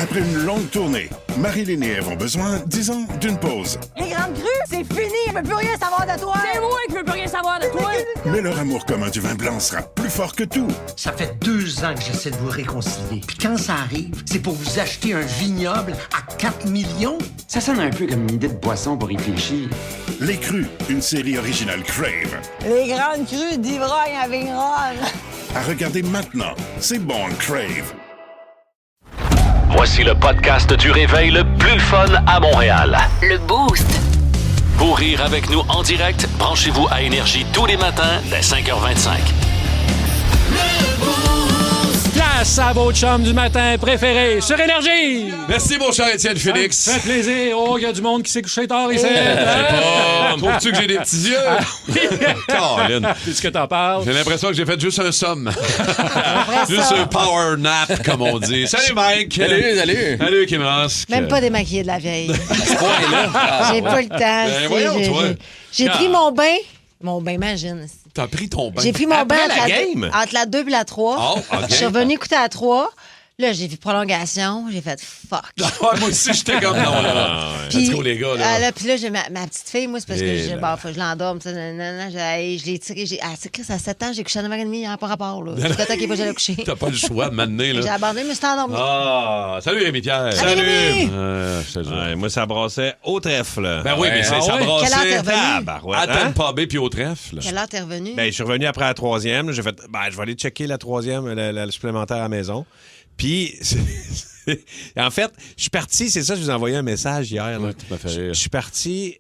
Après une longue tournée, Marilyn et Ève ont besoin, disons, d'une pause. Les grandes crues, c'est fini, je veux plus rien savoir de toi. C'est moi qui veux plus rien savoir de toi. Mais leur amour commun du vin blanc sera plus fort que tout. Ça fait 2 ans que j'essaie de vous réconcilier. Puis quand ça arrive, c'est pour vous acheter un vignoble à 4 millions. Ça sonne un peu comme une idée de boisson pour réfléchir. Les Crus, une série originale Crave. Les grandes crues d'ivrogne à Vigneronne. À regarder maintenant, c'est bon Crave. Voici le podcast du réveil le plus fun à Montréal. Le Boost. Pour rire avec nous en direct, branchez-vous à Énergie tous les matins dès 5h25. Place à vos chums du matin préférés sur Énergie! Merci, mon cher Étienne Félix. Ça fait plaisir. Oh, il y a du monde qui s'est couché tard ici. Trouves-tu que j'ai des petits yeux? Colin. Qu'est-ce que t'en parles? J'ai l'impression que j'ai fait juste un somme. Juste un power nap, comme on dit. Salut, Mike. Salut. Salut, Kim Ross. Même pas démaquillé de la vieille. Ah, J'ai pas le temps. voyons, toi. J'ai pris mon bain. Mon bain, imagine. T'as pris ton bain. J'ai pris mon bain entre la 2 et la 3. Oh, OK. Je suis revenue écouter la 3. Là, j'ai vu prolongation. J'ai fait fuck. Moi aussi, j'étais comme non, là. Puis, let's go, les gars, là. Puis là, j'ai ma petite fille, moi, c'est parce que faut que je l'endorme. Ça, je l'ai tiré. À 7 ans, j'ai couché à 9h30, il n'y a pas rapport. Là. C'est peut-être qu'il faut que j'aille coucher. T'as pas le choix de m'amener, là. J'ai abandonné, mais c'était endormi. Ah, salut, Rémi-Pierre. Salut, Rémi. Moi, ça brassait au trèfle. Ben oui, mais ça brassait. Quelle heure t'es revenu? À Tampa Bay puis au trèfle. Quelle heure t'es revenu? Ben, je suis revenu après la 3e. J'ai fait, je vais aller checker la 3e, la supplémentaire à la maison. Puis, en fait, je suis parti, c'est ça, je vous ai envoyé un message hier. Ouais, tu m'as fait rire. Je suis parti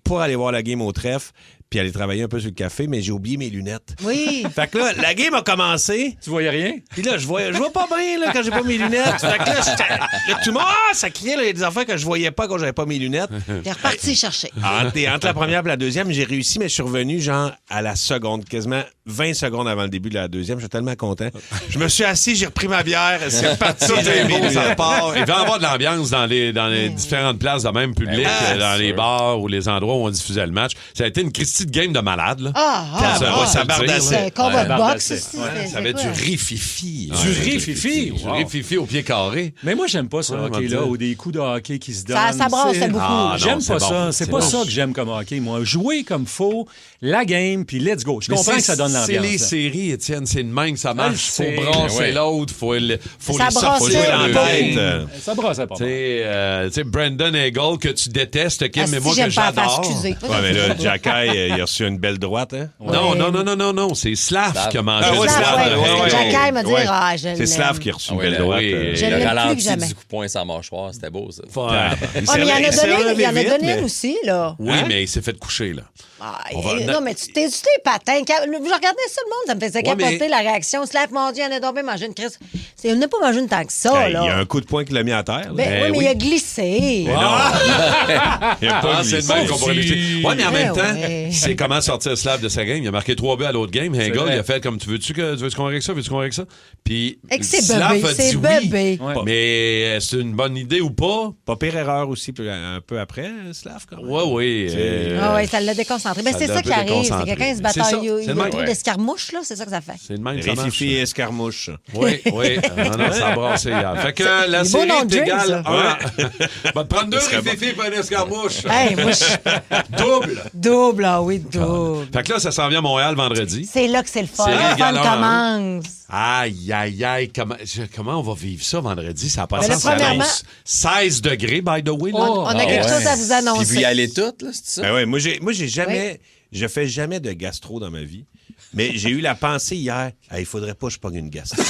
pour aller voir la game au trèfle, puis aller travailler un peu sur le café, mais j'ai oublié mes lunettes. Oui. Fait que là, la game a commencé. Tu voyais rien? Puis là, je vois pas bien là, quand j'ai pas mes lunettes. Fait que là, tout le monde, ça criait là, des affaires que je voyais pas quand j'avais pas mes lunettes. T'es reparti chercher. Entre la première et la deuxième, j'ai réussi, mais je suis revenu genre à la seconde, quasiment 20 secondes avant le début de la deuxième. Je suis tellement content. Je me suis assis, j'ai repris ma bière, c'est reparti. Ça part. Il va y avoir de l'ambiance dans les différentes places de même public, dans les bars ou les endroits où on diffusait le match. Ça a été une Christie de game de malade, là. Ça bardassait. C'est un combat de boxe aussi. Ça avait du rififi. Du rififi? Du rififi au pied carré. Mais moi, j'aime pas ce hockey-là, ou des coups de hockey qui se donnent. Ça brassait beaucoup. J'aime pas ça. C'est pas bon. ça que j'aime comme hockey, moi. Jouer comme faut, la game, puis let's go. Je comprends que ça donne l'ambiance. C'est les séries, Étienne. C'est de même que ça marche. Faut sais. brasser l'autre. Faut les Ça sortir brassait. dans le Ça brassait pas. Tu sais, Brandon Hagel, que tu détestes, Kim, mais Si moi que j'aime pas la faire, j'adore. excusez. Ouais, mais là, Jacky, il a reçu une belle droite, hein? Non. C'est Slav qui a mangé. Ah ouais, Slav, Jacky m'a dit, ouais. je C'est l'aime. Slav qui a reçu une oui, belle droite. Je Le l'aime plus que ralenti jamais. du coup de poing sans mâchoire, c'était beau, ça. Mais il y en a donné une aussi, là. Oui, mais il s'est fait coucher, là. Non, mais tu t'es patin. Je regardais ça, le monde, ça me faisait capoter mais- la réaction. Slav, mon Dieu, il en a tombé manger une crise. Il n'a pas mangé une tant que ça, Il y a là. un coup de poing qui l'a mis à terre. là. Ben, oui, mais il a glissé. Il a pas C'est glissé. le même qu'on pourrait lutter. Ouais, mais en même temps, ouais. c'est comment sortir Slav de sa game. Il a marqué 3 buts à l'autre game. Hagel, il a fait comme tu veux-tu qu'on règle ça? Veux-tu qu'on règle ça? Puis Et que c'est Slav bébé, a c'est dit bébé. oui. Mais c'est une bonne idée ou pas? Pas pire erreur aussi, un peu après, Slav, quand même. Oui. Ah oui, ça l'a déconcentré. Ben, Ça c'est l'a ça un qui peu arrive. C'est déconcentré. quelqu'un se C'est bataille. ça. Il y a C'est le même. trop d'escarmouches, là. C'est ça que ça fait. C'est le même que ça marche. Réfifi et escarmouche. Oui. Non, ça a brassé hier. Fait que la des beaux série noms est de drink, égale ça. Va te prendre 2 Réfifi et un escarmouche. Hey, moi, Double. double, ah oui, double. Fait que là, ça s'en vient à Montréal vendredi. C'est là que c'est le fun. C'est Le fun égal, commence. Aïe. Comment on va vivre ça vendredi? Ça a pas Ben, sens. premièrement- 16 degrés, by the way. là. On a quelque chose à vous Puis vous annoncer. y allez toutes, là, c'est ça? Ben ouais, moi, j'ai jamais... Je fais jamais de gastro dans ma vie. Mais j'ai eu la pensée hier, il faudrait pas que je pogne une gastro.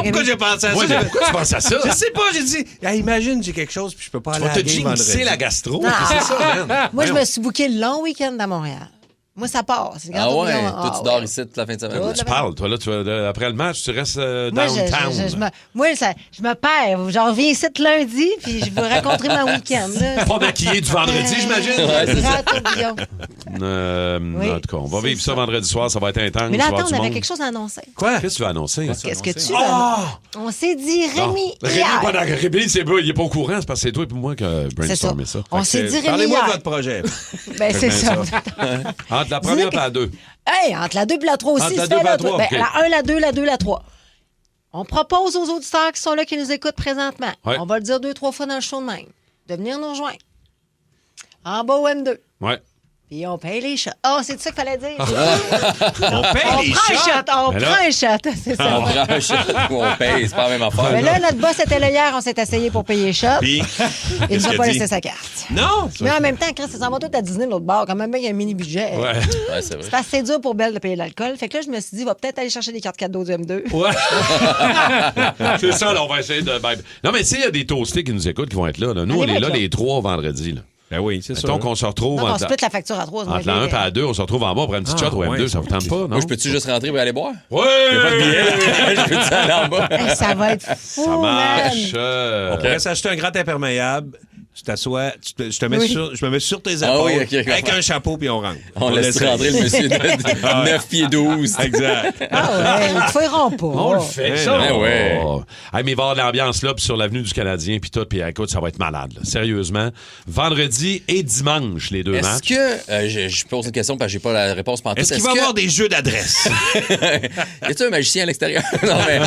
Pourquoi j'ai pensé à ça? Ouais, mais pourquoi tu penses à ça? Je sais pas, j'ai dit, imagine, j'ai quelque chose puis je peux pas Tu aller vas à te la game jinxer vendredi. la gastro. Non. C'est ça, man. Moi, je me suis booké le long week-end à Montréal. Moi, ça part. C'est le Ah grand ouais? tourbillon. Toi, tu dors ici toute la fin de semaine. Ouais. Tu parles, toi, là, après le match, tu restes Moi, downtown. je me perds. J'en reviens ici lundi, puis je veux rencontrer mon week-end. Là. Pas maquillé du vendredi, j'imagine. Ouais, c'est ça. Grand tourbillon. En tout cas, on va c'est vivre ça ça. vendredi soir, ça va être intense. Mais là, il va y avoir attends, du on avait monde. quelque chose à annoncer. Quoi? Qu'est-ce que tu vas annoncer? Qu'est-ce que tu veux? On s'est dit, Rémi, Rémi, hier. pas d'accord. Rémi, il est pas au courant, c'est parce que c'est toi et moi que brainstormé ça. On s'est dit, Rémi, Parlez-moi de hier. votre projet. Ben, c'est ça. Entre la première et la 2. Hey, entre la 2 et la 3 aussi, Entre la se 2 fait et la là. 3, Ben, OK. la 1, la 2, la 2, la 3. On propose aux auditeurs qui sont là, qui nous écoutent présentement, Ouais. on va le dire 2-3 fois dans le show de même, de venir nous rejoindre. En bas au M2. Ouais. Puis on paye les shots. Ah, c'est ça qu'il fallait dire. On paye On les prend un shots. shot. On Mais là- prend un shot. C'est ça. On prend un shot ou on paye, c'est pas la même affaire. Mais là, notre boss était là hier, on s'est essayé pour payer les shots. Puis, Il nous qu'est-ce a qu'il pas a laissé dit? sa carte. Non! Mais en même temps, Chris, ça s'en va tout à Disney, l'autre bord. Quand même, il y a un mini-budget. Ouais. Ouais, c'est vrai. C'est assez dur pour Belle de payer l'alcool. Fait que là, je me suis dit, il va peut-être aller chercher des cartes cadeaux du M2. Ouais. C'est ça, là, on va essayer de. Non, mais tu sais, il y a des toastés qui nous écoutent qui vont être là. Nous, On on va est être là là. les 3 vendredis. Là. Ben oui, c'est ça. Mettons qu'on se retrouve Non, on entre split la facture à 3. entre la 1 et la 2, on se retrouve en bas pour un petit shot au M2. ouais, Ça vous tente pas, non? Moi, je peux-tu juste rentrer pour aller boire? Ouais! Je peux-tu aller en bas? Hey, ça va être fou, Ça marche. man. On pourrait s'acheter un grand imperméable. Tu t'assois, je me mets sur tes épaules Ah oui, ok, avec un chapeau puis on rentre. On laisse rentrer le monsieur de 9 pieds 12. Exact. Ah ouais, ils te feront pas. On le fait, ça. Ben ouais. Oh. Hey, mais il va y avoir de l'ambiance là, puis sur l'avenue du Canadien, puis tout, puis écoute, ça va être malade, là. Sérieusement. Vendredi et dimanche, les deux Est-ce matchs. que, je pose une question parce que j'ai pas la réponse pantoute. Est-ce qu'il va y avoir des jeux d'adresse? Y a-tu un magicien à l'extérieur? Non, mais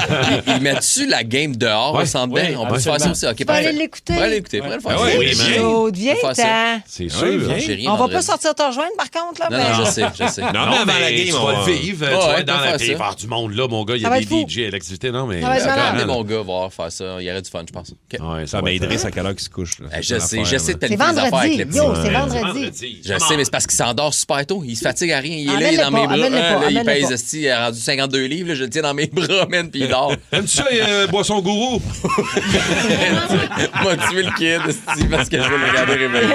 il met-tu la game dehors Ouais, au Centre Bell? ouais, On peut faire ça aussi. OK, Tu peux aller parfait. l'écouter. On peut aller l'écouter. On pourrait le faire. Ouais, ça. oui, J'ai- Claude, viens, On va faire ça. t'en. C'est sûr. Oui, viens. J'ai rien On va pas vendredi. sortir te rejoindre, par contre, là. Non, mais- non, je sais. Non, Non, mais avant mais la game, tu on vas va le vivre. Ouais, Tu vas ouais, être dans on peut la faire il va y ça. avoir du monde là, mon gars. Il y Ça a va des être fou. DJ, il y a l'activité, non? Mais Ça va être c'est malade. carrément, Mon gars, voir faire ça. Il y aurait du fun, je pense. OK. Ouais, Ça, va mais être- Idriss, à quelle heure qu'il se couche? Là? Je sais de C'est planifier les affaires avec les petits. vendredi. Yo, c'est Ouais, vendredi. Je sais, mais c'est parce qu'il s'endort super tôt. Il se fatigue à rien. Il est là, Amène-le il est dans mes pas, bras. amène-le pas, Là, il amène-le pèse, pas. esti, il a rendu 52 livres. Là, je le tiens dans mes bras, man, puis il dort. Aimes-tu ça, boisson gourou? M'a tué le kid, esti, parce que je veux le regarder réveillé.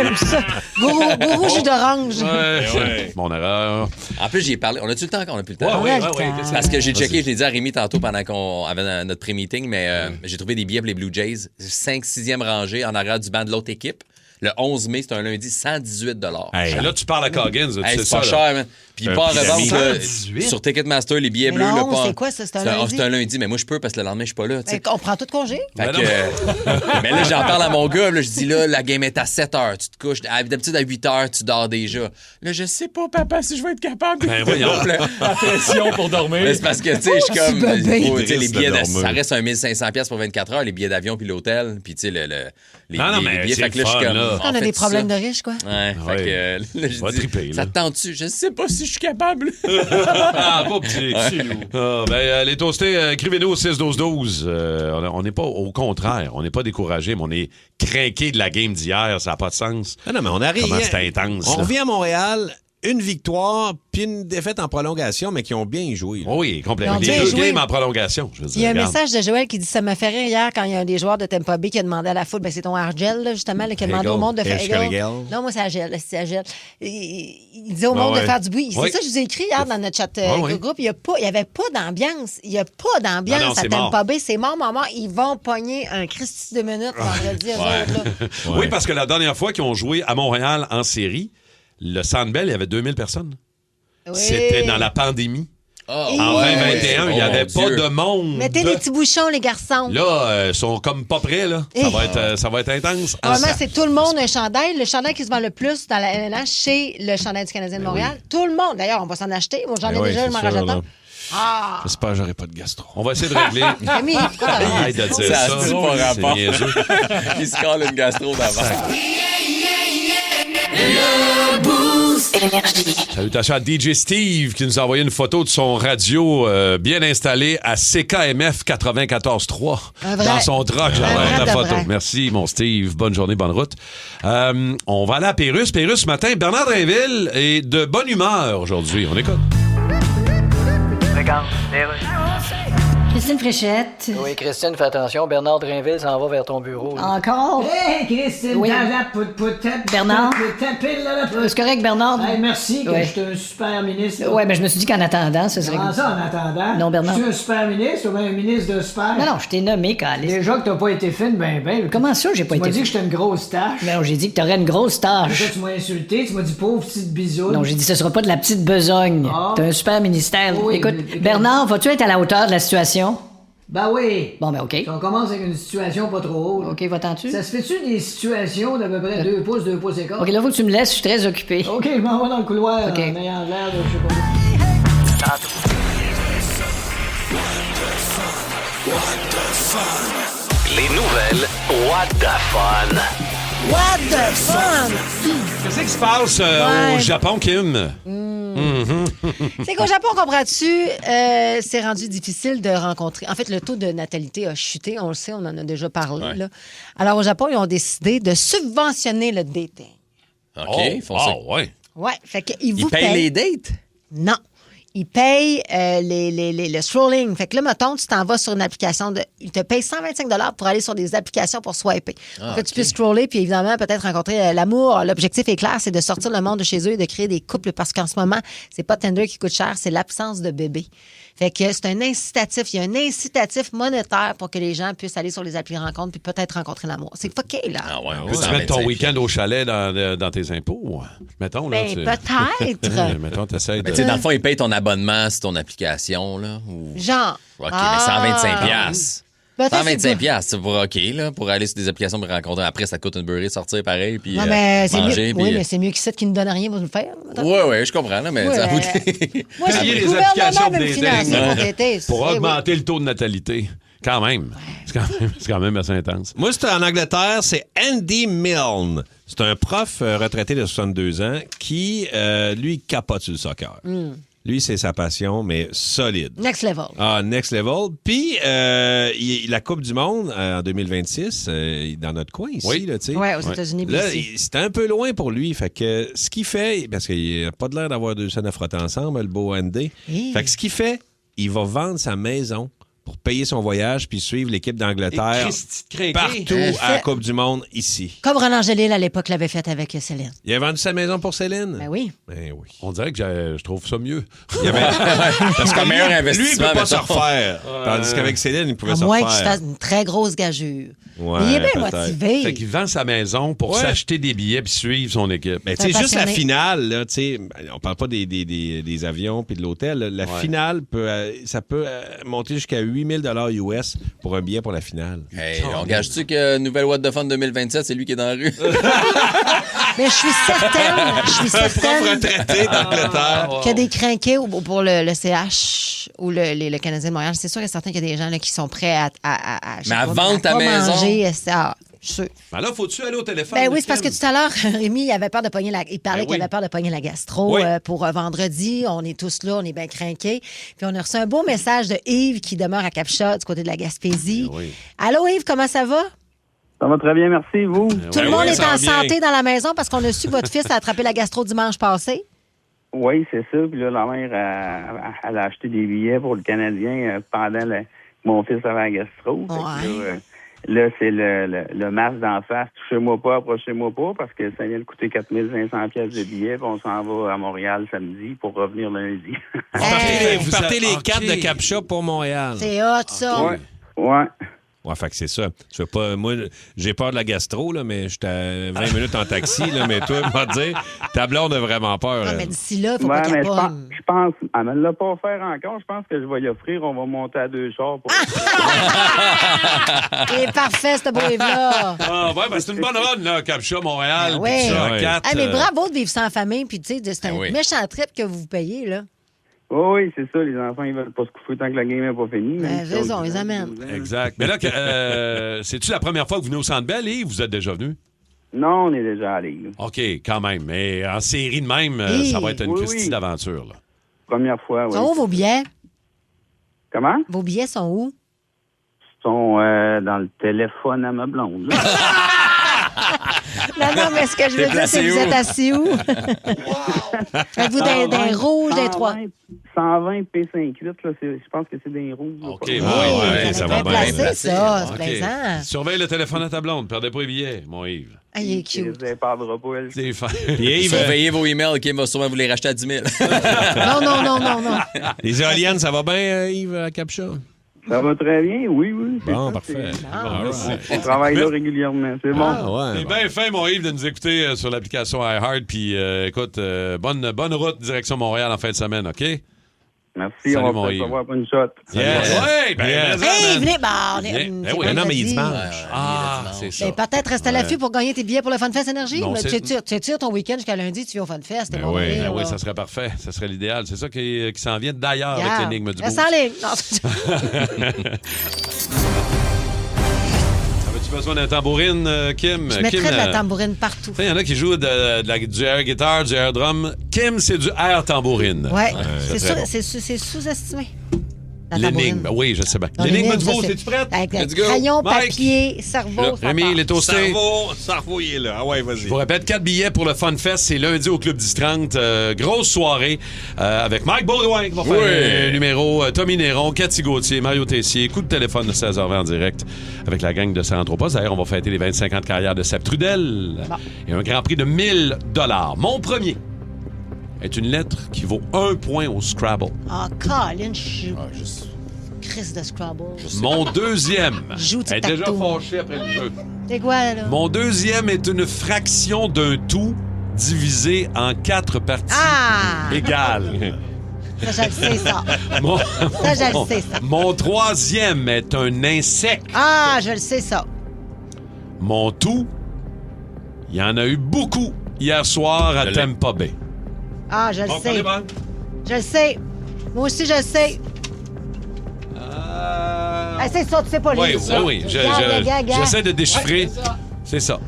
Gourou jus d'orange. Ouais. Mon erreur. En plus, j'y ai parlé. On a-tu le temps encore? On a plus le temps. Ouais, ouais, le ouais, temps. Parce que j'ai checké, je l'ai dit à Rémi tantôt pendant qu'on avait notre pré-meeting, mais j'ai trouvé des billets pour les Blue Jays. 5-6e rangée en arrière du banc de l'autre équipe. Le 11 mai, c'est un lundi, 118 Hey, Et là, tu parles à Coggins, tu Hey, sais c'est ça. pas là. cher, man. Puis il part en revente là, 118? sur Ticketmaster, les billets Mais bleus. le là, 11, pas- c'est quoi, ça? C'est un lundi? C'est un lundi, mais moi, je peux parce que le lendemain, je suis pas là. tu sais. On prend tout congé. Fait Ben que, non. mais là, j'en parle à mon gars. Là, je dis, là, la game est à 7 heures. Tu te couches. D'habitude, à 8 heures, tu dors déjà. Là, je sais pas, papa, si je vais être capable. Ben voyons. La pression pour dormir. Mais c'est parce que, tu sais, je suis comme. petit bébé. faut, tu sais, les billets, Idriss de ça dormir. reste un 1500$ pour 24 heures, les billets d'avion puis l'hôtel. Puis, tu sais, les Non, non, les mais billets. c'est Fait que là, je suis le comme. fun, là. On a fait des problèmes ça. de riches, quoi. Ouais, Ouais. fait que là, je Va dis, triper, ça là. te tente-tu? Je sais pas si je suis capable. Ah, pas petit. Ah, ben, les toastés, écrivez-nous au 6-12-12. On n'est pas, au contraire, on n'est pas découragés, mais on est craqués de la game d'hier. Ça n'a pas de sens. Non, mais on arrive. Comment c'était intense, On là. revient à Montréal, une victoire, puis une défaite en prolongation, mais qui ont bien joué. là. Oui, complètement. Ils ont Les bien deux joué. games en prolongation, je veux dire. Il y a un regarde. message de Joël qui dit ça m'a fait rire hier quand il y a un des joueurs de Tampa Bay qui a demandé à la foule, ben c'est ton Argel, là, justement, là, qui a demandé Hegel. au monde de faire. Hegel. Non, moi, c'est Argel. là, c'est Argel. Il dit au Ah monde de ouais. faire du bruit. Oui. C'est ça que je vous ai écrit hier dans notre chat oui. groupe. Il n'y avait pas d'ambiance. Il n'y a pas Non, non, d'ambiance à c'est mort. Tampa Bay. C'est mort, maman. Ils vont pogner un Christy de minutes vendredi, eux autres, là. Oui, parce que la dernière fois qu'ils ont joué à Montréal en série, le Centre Bell, il y avait 2000 personnes. Oui. C'était dans la pandémie. Oh, En ouais. 2021, il n'y Oh, avait mon pas Dieu. de monde. Mettez des petits bouchons, les garçons. Là, ils sont comme pas prêts, là. Ça va être intense. Normalement, c'est tout le monde un chandail. Le chandail qui se vend le plus dans la LNH, c'est le chandail du Canadien de Montréal. Tout le monde. D'ailleurs, on va s'en acheter. Moi, j'en ai oui, déjà, c'est je m'en sûr, rachète là. un. Ah! J'espère que j'aurai pas de gastro. On va essayer de régler. Camille, pourquoi t'as rien? Arrête de dire Ça ça. a-tu pas C'est rapport? niaiseux. Il se colle une gastro d'avant. Salutations à DJ Steve qui nous a envoyé une photo de son radio bien installé à CKMF 94.3 Un vrai. dans son truck. J'ai Un envoyé vrai la de photo. vrai. Merci, mon Steve. Bonne journée, bonne route. On va aller à Pérus. Pérus, ce matin, Bernard Drinville est de bonne humeur aujourd'hui. On écoute. Christine Fréchette. Oui, Christine, fais attention. Bernard Drinville s'en va vers ton bureau. là. Encore? Hey, Christine, Oui. Bernard? C'est correct, Bernard? merci, Ouais. je suis un super ministre. Ouais, mais je me suis dit qu'en attendant, ce serait... Comment ça, en attendant? Non, Bernard. Je suis un super ministre ou bien un ministre de super? Non, je t'ai nommé, Calice. Déjà que t'as pas été fine, ben. Comment ça, j'ai pas Tu m'as été... dit que j'étais une grosse tâche. Non, j'ai dit que t'aurais une grosse Après, tâche. tu m'as insulté, tu m'as dit pauvre petite bisoune. Non, j'ai dit ce sera pas de la petite besogne. Ah. T'as un super ministère. Oui, Écoute, mais- Bernard, vas-tu être à la hauteur de la situation? Ben oui. Bon, ben OK. Si on commence avec une situation pas trop haute. OK, va-t'en-tu? Ça se fait-tu des situations d'à peu près 2 pouces et quart? OK, là, faut que tu me laisses, je suis très occupé. OK, je m'en vais dans le couloir OK. en ayant l'air de je sais pas. Les nouvelles What the Fun. What the fun! Qu'est-ce qui se passe au Japon, Kim? C'est qu'au Japon, comprends-tu, c'est rendu difficile de rencontrer. En fait, le taux de natalité a chuté, on le sait, on en a déjà parlé. Là. Alors, au Japon, ils ont décidé de subventionner le dating. OK, ils font ça. Ouais. Ouais, fait qu'ils Ils vous payent les dates? Non. Ils payent le scrolling. Fait que là, mettons, tu t'en vas sur une application. Ils te payent 125 $ pour aller sur des applications pour swiper. Pour que tu puisses scroller, puis évidemment, peut-être rencontrer l'amour. L'objectif est clair, c'est de sortir le monde de chez eux et de créer des couples parce qu'en ce moment, c'est pas Tinder qui coûte cher, c'est l'absence de bébé. Fait que c'est un incitatif. Il y a un incitatif monétaire pour que les gens puissent aller sur les applis rencontres puis peut-être rencontrer l'amour. C'est fucké, là. Ah ouais, Tu mets ton week-end au chalet dans tes impôts. Mettons, là. Ben, peut-être. Mettons, t'essayes de... Mais tu sais, dans le fond, ils payent ton abonnement sur ton application, là. Ou... Genre. OK, mais 125 $. Peut-être 125 $, c'est pour OK, là, pour aller sur des applications pour rencontrer. Après, ça te coûte une beurrée de sortir pareil, puis Non, mais c'est manger. mieux. Oui, mais c'est mieux qu'ici qui ne donne rien pour le faire. Oui, je comprends, là, mais... Ouais. ça vous- Moi, j'ai Payer le les gouvernement applications va me des financer dates. pour l'été. Pour Oui, oui. augmenter le taux de natalité. Quand même. C'est quand même assez intense. Moi, c'est en Angleterre, c'est Andy Milne. C'est un prof retraité de 62 ans qui, lui, capote sur le soccer. Lui, c'est sa passion, mais solide. Next level. Ah, next level. Puis, la Coupe du Monde en 2026, dans notre coin ici, Oui. là, tu sais. Oui, aux États-Unis. Là, ici. c'était un peu loin pour lui. Fait que ce qu'il fait, parce qu'il n'a pas de l'air d'avoir deux scènes à frotter ensemble, le beau Andy. Fait que ce qu'il fait, il va vendre sa maison pour payer son voyage puis suivre l'équipe d'Angleterre partout à la Coupe du Monde ici. Comme Roland Gélil, à l'époque, l'avait fait avec Céline. Il a vendu sa maison pour Céline? Ben oui. Ben oui. On dirait que je trouve ça mieux. Parce que meilleur lui, il investissement, peut pas se mettons. refaire. Tandis qu'avec Céline, il pouvait À se moins refaire. qu'il se fasse une très grosse gageure. Ouais, Mais il est bien peut-être. motivé. Fait qu'il vend sa maison pour s'acheter des billets puis suivre son équipe. Mais tu sais, juste la passionné. finale, là, tu sais, on parle pas des avions puis de l'hôtel. Là. La finale, ça peut monter jusqu'à 8 000 $US pour un billet pour la finale. Hey, on gage-tu que Nouvelle What the Fun 2027, c'est lui qui est dans la rue? Mais je suis certaine retraité d'Angleterre. qu'il y a des crinqués pour le CH ou le Canadien de Montréal. C'est sûr et certain qu'il y a des gens là, qui sont prêts à je sais Mais à pas, vendre ta pas maison. manger. Je suis sûre. Ben là, faut-tu aller au téléphone? Ben oui, c'est Kim? parce que tout à l'heure, Rémi, il avait peur de pogner il parlait Ben qu'il oui. avait peur de pogner la gastro Oui. pour vendredi. On est tous là, on est bien crinqués. Puis on a reçu un beau message de Yves qui demeure à Capcha, du côté de la Gaspésie. Ben oui. Allô Yves, comment ça va? Ça va très bien, merci, vous. Tout le monde est en santé dans la maison parce qu'on a su que votre fils a attrapé la gastro dimanche passé. Oui, c'est ça. Puis là, la mère, elle a acheté des billets pour le Canadien pendant mon fils avait la gastro. Fait que là, c'est le masque d'en face. Touchez-moi pas, approchez-moi pas, parce que ça vient de coûter 4 500 pièces de billets. Puis on s'en va à Montréal samedi pour revenir lundi. Vous partez les OK. 4 de Capcha pour Montréal. C'est hot, ça. Ouais. Ouais, fait que c'est ça. Je veux pas, moi, j'ai peur de la gastro, là, mais j'étais à 20 minutes en taxi, là, mais toi, moi, dire, ta blonde a vraiment peur. Ah, mais d'ici là, il faut Ouais, pas mais qu'elle je pense, pomme. je pense, elle me l'a pas offert encore. Je pense que je vais y offrir. On va monter à 2 chars pour. Il est parfait, ce beau Yves-là. Ah, ouais, ben c'est une bonne run, là, Capcha, Montréal. Ben ouais. puis ça, Ouais. 4. Ah, mais bravo de vivre sans famille, puis tu sais, c'est un oui. méchant trip que vous payez, là. Oui, c'est ça. Les enfants, ils veulent pas se coucher tant que la game n'est pas finie. Ben, raison, ils amènent. Exact. Mais là, c'est-tu la première fois que vous venez au Centre Bell et vous êtes déjà venu? Non, on est déjà allés. Là. OK, quand même. Mais en série de même, Oui. ça va être une Oui, Christie oui. d'aventure. Là. Première fois, oui. Sont où vos billets? Comment? Vos billets sont où? Ils sont dans le téléphone à ma blonde. là. Non, mais ce que je veux dire, c'est que vous êtes assis où? Êtes-vous d'un rouge, d'un 3? 120 P58, là, je pense que c'est des rouges. là, OK, pas- ouais, ça bien va bien. placé, ça. C'est OK. plaisant. Surveille le téléphone à ta blonde. Perdez pas les billets, mon Yves. Ah, il est Elle cute. ne perdra pas, elle. C'est fin. Puis Yves, Surveillez vos emails, Kim va sûrement vous les racheter à 10 000. Non. les éoliennes, ça va bien, Yves, à Capcha? Ça va très bien, oui. c'est Bon, ça, parfait. On travaille là régulièrement, c'est bon. Ah, ouais. C'est bien fin, mon Yves, de nous écouter sur l'application iHeart. Puis, écoute, bonne route direction Montréal en fin de semaine, OK? Merci, Salut, on mon va Yves. peut-être avoir une shot. Yes. Oui, ben, Yes. mais Hey, man. venez, bah, on Bien. est. Ben c'est oui. Non, mais il est vendredi. dimanche. Ah, c'est ça. Ben, peut-être rester à l'affût pour gagner tes billets pour le FunFest Énergie. Non, Mais c'est- tu tires ton week-end jusqu'à lundi, tu viens au FunFest. Ben t'es bon oui. d'aller, Ben oui, là. ça serait parfait. Ça serait l'idéal. C'est ça qui s'en vient d'ailleurs Regarde, avec l'énigme du reste boost. en ligne. Non, besoin d'un tambourine, Kim? Je mettrais Kim, de la tambourine partout. il y en a qui jouent du air guitar, du air drum. Kim, c'est du air tambourine. Ouais, c'est c'est sous-estimé. La l'énigme, tambourine. oui, je sais bien. Non, L'énigme du ça, beau, c'est- c'est-tu prête? Avec Let's go. crayon, Mike. papier, cerveau, ça Rémi, part. il est toasté. Cerveau, il est là. Ah ouais, vas-y. Je vous répète, 4 billets pour le Fun Fest. C'est lundi au Club 1030. Grosse soirée avec Mike Baudouin qui va faire un numéro. Tommy Néron, Cathy Gauthier, Mario Tessier. Coup de téléphone de 16h20 en direct avec la gang de Saint-Anthropos. D'ailleurs, on va fêter les 25 ans de carrière de Seb Trudel. Bon. Et un grand prix de 1000 $. Mon premier est une lettre qui vaut 1 point au Scrabble. Ah, Colin, je joue. Chris de Scrabble. Mon deuxième Joue est déjà tic-tac-toe. fâché après le jeu. C'est quoi, là? Mon deuxième est une fraction d'un tout divisé en 4 parties Ah! égales. Ça, je le sais, ça. Mon, Ça, je le sais, ça. mon troisième est un insecte. Ah, je le sais, ça. Mon tout, il y en a eu beaucoup hier soir à Tampa Bay. Ah, je le sais. Je le sais. Moi aussi, je le sais. Ah, c'est ça, tu sais pas Oui, lire ça. oui. Regarde. J'essaie de déchiffrer. C'est ça.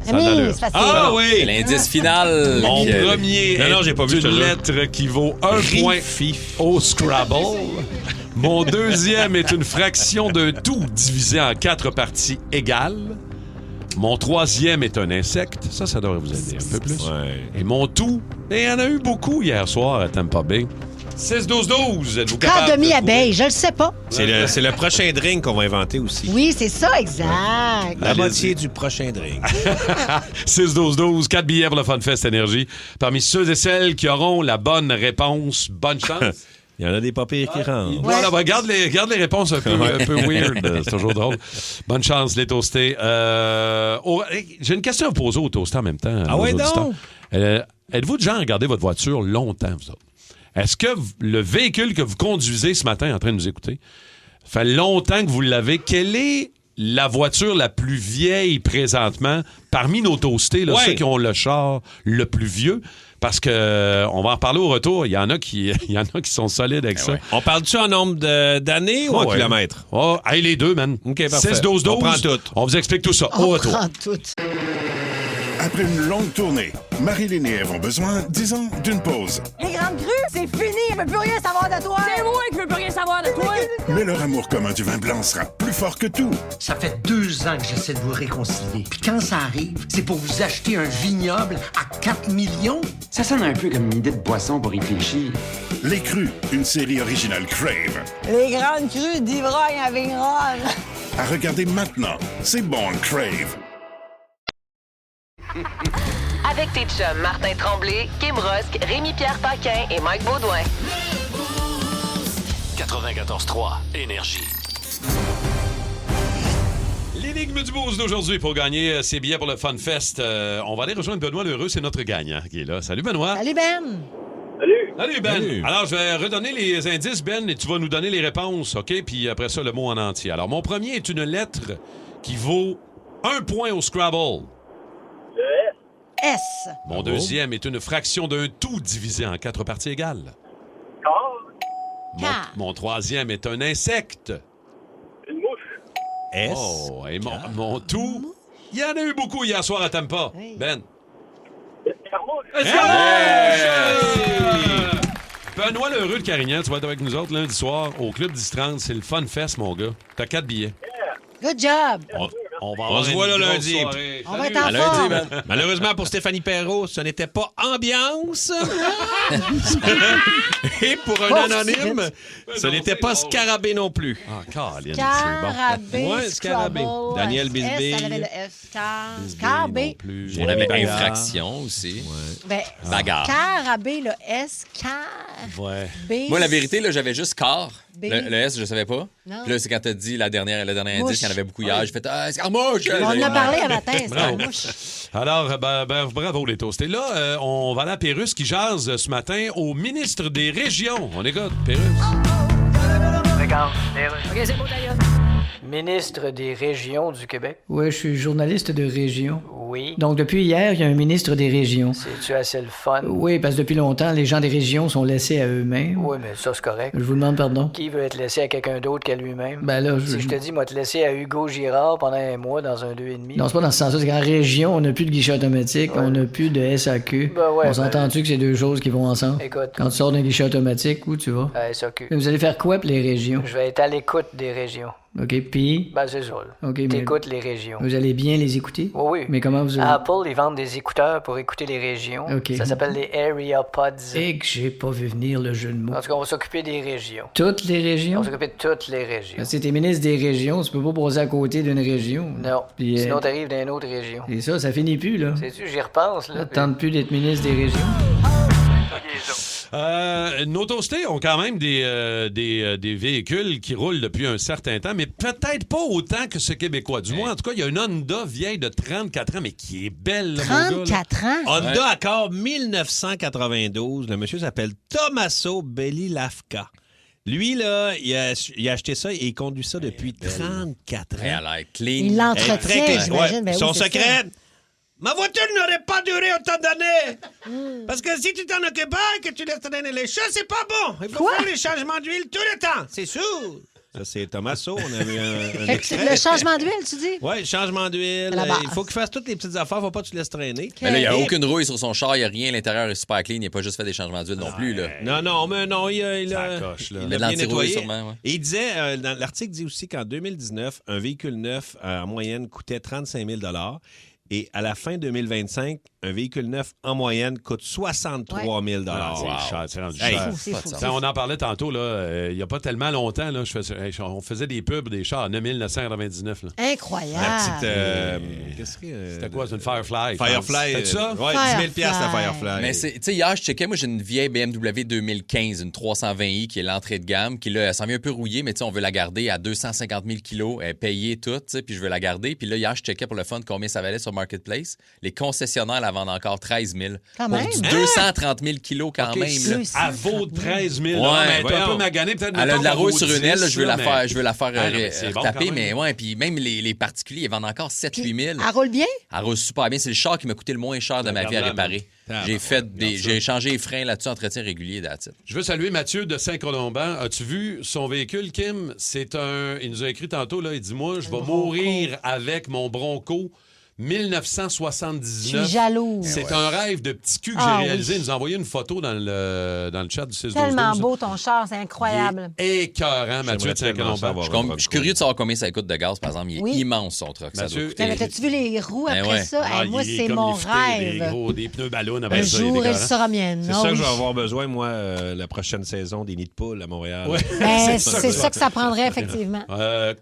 Ça a Rémi, l'allure. c'est facile. Ah oui! C'est l'indice final. Mon qui- premier Non, j'ai pas vu, est je te une jure. lettre qui vaut 1 point au Scrabble. Mon deuxième est une fraction d'un tout divisé en 4 parties égales. Mon troisième est un insecte. Ça devrait vous aider un peu plus. Ouais. Et mon tout, il y en a eu beaucoup hier soir à Tampa Bay. 6-12-12, êtes-vous capable? Quart demi-abeille, je le sais pas. C'est le prochain drink qu'on va inventer aussi. Oui, c'est ça, exact. La moitié du prochain drink. 6-12-12, 4 billets pour le Fun Fest Énergie. Parmi ceux et celles qui auront la bonne réponse, bonne chance. Il y en a des pas pires qui rentrent. Voilà, regarde les réponses un peu weird. C'est toujours drôle. Bonne chance, les toastés. J'ai une question à vous poser aux toastés en même temps. Ah ouais, donc? Êtes-vous déjà regardé votre voiture longtemps, vous autres? Est-ce que le véhicule que vous conduisez ce matin en train de nous écouter, fait longtemps que vous l'avez? Quelle est la voiture la plus vieille présentement parmi nos toastés, là, ceux qui ont le char le plus vieux? Parce que on va en parler au retour. Il y en a qui sont solides avec ça. Ouais. On parle-tu en nombre d'années ou en kilomètres? Oh, hey, les deux, man. OK, parfait. 6-12-12. On prend tout. On vous explique tout ça au On retour. prend tout. Après une longue tournée, Marilyn et Ève ont besoin, disons, d'une pause. Les grandes crues, c'est fini! Je veux plus rien savoir de toi! C'est moi qui veux plus rien savoir de toi! Mais leur amour commun du vin blanc sera plus fort que tout. Ça fait 2 ans que j'essaie de vous réconcilier. Puis quand ça arrive, c'est pour vous acheter un vignoble à 4 millions. Ça sonne un peu comme une idée de boisson pour réfléchir. Les Crus, une série originale Crave. Les grandes crues d'ivrogne à Vigneronne! À regarder maintenant, c'est bon Crave. Avec tes chums Martin Tremblay, Kim Rosk, Rémi-Pierre Paquin et Mike Baudouin. 94.3 Énergie. L'énigme du boost d'aujourd'hui pour gagner ses billets pour le Fun Fest. On va aller rejoindre Benoît Lheureux, c'est notre gagnant qui est là. Salut Benoît. Salut, Ben. Salut Ben. Salut. Alors je vais redonner les indices Ben et tu vas nous donner les réponses, OK? Puis après ça, le mot en entier. Alors mon premier est une lettre qui vaut 1 point au Scrabble. S. Mon deuxième est une fraction d'un tout divisé en 4 parties égales. Mon troisième est un insecte. Une mouche. S. Oh, et mon tout, il y en a eu beaucoup hier soir à Tampa. Ben. Benoît Lheureux de Carignan, tu vas être avec nous autres lundi soir au Club 1030. C'est le Fun Fest, mon gars. T'as 4 billets. Good job. On se voit là lundi. On va être en forme. Malheureusement pour Stéphanie Perrault, ce n'était pas ambiance. Et pour un anonyme, ce n'était pas scarabée non plus. Ah, Caroline, Scarabée, Ouais, Scarabée. Scrabble. Daniel Bisbille. S, elle avait le F. Scarabée. On avait infraction aussi. Ben, Bagarre. Scarabée, le S. Ouais. B. Moi, la vérité, là, j'avais juste quart. B. Le S, je savais pas. Non. Puis là, c'est quand t'as dit le dernier indice, Mouche. il y en avait beaucoup hier. J'ai fait escarmouche! On en a parlé un matin, c'est Bravo. la mouche. Alors, bravo les toastés. Là, on va aller à Pérusse qui jase ce matin au ministre des Régions. On écoute, Pérusse. Regarde, OK, c'est beau, d'ailleurs. Ministre des Régions du Québec. Oui, je suis journaliste de région. Oui. Donc, depuis hier, il y a un ministre des régions. C'est-tu assez le fun? Oui, parce que depuis longtemps, les gens des régions sont laissés à eux-mêmes. Oui, mais ça, c'est correct. Je vous demande pardon. Qui veut être laissé à quelqu'un d'autre qu'à lui-même? Ben là, Si je te dis, moi, te laisser à Hugo Girard pendant un mois dans un 2,5. Non, c'est pas dans ce sens-là. C'est qu'en région, on n'a plus de guichet automatique, on n'a plus de SAQ. Ben ouais, on s'entend-tu que c'est deux choses qui vont ensemble? Écoute. Quand tu sors d'un guichet automatique, où tu vas? À SAQ. Mais vous allez faire quoi pour les régions? Je vais être à l'écoute des régions. OK, puis? Ben, c'est ça, là. OK, mais... T'écoutes les régions. Vous allez bien les écouter? Oui, oui. Mais comment vous allez... Apple, ils vendent des écouteurs pour écouter les régions. OK. Ça s'appelle les Area Pods. Et que j'ai pas vu venir le jeu de mots. En tout cas, on va s'occuper des régions. Toutes les On régions? va s'occuper de toutes les régions. Si t'es ministre des régions, tu peux pas passer à côté d'une région. Non. Puis, Sinon, t'arrives dans une autre région. Et ça finit plus, là. Sais-tu, j'y repense, là. Ça te tente plus d'être ministre des régions? Nos toastés ont quand même des véhicules qui roulent depuis un certain temps, mais peut-être pas autant que ce Québécois. Du moins, en tout cas, il y a une Honda vieille de 34 ans, mais qui est belle. Là, 34 ans? Honda Accord 1992. Le monsieur s'appelle Tommaso Bellilavka. Lui, là, il a acheté ça et il conduit ça depuis 34 ans. Elle a l'air clean. Il l'entretient, j'imagine. Ben oui, Son c'est secret... ça. Ma voiture n'aurait pas duré autant d'années. Parce que si tu t'en occupes pas et que tu laisses traîner les choses, c'est pas bon. Il faut faire les changements d'huile tout le temps. C'est sûr. Ça, c'est Tommaso. On a eu un extrait. Le changement d'huile, tu dis? Oui, changement d'huile. La base. Il faut qu'il fasse toutes les petites affaires. Faut pas que tu laisses traîner. Mais là, il n'y a aucune rouille sur son char, il n'y a rien. L'intérieur est super clean. Il n'a pas juste fait des changements d'huile non plus. Là. Non, mais non, il a de bien nettoyé. sûrement, ouais. Et il disait, dans l'article dit aussi qu'en 2019, un véhicule neuf, en moyenne, coûtait 35 000 $. Et à la fin 2025, un véhicule neuf, en moyenne, coûte 63 000 C'est cher, c'est rendu Hey, cher. C'est fou. On en parlait tantôt, là, il n'y a pas tellement longtemps, là, on faisait des pubs des chars en 1999. Là. Incroyable. La petite... qu'est-ce que... C'était quoi? C'est une Firefly. Firefly. C'est ça? Oui, 10 000 la Firefly. Mais tu sais, hier, je checkais, moi, j'ai une vieille BMW 2015, une 320i qui est l'entrée de gamme, qui là, elle s'en vient un peu rouillée, mais tu sais, on veut la garder à 250 000 kilos, elle est payée toute, tu sais, puis je veux la garder. Puis là, hier, je checkais pour le fun combien ça valait sur Marketplace. Les concessionnaires la vendent encore 13 000. Quand pour même. du 230 000 kilos quand même. Là. Elle vaut 13 000. Ouais, mais t'es un peu magané, peut-être. Elle a de la rouille sur une aile, là, je veux la mais... faire bon, taper, mais ouais, puis même les particuliers, ils vendent encore 7-8 000. Elle roule bien? Elle roule super bien. C'est le char qui m'a coûté le moins cher de ma vie à réparer. J'ai changé les freins là-dessus, entretien régulier d'attitude. Je veux saluer Mathieu de Saint-Colomban. As-tu vu son véhicule, Kim? Il nous a écrit tantôt, là, il dit, moi, je vais mourir avec mon Bronco 1979. Je suis jaloux. C'est un rêve de petit cul que Ah, j'ai réalisé. oui. Il nous a envoyé une photo dans le chat du 6 12 Tellement beau ton char, c'est incroyable. Écœurant, Mathieu de Saint-Colomban. Je suis curieux de savoir combien ça coûte de gaz, par exemple. Il est Oui. immense, son truck. Mathieu, Mais t'as-tu vu les roues après ouais. ça? Ah, Moi, il est c'est comme mon lifté, rêve. des pneus ballons Un avec ça. jour, il est elle sera mienne. C'est Ah ça que oui. je vais avoir besoin, moi, la prochaine saison des nids de poules à Montréal. Ouais. Ben, c'est ça que ça prendrait, effectivement.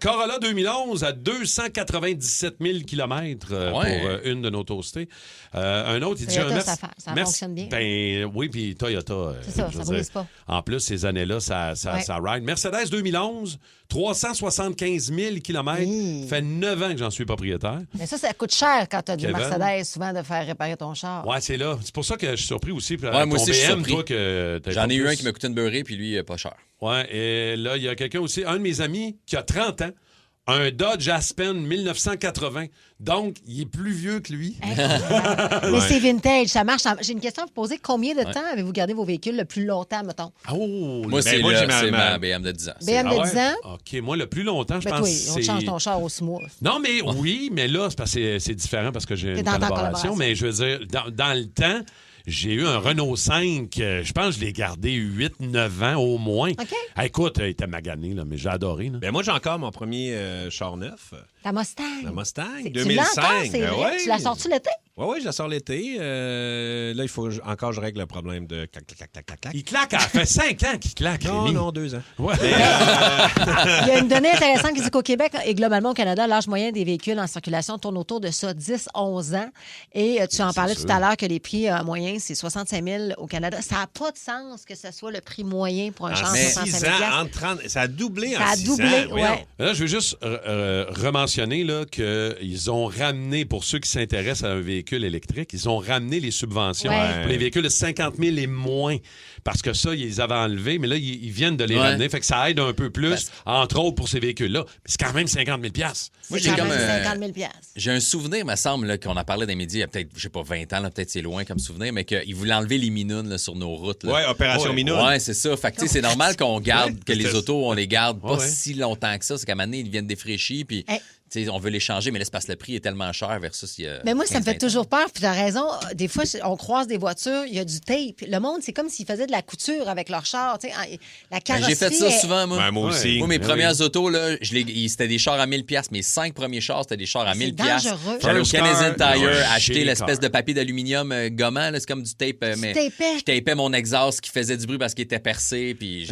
Corolla 2011 à 297 000 km pour une de nos toastés. Un autre, il dit... Toyota, ça fonctionne bien. Ben oui, puis Toyota. C'est ça, ça ne brise pas. En plus, ces années-là, ça ride. Mercedes 2011, 375 000 km. Fait 9 ans que j'en suis propriétaire. Mais ça coûte cher quand tu as du Kevin. Mercedes, souvent, de faire réparer ton char. Ouais, c'est là. C'est pour ça que je suis surpris aussi. Ouais, moi aussi, je suis BM, surpris. toi, que t'as J'en ai eu plus. un qui m'a coûté une beurrée, puis lui, pas cher. Ouais, et là, il y a quelqu'un aussi, un de mes amis, qui a 30 ans, un Dodge Aspen 1980. Donc, il est plus vieux que lui. Mais c'est vintage, ça marche. J'ai une question à vous poser. Combien de temps avez-vous gardé vos véhicules le plus longtemps, mettons? Oh, Moi, c'est ma BM de 10 ans. BM de 10 ans? OK, moi, le plus longtemps, je Ben, pense toi, que c'est... on change ton char au 6 mois. Non, mais oui, mais là, c'est parce que c'est différent parce que j'ai T'es une dans ta collaboration. collaboration. Mais je veux dire, dans le temps... J'ai eu un Renault 5, je pense que je l'ai gardé 8-9 ans au moins. OK. Écoute, il était magané, là, mais j'ai adoré. Là. Ben moi, j'ai encore mon premier char neuf. Ta Mustang. La Mustang, Tu 2005. l'as encore, c'est Ben vrai? ouais. Tu la sors-tu l'été? Oui, je la sors l'été. Là, il faut encore que je règle le problème de clac, clac, clac, clac, clac. Il claque, ça fait 5 ans qu'il claque, Rémi. Non, 2 ans. Ouais. Il y a une donnée intéressante qui dit qu'au Québec et globalement au Canada, l'âge moyen des véhicules en circulation tourne autour de ça, 10-11 ans. Et tu en parlais tout à l'heure que les prix moyens, c'est 65 000 au Canada. Ça n'a pas de sens que ce soit le prix moyen pour un char de 65 000 ans, ça a doublé ça en a 6 doublé, ans. ouais. Là, je veux juste rementionner mentionné là, qu'ils ont ramené, pour ceux qui s'intéressent à un véhicule électrique, ils ont ramené les subventions pour les véhicules de 50 000 et moins. Parce que ça, ils avaient enlevé, mais là, ils viennent de les ramener. Fait que ça aide un peu plus, entre autres, pour ces véhicules-là. Mais c'est quand même 50 000 Moi, j'ai comme 50 000 J'ai un souvenir, me semble, là, qu'on a parlé dans les médias il y a peut-être, je sais pas, 20 ans, là, peut-être c'est loin comme souvenir, mais qu'ils voulaient enlever les minounes là, sur nos routes. Là. Ouais, Opération Minoune. Ouais, c'est ça. Fait que c'est normal qu'on garde, que les autos, on les garde pas si longtemps que ça. C'est qu'à un moment donné, ils viennent défraîchis, puis on veut les changer, mais là, c'est parce que le prix est tellement cher versus il y a Mais moi, ça me fait 15-20 toujours peur. Puis tu as raison. Des fois, on croise des voitures, il y a du tape. Le monde, c'est comme s'ils faisaient de la couture avec leur char. La carrosserie. J'ai fait ça souvent, moi. Moi aussi. Moi, mes premières autos, là, c'était des chars à 1000 $. Mes 5 premiers chars, c'était des chars à 1000 $. Dangereux. J'allais au Canadian Tire acheter chez l'espèce de papier d'aluminium gommant. Là, c'est comme du tape. Mais je tapais mon exhaust qui faisait du bruit parce qu'il était percé. Puis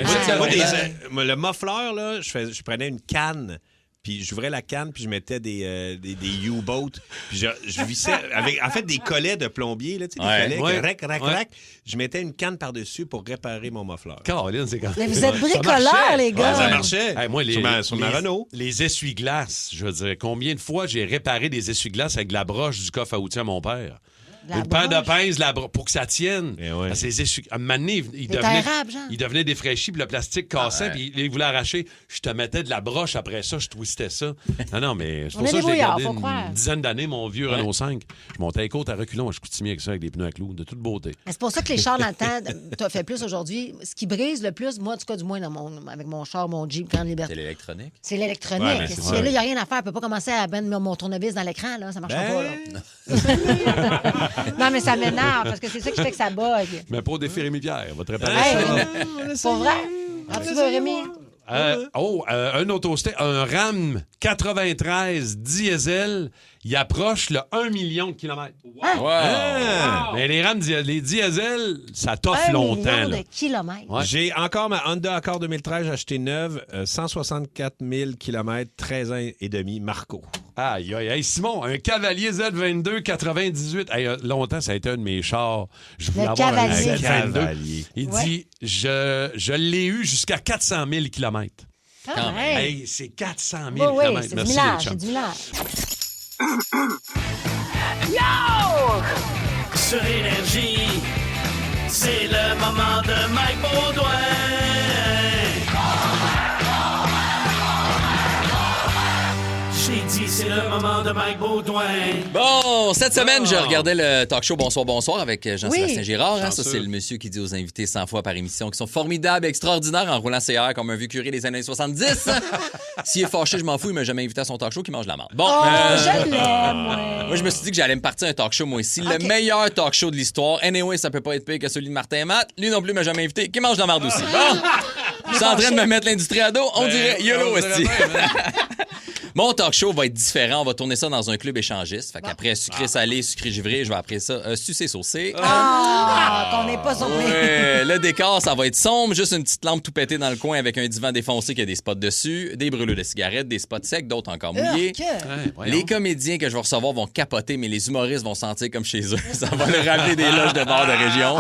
Moi, le muffler, là, je prenais une canne. Puis j'ouvrais la canne, puis je mettais des U-boats. Puis je vissais avec, en fait, des collets de plombier, là, tu sais, des collets, rac. Je mettais une canne par-dessus pour réparer mon muffler. Caroline, c'est quand même... Mais vous êtes bricoleurs, les gars! Ça marchait. Hey, moi, sur ma Renault. Les essuie-glaces, je veux dire, combien de fois j'ai réparé des essuie-glaces avec la broche du coffre à outils à mon père? Une paire de pinces pour que ça tienne. Parce que à un moment donné, il devenait défraîchi, puis le plastique cassait, puis il voulait arracher. Je te mettais de la broche après ça, je twistais ça. Non, mais c'est pour ça que je l'ai gardé une dizaine d'années, mon vieux Renault 5. Je montais les côtes à reculons à Chicoutimi avec ça, avec des pneus à clous, de toute beauté. C'est pour ça que les chars dans le temps, tu as fait plus aujourd'hui. Ce qui brise le plus, moi, en tout cas, du moins avec mon char, mon Jeep Grande Liberté. C'est l'électronique. C'est l'électronique. Si là, il n'y a rien à faire, je ne peux pas commencer à mettre mon tournevis dans l'écran, là, ça ne marchera pas. Là. Non, mais ça m'énerve parce que c'est ça qui fait que ça bug. Mais pas au défi Rémi Pierre, va te réparer ça. Pour vrai? Tu veux, Rémi? Un autosté, un Ram 93 diesel, il approche le 1 million de kilomètres. Wow! Mais les diesels, ça t'offre longtemps. 1 million de kilomètres. Ouais. J'ai encore ma Honda Accord 2013 achetée neuve, 164 000 kilomètres, 13 ans et demi, Marco. Aïe, aïe, aïe. Simon, un Cavalier Z22 98. Hey, longtemps, ça a été un de mes chars. Je voulais avoir un Z22. Il dit, je l'ai eu jusqu'à 400 000 kilomètres. Hey, c'est 400 000 kilomètres. C'est du village, c'est du village. Yo! Sur Énergie, c'est le moment de Mike Baudouin. J'ai dit, c'est le moment de Mike Baudouin. Bon, cette semaine, je regardais le talk show Bonsoir avec Jean-Sébastien Girard. Hein, ça, c'est le monsieur qui dit aux invités 100 fois par émission qu'ils sont formidables, extraordinaires en roulant CR comme un vieux curé des années 70. S'il est fâché, je m'en fous, il m'a jamais invité à son talk show, qu'il mange la merde. Bon, je l'aime, moi, je me suis dit que j'allais me partir un talk show, moi aussi. Le meilleur talk show de l'histoire. Anyway, ça peut pas être pire que celui de Martin et Matt. Lui non plus m'a jamais invité, qui mange la merde aussi. Bon, je suis en train de me mettre l'industrie à dos. On dirait YOLO, esti. Mon talk show va être différent. On va tourner ça dans un club échangiste. Fait qu'après sucré-salé, sucré-givré, je vais après ça sucé-saucé. Qu'on n'est pas surpris. Ouais, le décor, ça va être sombre. Juste une petite lampe tout pétée dans le coin avec un divan défoncé qui a des spots dessus, des brûleurs de cigarettes, des spots secs, d'autres encore mouillés. Les comédiens que je vais recevoir vont capoter, mais les humoristes vont sentir comme chez eux. Ça va leur rappeler des loges de bar de région.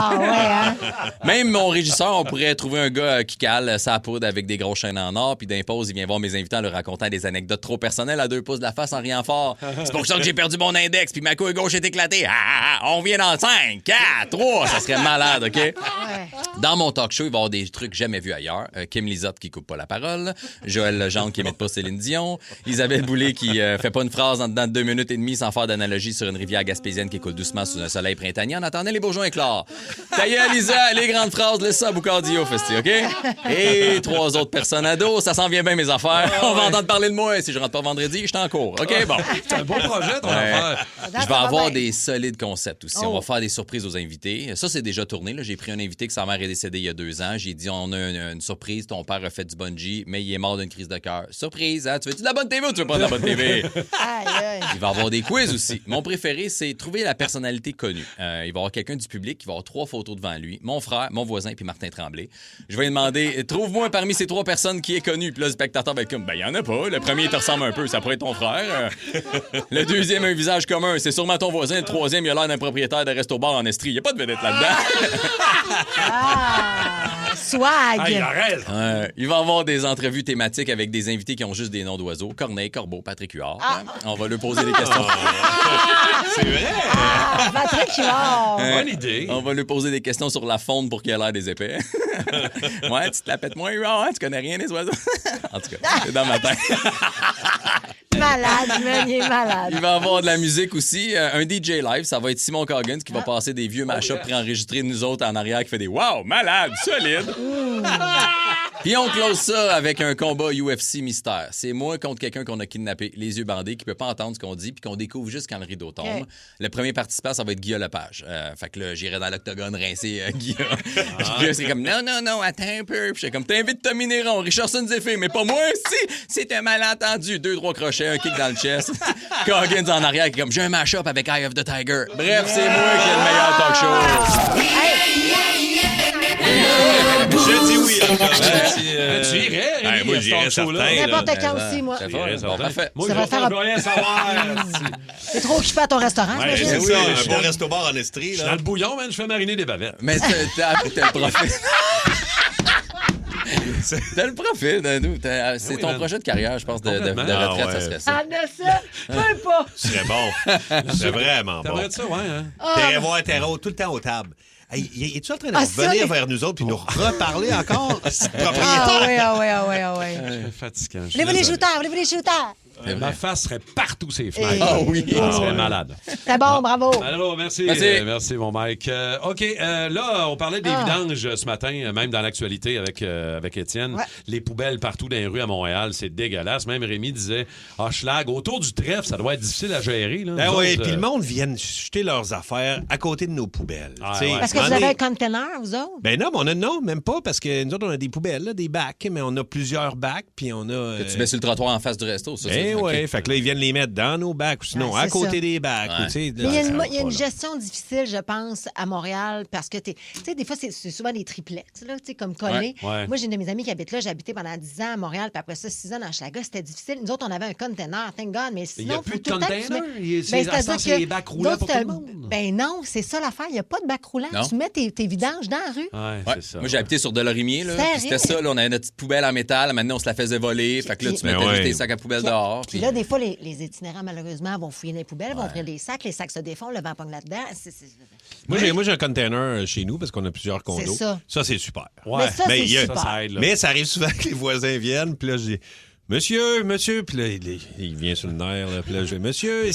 Même mon régisseur, on pourrait trouver un gars qui cale sa poudre avec des grosses chaînes en or, puis d'impose, il vient voir mes invités en leur racontant des anecdotes trop personnelles à 2 pouces de la face en riant fort. C'est pour ça que j'ai perdu mon index, puis ma couille gauche est éclatée. On vient dans 5, 4, 3. Ça serait malade, OK? Dans mon talk show, il va y avoir des trucs jamais vus ailleurs. Kim Lizotte qui coupe pas la parole. Joël Legendre qui imite pas Céline Dion. Isabelle Boulay qui fait pas une phrase en dedans de 2 minutes et demie sans faire d'analogie sur une rivière gaspésienne qui coule doucement sous un soleil printanier en attendant les bourgeons éclore. Ta gueule, Lisa, les grandes phrases, laisse ça à Boucardio, festi, OK? Et 3 autres personnes à dos. Ça s'en vient bien, mes affaires. On va entendre parler de moi. Si je rentre pas vendredi, je suis en cours. OK, bon. C'est un beau projet, ton affaire. Je vais avoir des solides concepts aussi. On va faire des surprises aux invités. Ça, c'est déjà tourné. Là. J'ai pris un invité que sa mère est décédée il y a 2 ans. J'ai dit, on a une surprise. Ton père a fait du bungee, mais il est mort d'une crise de cœur. Surprise, hein? Tu veux-tu de la bonne TV ou tu veux pas de la bonne TV? Il va y avoir des quiz aussi. Mon préféré, c'est trouver la personnalité connue. Il va y avoir quelqu'un du public qui va avoir 3 photos devant lui. Mon frère, mon voisin, puis Martin Tremblay. Je vais lui demander, trouve-moi parmi ces 3 personnes qui est connu. Puis là, le spectateur va être comme, ben, il y en a pas. Le premier, il te ressemble un peu. Ça pourrait être ton frère. Le deuxième, un visage commun. C'est sûrement ton voisin. Le troisième, il a l'air d'un propriétaire de resto-bar en Estrie. Il n'y a pas de vedette là-dedans. swag. Hey, arrête. Il va y avoir des entrevues thématiques avec des invités qui ont juste des noms d'oiseaux. Corneille, Corbeau, Patrick Huard. On va lui poser des questions. C'est vrai. Patrick Huard. Bonne idée. On va lui poser des questions sur la faune pour qu'il ait l'air des épais. Ouais, tu te la pètes moins, Huard, hein? Tu connais rien des oiseaux. En tout cas, c'est dans ma tête. Malade, man, il est malade. Il va y avoir de la musique aussi. Un DJ live, ça va être Simon Coggins qui va passer des vieux mashups préenregistrés de nous autres en arrière qui fait des « Wow, malade, solide! » Puis on close ça avec un combat UFC mystère. C'est moi contre quelqu'un qu'on a kidnappé, les yeux bandés, qui peut pas entendre ce qu'on dit puis qu'on découvre juste quand le rideau tombe. Okay. Le premier participant, ça va être Guillaume Lepage. Fait que là, j'irai dans l'octogone rincer Guillaume. Puis c'est comme « Non, attends un peu. » Puis j'étais comme « T'invites Tommy Néron, Richardson Zephyr, mais pas moi aussi! C'est un malentendu. 2-3 crochets, un kick dans le chest. » Coggins en arrière qui est comme « J'ai un mash-up avec Eye of the Tiger. » Bref, c'est moi qui ai le meilleur talk show. Je dis oui. Tu irais, moi, j'irais certain. N'importe quand aussi, moi. Bon, parfait. Moi, je veux rien savoir. T'es trop occupé à ton restaurant, c'est j'imagine. ça, un bon resto-bar en Estrie. Je suis dans le bouillon, man, je fais mariner des bavettes. Mais t'as le profit. T'as le profit, Danou. C'est ton projet de carrière, je pense, de retraite, ça serait ça. Ça, peux pas. C'est bon. C'est vraiment bon. T'aimerais ça, ouais, hein? T'aimerais voir Terreau tout le temps aux tables. Hey, es-tu en train de revenir vers nous autres puis nous reparler encore? C'est propriétaire. Ah oui. C'est fatigant. Voulez-vous les shooters? Ma face serait partout ses fenêtres. Ah oui. On serait malade. C'est bon, bravo. Alors, merci mon Mike. OK, là, on parlait des vidanges ce matin, même dans l'actualité avec Étienne. Ouais. Les poubelles partout dans les rues à Montréal, c'est dégueulasse. Même Rémi disait, schlag, autour du trèfle, ça doit être difficile à gérer. Là, oui, puis le monde vient jeter leurs affaires à côté de nos poubelles. Parce que vous avez un container, vous autres? Ben non, même pas, parce que nous autres, on a des poubelles, là, des bacs, mais on a plusieurs bacs, puis on a... Que tu mets sur le trottoir en face du resto, ça. Oui, fait que là, ils viennent les mettre dans nos bacs ou sinon à côté des bacs. Il y a une gestion difficile, je pense, à Montréal parce que, tu sais, des fois, c'est souvent des triplex, là, comme collés. Ouais. Moi, j'ai une de mes amies qui habite là. J'ai habité pendant 10 ans à Montréal, puis après ça, 6 ans dans Hochelaga. C'était difficile. Nous autres, on avait un container, thank God, mais sinon, il n'y a plus de container. C'est les bacs roulants pour tout le monde. Ben non, c'est ça l'affaire. Il n'y a pas de bac roulant. Tu mets tes vidanges dans la rue. Ouais, c'est ça. Moi, j'ai habité sur Delorimier. C'était ça. Là, on avait notre petite poubelle en métal. Maintenant, on se la faisait voler. Fait que là, tu mettais juste tes sacs à poubelle dehors. Puis là, des fois, les itinérants, malheureusement, vont fouiller les poubelles, vont ouvrir les sacs se défont, le vent pogne là-dedans. Moi, j'ai un container chez nous parce qu'on a plusieurs condos. C'est ça. Ça, c'est super. Ouais. Mais ça, ça aide. Mais ça arrive souvent que les voisins viennent, puis là, je dis « Monsieur, puis là, il vient sur le nerf, là, puis là, je dis « Monsieur,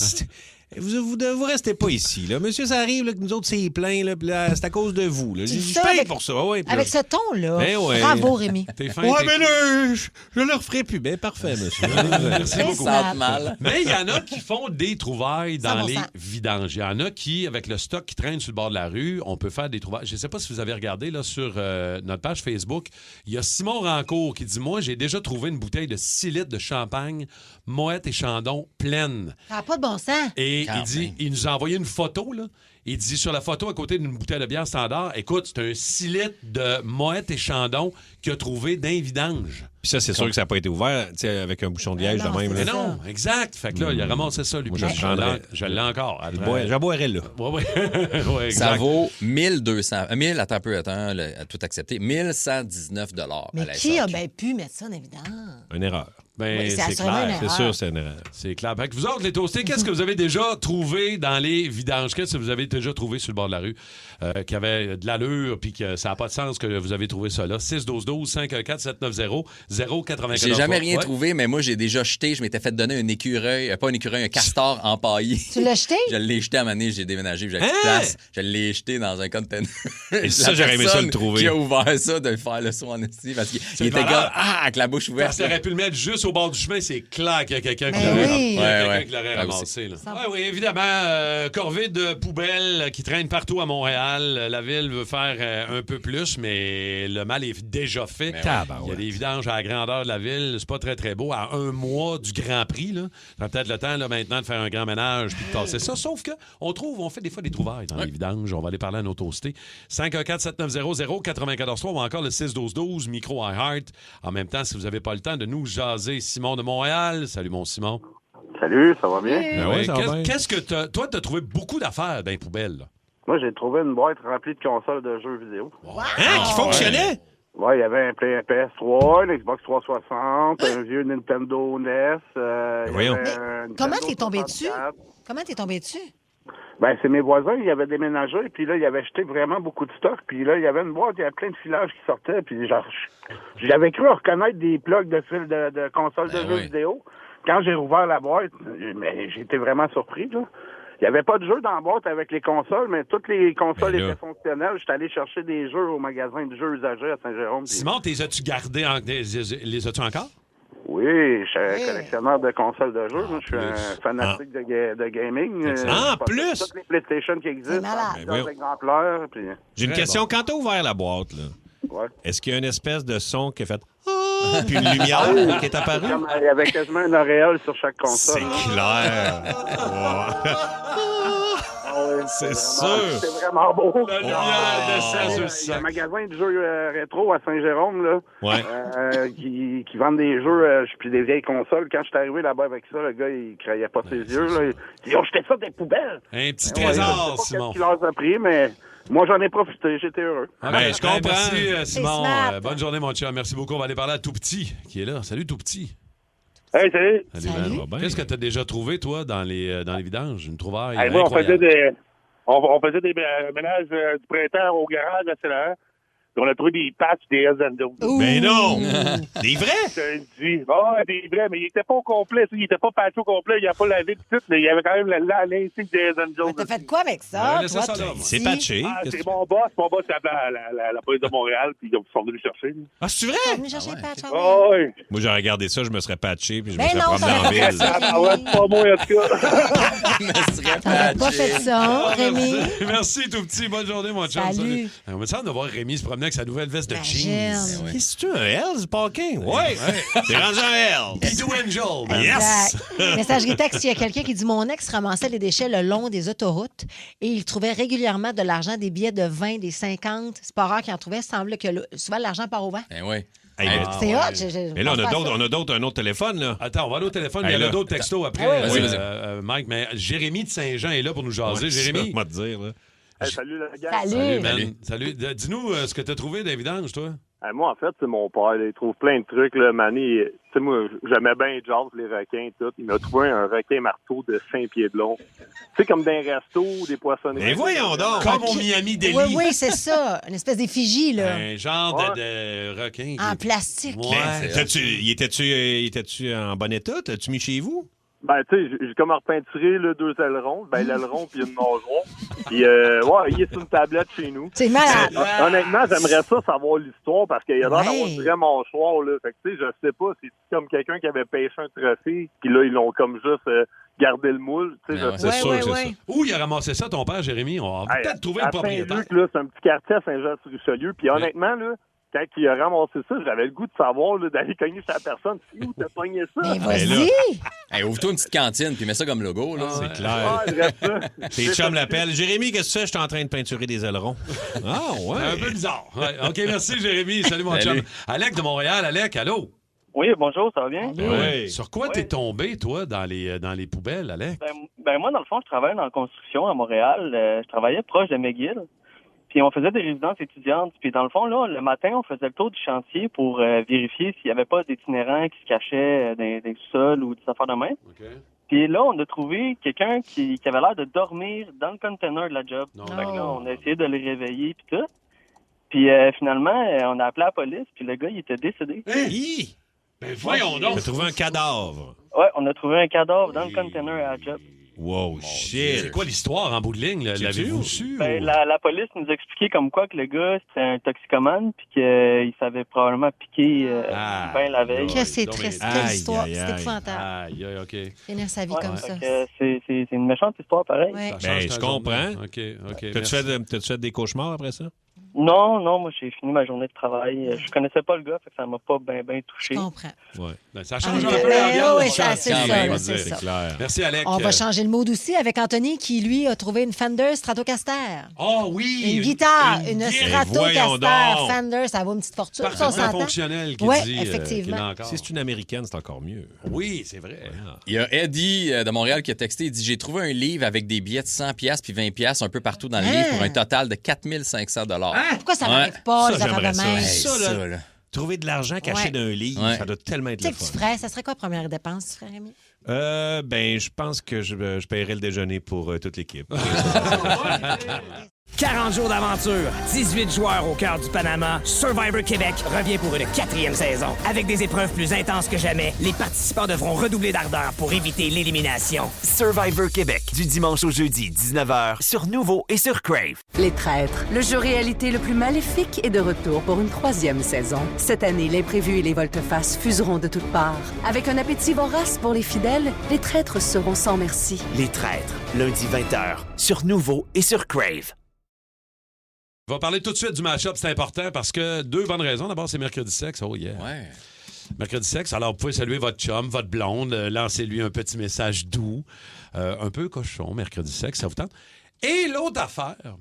vous restez pas ici, là. Monsieur, ça arrive là, que nous autres, c'est plein, là, puis là, c'est à cause de vous, là. Je paye pour ça, ouais. Avec ce ton-là. Ouais. Bravo, Rémi. Mais là, je le referai plus. Ben, parfait, monsieur. Merci beaucoup. Ça mal. Mais il y en a qui font des trouvailles dans les vidanges. Il y en a qui, avec le stock qui traîne sur le bord de la rue, on peut faire des trouvailles. Je ne sais pas si vous avez regardé là, sur notre page Facebook. Il y a Simon Rancourt qui dit « Moi, j'ai déjà trouvé une bouteille de 6 litres de champagne, Moët et Chandon, pleine. » Ça n'a pas de bon sens. Et il nous a envoyé une photo, là. Il dit sur la photo, à côté d'une bouteille de bière standard, écoute, c'est un 6 litres de Moët et Chandon qu'il a trouvé d'un vidange. Puis ça, c'est sûr que ça n'a pas été ouvert avec un bouchon de liège de même. Mais non, exact. Fait que là, il a ramassé ça, lui. Moi, je l'ai encore. J'en boirais là. Oui, ça vaut 1200. 1000, attends, tout accepté. 1119 $. Mais qui a bien pu mettre ça dans vidange? Une erreur. Ben, c'est clair. C'est sûr, c'est une erreur. C'est clair. Fait que vous autres, les toastés, qu'est-ce que vous avez déjà trouvé dans les vidanges? Qu'est-ce que vous avez déjà trouvé sur le bord de la rue qui avait de l'allure puis que ça n'a pas de sens que vous avez trouvé ça là? 612-12-514-790-094. J'ai jamais rien trouvé, mais moi, j'ai déjà jeté. Je m'étais fait donner un écureuil, pas un écureuil, un castor empaillé. Tu l'as jeté? Je l'ai jeté à un moment donné, j'ai déménagé, j'avais plus de place. Je l'ai jeté dans un container. Et ça, j'aurais aimé ça le trouver. Qui a ouvert ça, de faire le saut en esti, parce qu'il était gars, avec la bouche ouverte. Ça aurait pu le mettre juste au bord du chemin, c'est clair qu'il y a quelqu'un qui l'aurait ramassé. Oui, évidemment, corvée de poubelles qui traînent partout à Montréal. La ville veut faire un peu plus, mais le mal est déjà fait. Il y a des vidanges à la grandeur de la ville. C'est pas très, très beau. À un mois du Grand Prix, là, ça peut-être le temps là, maintenant de faire un grand ménage puis de tasser ça. Sauf que on fait des fois des trouvailles dans les vidanges. On va aller parler à nos toastés. 514-790-094-3 ou encore le 612-12, micro iHeart. En même temps, si vous n'avez pas le temps de nous jaser, Simon de Montréal. Salut, mon Simon. Salut, ça va bien? Qu'est-ce que toi, t'as trouvé beaucoup d'affaires dans les poubelles? Là? Moi, j'ai trouvé une boîte remplie de consoles de jeux vidéo. Qui fonctionnait? Ouais, il y avait un PS3, une Xbox 360, un vieux Nintendo NES. Voyons. Comment t'es tombé dessus? Comment t'es tombé dessus? Ben, c'est mes voisins, ils avaient déménagé, puis là, ils avaient acheté vraiment beaucoup de stock, puis là, il y avait une boîte, il y avait plein de filages qui sortaient, puis genre, j'avais cru reconnaître des plugs de fil de console de jeux vidéo. Quand j'ai rouvert la boîte, mais j'étais vraiment surpris, là. Il n'y avait pas de jeux dans la boîte avec les consoles, mais toutes les consoles étaient fonctionnelles. J'étais allé chercher des jeux au magasin de jeux usagés à Saint-Jérôme. Simon, les as-tu gardés? Les as-tu encore? Oui, je suis un collectionneur de consoles de jeux. Moi, je suis un fanatique de gaming. Plus? Toutes les PlayStation qui existent, dans exemplaires. Puis... J'ai une question. Quand t'as ouvert la boîte, là, est-ce qu'il y a une espèce de son qui a fait puis une lumière qui est apparue? Il y avait quasiment un auréole sur chaque console. C'est clair. C'est sûr. C'est vraiment beau. La lumière descend sur le Il y a un magasin de jeux rétro à Saint-Jérôme là, qui vendent des jeux puis des vieilles consoles. Quand je suis arrivé là-bas avec ça, le gars, il crayait pas ses yeux. Là. Ils ont jeté ça des poubelles. Un petit trésor, je sais pas Simon. qu'est-ce qu'il leur a pris, mais moi, j'en ai profité. J'étais heureux. Je comprends. Merci, Simon. Bonne journée, mon chum. Merci beaucoup. On va aller parler à Tout Petit, qui est là. Salut, Tout Petit. Hey, salut. Salut. Qu'est-ce que tu as déjà trouvé, toi, dans les vidanges? Une trouvaille moi, incroyable. on faisait des ménages du printemps au garage à Céline. On a trouvé des patchs des Hells Angels. Mais non! Des vrais? Je te le dis. Des vrais, mais ils n'étaient pas au complet. Ils n'étaient pas patchés au complet. Il n'y a pas lavé de tout, mais il y avait quand même l'insigne des Hells Angels. T'as fait quoi avec ça? C'est patché. C'est mon boss. Mon boss, c'est la police de Montréal, puis ils sont venus chercher. Ah, c'est vrai? Ils sont venus chercher le patch. Oui. Moi, j'aurais regardé ça, je me serais patché, puis je me Ben serais non, promené en ville. Pas moi, en tout cas. T'as pas fait ça, hein, Rémi? Merci, Tout Petit. Bonne journée, mon chum. Salut. On me semble de voir Rémi se promener avec sa nouvelle veste de jeans. Qu'est-ce que tu un Hells, Parking? Ouais. T'es rendu un Hells. Bidou Angel. Yes! Messagerie texte, il y a quelqu'un qui dit « Mon ex ramassait les déchets le long des autoroutes et il trouvait régulièrement de l'argent, des billets de 20, des 50. C'est pas rare qu'il en trouvait. Il semble que souvent, l'argent part au vent. » oui. C'est hot. Mais là, on a d'autres, un autre téléphone, là. Attends, on va aller au téléphone, mais il y en a d'autres textos après, Mike. Mais Jérémy de Saint-Jean est là pour nous jaser. Jérémy. On va te dire, là. Salut, la gang. Salut. Ben. Salut. Dis-nous ce que tu as trouvé dans les vidanges, toi. Moi, en fait, c'est mon père. Il trouve plein de trucs. Là, Manny, tu sais, moi, j'aimais bien jazz, les requins et tout. Il m'a trouvé un requin marteau de 5 pieds de long. Tu sais, comme dans un resto, des poissonneries. Mais voyons donc! Comme au Miami Deli. Oui, c'est ça. Une espèce d'effigie, là. Un genre de requin. En plastique. Ouais. Il était-tu en bon état? T'as-tu mis chez vous? Ben, tu sais, j'ai comme repeinturé là, 2 ailerons. Ben, l'aileron puis une nageoire. Puis, il est sur une tablette chez nous. C'est malade. Honnêtement, j'aimerais ça savoir l'histoire parce qu'il y a l'air d'avoir une vraie mâchoire, là. Fait que, tu sais, je sais pas, c'est comme quelqu'un qui avait pêché un trophée, puis là, ils l'ont comme juste gardé le moule. Tu sais, c'est sûr, c'est ça. Où il a ramassé ça, ton père, Jérémy? On va peut-être trouver le propriétaire. Saint-Luc, là, c'est un petit quartier à Saint-Jean-sur-Richelieu. Puis, honnêtement, là, quand il a ramassé ça, j'avais le goût de savoir, là, d'aller cogner sur la personne. C'est où t'as pogné ça? Mais vas-y! Hey, ouvre-toi une petite cantine puis mets ça comme logo. Là. C'est clair. Tes chums l'appellent. Jérémy, qu'est-ce que tu fais? Je suis en train de peinturer des ailerons. Ah, ouais. Un peu bizarre. Ouais. OK, merci, Jérémy. Salut, mon chum. Alec de Montréal. Alec, allô? Oui, bonjour, ça va bien? Oui. Sur quoi t'es tombé, toi, dans les poubelles, Alec? Ben, moi, dans le fond, je travaille dans la construction à Montréal. Je travaillais proche de McGill. Puis on faisait des résidences étudiantes. Puis dans le fond, là, le matin, on faisait le tour du chantier pour vérifier s'il n'y avait pas d'itinérants qui se cachaient dans les sous-sols ou des affaires de même. Okay. Puis là, on a trouvé quelqu'un qui avait l'air de dormir dans le container de la job. Fait que là, on a essayé de le réveiller puis tout. Puis finalement, on a appelé la police. Puis le gars, il était décédé. Hey! Ben voyons donc! On a trouvé un cadavre. Ouais, on a trouvé un cadavre dans le container à la job. Wow, shit! C'est quoi l'histoire en bout de ligne? L'avez-vous su? Ben, la police nous a expliqué comme quoi que le gars, c'était un toxicomane puis qu'il s'avait probablement piqué ben la veille. Que c'est triste, quelle histoire. C'est épouvantable. Aïe, OK. Finir sa vie comme ça. C'est une méchante histoire, pareil. Ouais. Ben, je comprends. OK. T'as-tu fait des cauchemars après ça? Non, moi, j'ai fini ma journée de travail. Je connaissais pas le gars, fait que ça m'a pas bien touché. Je comprends. Ouais. Ben, ça change un peu l'ambiance. Oui, c'est ça. Clair. Merci, Alec. On va changer le mode aussi avec Anthony qui, lui, a trouvé une Fender Stratocaster. Oh oui! Une guitare, une Stratocaster Fender, ça vaut une petite fortune. Parfaitement fonctionnel, qui dit. Oui, effectivement. Si c'est une américaine, c'est encore mieux. Oui, c'est vrai. Il y a Eddie de Montréal qui a texté. Il dit « J'ai trouvé un livre avec des billets de 100$ puis 20$ un peu partout dans le livre pour un total de 4 500 $. Pourquoi ça n'arrive pas, les affaires j'aimerais de ça. même? Hey, ça, là. Trouver de l'argent caché dans un livre, ça doit tellement être Tu sais le que tu fun. ferais, ça serait quoi la première dépense, tu ferais, Rémi? Je pense que je paierais le déjeuner pour toute l'équipe. 40 jours d'aventure, 18 joueurs au cœur du Panama, Survivor Québec revient pour une 4e saison. Avec des épreuves plus intenses que jamais, les participants devront redoubler d'ardeur pour éviter l'élimination. Survivor Québec, du dimanche au jeudi, 19h, sur Nouveau et sur Crave. Les Traîtres, le jeu réalité le plus maléfique est de retour pour une 3e saison. Cette année, l'imprévu et les volte-face fuseront de toutes parts. Avec un appétit vorace pour les fidèles, les Traîtres seront sans merci. Les Traîtres, lundi 20h, sur Nouveau et sur Crave. On va parler tout de suite du match-up, c'est important parce que 2 bonnes raisons. D'abord, c'est mercredi sexe. Oh yeah. Ouais. Mercredi sexe, alors vous pouvez saluer votre chum, votre blonde, lancez-lui un petit message doux, un peu cochon, mercredi sexe, ça vous tente. Et l'autre affaire, vous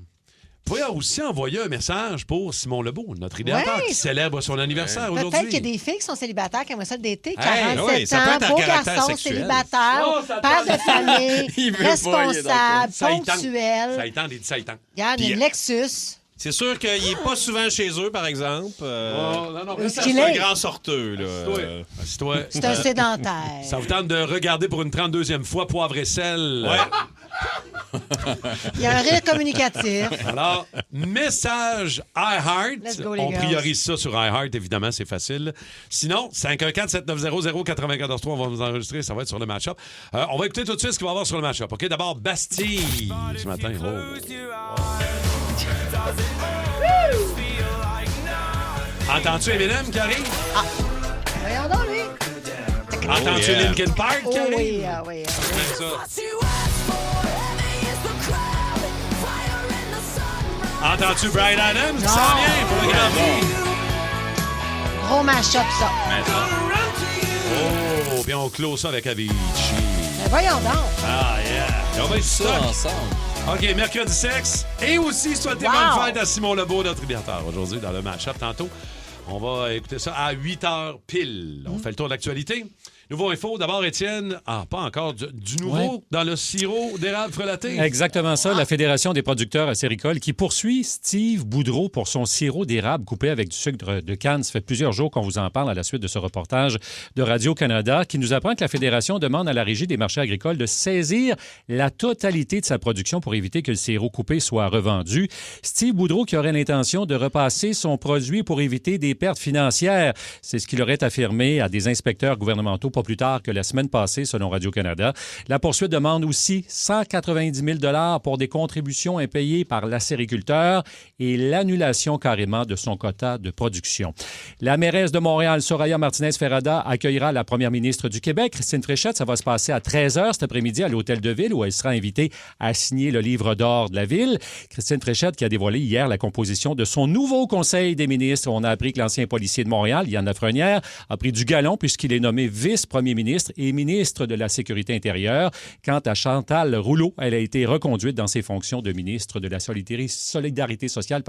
pouvez aussi envoyer un message pour Simon Lebeau, notre idéateur, qui célèbre son anniversaire aujourd'hui. Peut-être qu'il y a des filles qui sont célibataires qui aimeraient ça d'été, 47 oui, ça peut être un beau caractère garçon, sexuel. célibataire, Oh, ça père tente. de famille, Il veut pas, il est responsable, d'accord. Ça y tente. ponctuel. Ça y tente, il dit ça y tente. Regarde, Puis, une Lexus. C'est sûr qu'il n'est pas souvent chez eux, par exemple. C'est un grand sorteux. Là. Assis-toi. C'est un sédentaire. Ça vous tente de regarder pour une 32e fois Poivre et sel? Ouais. Il y a un rire communicatif. Alors, message iHeart. Let's go, les On girls. priorise ça sur iHeart, évidemment, c'est facile. Sinon, 514-7900-943, on va vous enregistrer, ça va être sur le match-up. On va écouter tout de suite ce qu'il va y avoir sur le match-up. OK, d'abord, Bastille, ce matin. Entends-tu Eminem qui arrive? Voyons donc, lui. Entends-tu Linkin Park qui Oh arrive? oui, ah oui. Ah oui. J'aime ça. Entends-tu Bryan Adams qui s'en vient pour le Grand Prix? Gros mash-up, ça. Oh, bien on close ça avec Avicii. Mais voyons donc. Ah, yeah. On va être Ça stock. ensemble. OK, mercredi sexe. Et aussi, souhaiter bonne fête à Simon Lebeau, notre idéateur, aujourd'hui, dans le match-up tantôt. On va écouter ça à 8h pile. On fait le tour de l'actualité. Nouveau info, d'abord, Étienne. Ah, pas encore. Du nouveau dans le sirop d'érable frelaté. Exactement ça. La Fédération des producteurs acéricoles qui poursuit Steve Boudreau pour son sirop d'érable coupé avec du sucre de canne. Ça fait plusieurs jours qu'on vous en parle à la suite de ce reportage de Radio-Canada qui nous apprend que la Fédération demande à la Régie des marchés agricoles de saisir la totalité de sa production pour éviter que le sirop coupé soit revendu. Steve Boudreau qui aurait l'intention de repasser son produit pour éviter des pertes financières. C'est ce qu'il aurait affirmé à des inspecteurs gouvernementaux pas plus tard que la semaine passée, selon Radio-Canada. La poursuite demande aussi 190 000 pour des contributions impayées par l'acériculteur et l'annulation carrément de son quota de production. La mairesse de Montréal, Soraya Martinez-Ferrada, accueillera la première ministre du Québec, Christine Fréchette. Ça va se passer à 13h cet après-midi à l'Hôtel de Ville où elle sera invitée à signer le livre d'or de la Ville. Christine Fréchette qui a dévoilé hier la composition de son nouveau Conseil des ministres. On a appris que l'ancien policier de Montréal, Yann Lafrenière, a pris du galon puisqu'il est nommé vice-premier ministre et ministre de la Sécurité intérieure. Quant à Chantal Rouleau, elle a été reconduite dans ses fonctions de ministre de la Solidarité sociale.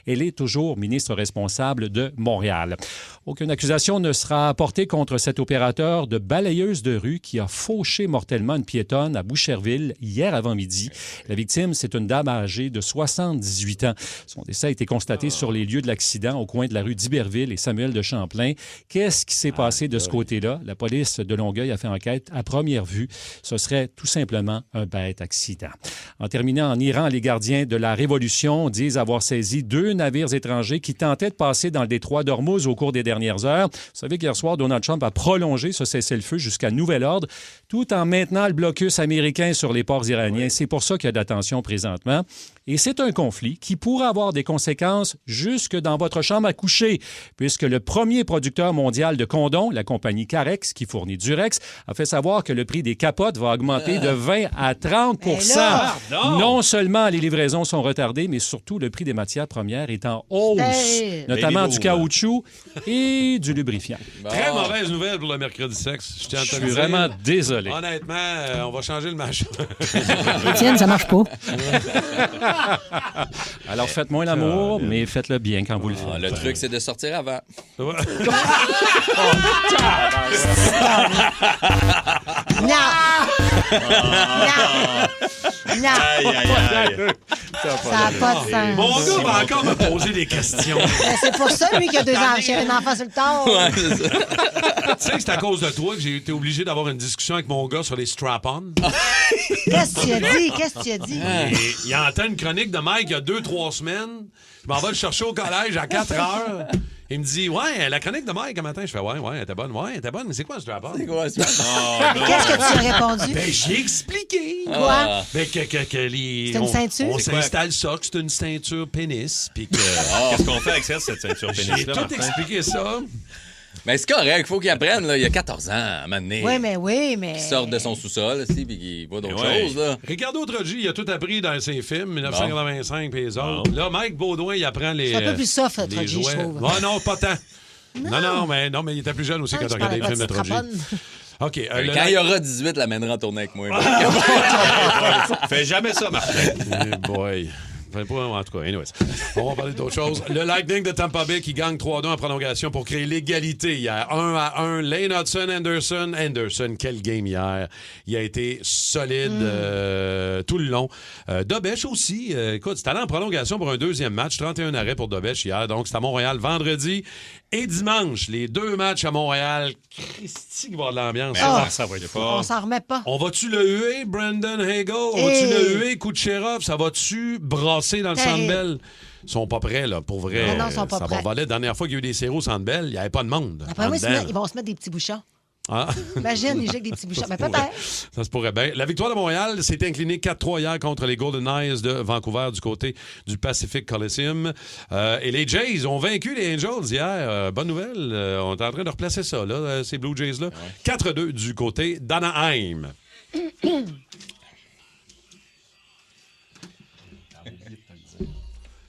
Elle est toujours ministre responsable de Montréal. Aucune accusation ne sera portée contre cet opérateur de balayeuse de rue qui a fauché mortellement une piétonne à Boucherville hier avant-midi. La victime, c'est une dame âgée de 78 ans. Son décès a été constaté sur les lieux de l'accident au coin de la rue d'Iberville et Samuel de Champlain. Qu'est-ce qui s'est passé de ce côté-là? La police de Longueuil a fait enquête à première vue. Ce serait tout simplement un bête accident. En terminant, en Iran, les gardiens de la Révolution disent avoir saisi 2 navires étrangers qui tentaient de passer dans le détroit d'Ormuz au cours des dernières heures. Vous savez qu'hier soir, Donald Trump a prolongé ce cessez-le-feu jusqu'à nouvel ordre, tout en maintenant le blocus américain sur les ports iraniens. C'est pour ça qu'il y a de la tension présentement. Et c'est un conflit qui pourrait avoir des conséquences jusque dans votre chambre à coucher, puisque le premier producteur mondial de condoms, la compagnie Carex, qui fournit Durex, a fait savoir que le prix des capotes va augmenter de 20 à 30 Non seulement les livraisons sont retardées, mais surtout le prix des matières premières est en hausse, notamment du caoutchouc et du lubrifiant. Très mauvaise nouvelle pour le mercredi sexe. Je tiens à te Je suis le dire. vraiment désolé. Honnêtement, on va changer le match. Étienne, ça marche pas. Alors faites moins l'amour, mais faites-le bien quand vous le faites. Le truc, c'est de sortir avant. Non! Non! Aïe, aïe, aïe. Ça n'a pas de sens. Mon gars va encore me poser des questions. Ben, c'est pour ça, lui, qu'il a 2 ans. J'ai un enfant sur le tard. Ouais, c'est ça. Tu sais que c'est à cause de toi que j'ai été obligé d'avoir une discussion avec mon gars sur les strap-on. Qu'est-ce que tu as dit? Qu'est-ce que tu as dit? Il entend une chronique de Mike il y a 2-3 semaines. Je m'en vais le chercher au collège à 4 heures. Il me dit, ouais, la chronique de Mike un matin. Je fais, ouais, elle était bonne. Ouais, elle était bonne, mais c'est quoi un strap-on? C'est quoi, ça? Qu'est-ce que tu as répondu? Ben, j'ai expliqué. Quoi? Ben, que les. C'est une ceinture? On C'est quoi? s'installe ça, que c'est une ceinture pénis. Puis que. Qu'est-ce qu'on fait avec ça, cette ceinture J'ai pénis-là, tout Martin? expliqué ça. Mais c'est correct, il faut qu'il apprenne. Là. Il a 14 ans, à un moment donné. Oui, mais... Il sort de son sous-sol, aussi, puis qu'il voit d'autres Ouais. choses. Là. Ricardo Trogi, il a tout appris dans ses films, 1985 et les autres. Là, Mike Baudouin, il apprend les. C'est un peu plus soft, les Trogi, je jouets. trouve. Ouais, non, pas tant. Non, mais il était plus jeune aussi quand je il regardait les parle films de pas Trogi. OK. Quand il aura 18, l'amènera en tournée avec moi. Fais jamais ça, Martin. Hey boy. Enfin, pas, en tout cas, anyways. On va parler d'autre chose. Le Lightning de Tampa Bay qui gagne 3-2 en prolongation pour créer l'égalité hier. 1-1. Lane Hudson, Anderson, quel game hier. Il a été solide tout le long. Dobech aussi. Écoute, c'est allé en prolongation pour un deuxième match. 31 arrêts pour Dobech hier. Donc, c'est à Montréal vendredi et dimanche. Les 2 matchs à Montréal. Christy qui va avoir de l'ambiance. Ça va être fort. On s'en remet pas. On va-tu le huer, Brandon Hagel? On va-tu le huer, Kucherov? Ça va-tu brasser dans le Centre Bell? Ils sont pas prêts, là, pour vrai. Non, ils sont pas ça prêts. va valer. La dernière fois qu'il y a eu des séries au Centre Bell, il n'y avait pas de monde. Après moi, en dedans. ils vont se mettre des petits bouchons. Ah. Imagine, ils jettent des petits bouchons. Mais pourrait. peut-être. Ça se pourrait bien. La victoire de Montréal s'est inclinée 4-3 hier contre les Golden Knights de Vancouver du côté du Pacific Coliseum. Et les Jays ont vaincu les Angels hier. Bonne nouvelle. On est en train de replacer ça, là, ces Blue Jays-là. Ouais. 4-2 du côté d'Anaheim.